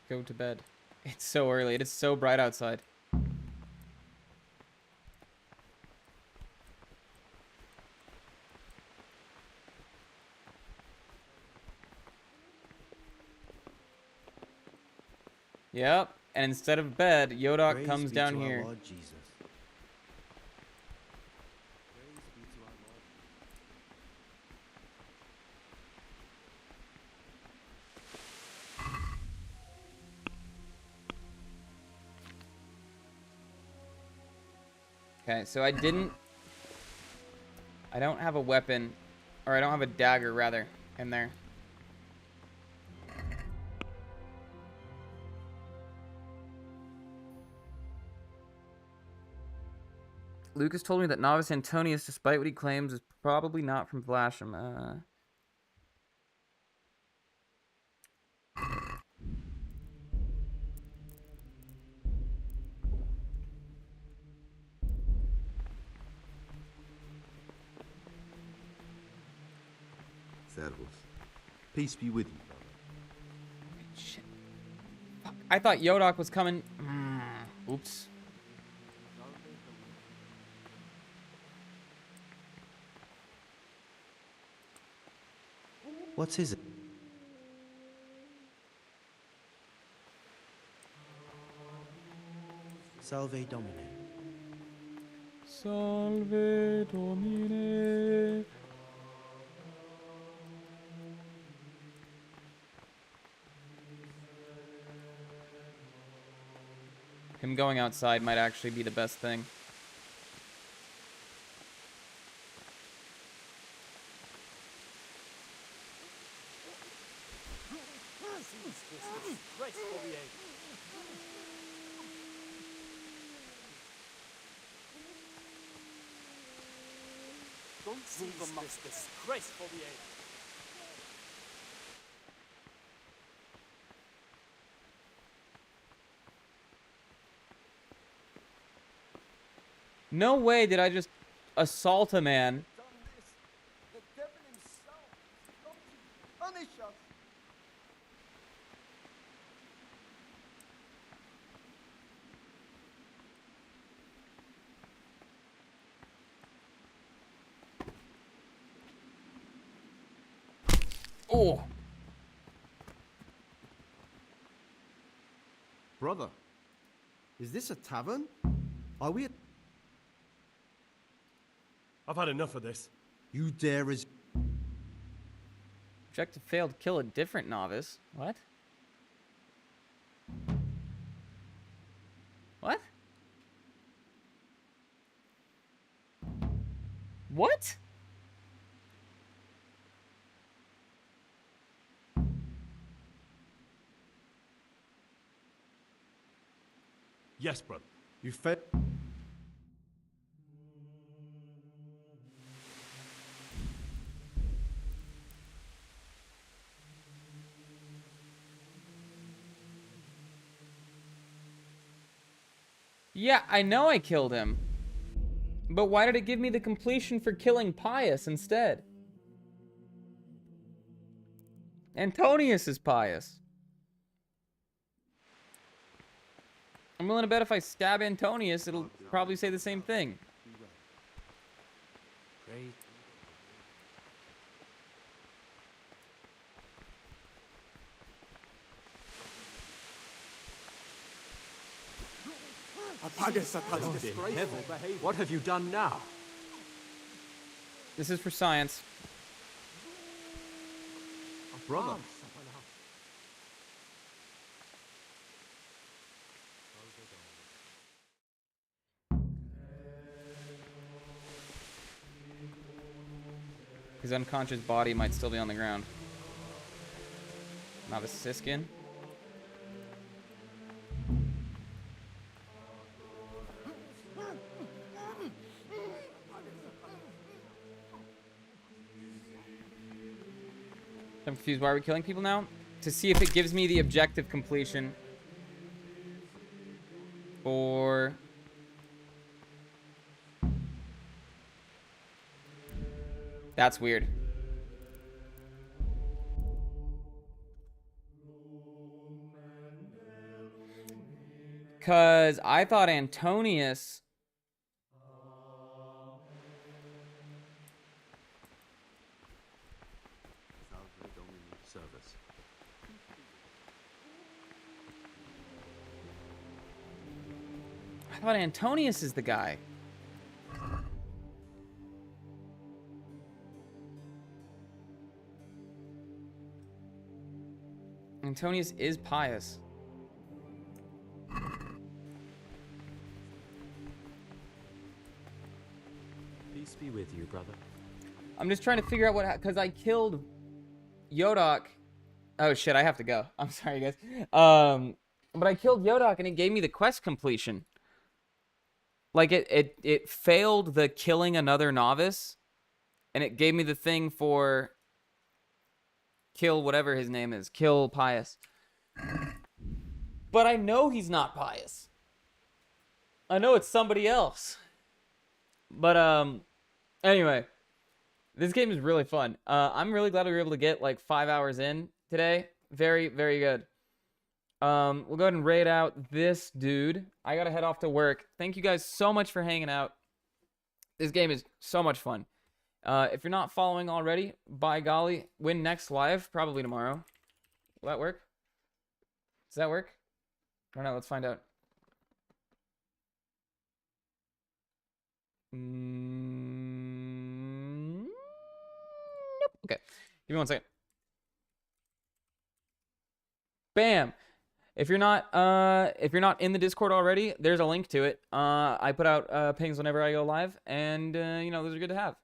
Go to bed. It's so early. It is so bright outside. Yep. And instead of bed, Yodak Praise comes be down to our here. Lord Jesus. Okay, so I don't have a weapon, or I don't have a dagger, rather, in there. Lucas told me that Novice Antonius, despite what he claims, is probably not from Vlasham. Servus. Peace be with you, brother. Shit. Fuck. I thought Yodak was coming. Oops. What is it? Salve Domine. Salve Domine. Him going outside might actually be the best thing. Don't move amongst disgraceful behavior. No way did I just assault a man. The devil himself has come to punish us. Oh. Brother, is this a tavern? Are we at... I've had enough of this. You dare Objective failed. Kill a different novice. What? What? What? Yes, brother. You fed... Yeah, I know I killed him. But why did it give me the completion for killing Pius instead? Antonius is Pius. I'm willing to bet if I stab Antonius, it'll probably say the same thing. Great. What have you done now? This is for science. Brother. His unconscious body might still be on the ground. Novice Siskin. I'm confused. Why are we killing people now? To see if it gives me the objective completion. Or... That's weird. Because I thought Antonius... Service. I thought Antonius is the guy. Antonius is pious. Peace be with you, brother. I'm just trying to figure out what... Because I killed Yodok. Oh, shit, I have to go. I'm sorry, guys. But I killed Yodok, and it gave me the quest completion. Like, it failed the killing another novice, and it gave me the thing for... Kill whatever his name is. Kill Pius. But I know he's not Pius. I know it's somebody else. But, anyway. This game is really fun. I'm really glad we were able to get, like, 5 hours in today. Very, very good. We'll go ahead and raid out this dude. I gotta head off to work. Thank you guys so much for hanging out. This game is so much fun. If you're not following already, by golly, win next live, probably tomorrow. Will that work? Does that work? I don't know, let's find out. Nope. Okay. Give me 1 second. Bam. If you're not in the Discord already, there's a link to it. I put out pings whenever I go live, and you know, those are good to have.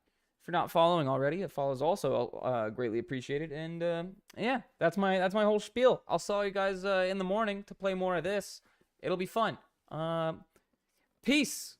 If you're not following already, a follow is also greatly appreciated. And yeah, that's my whole spiel. I'll saw you guys in the morning to play more of this. It'll be fun. Peace.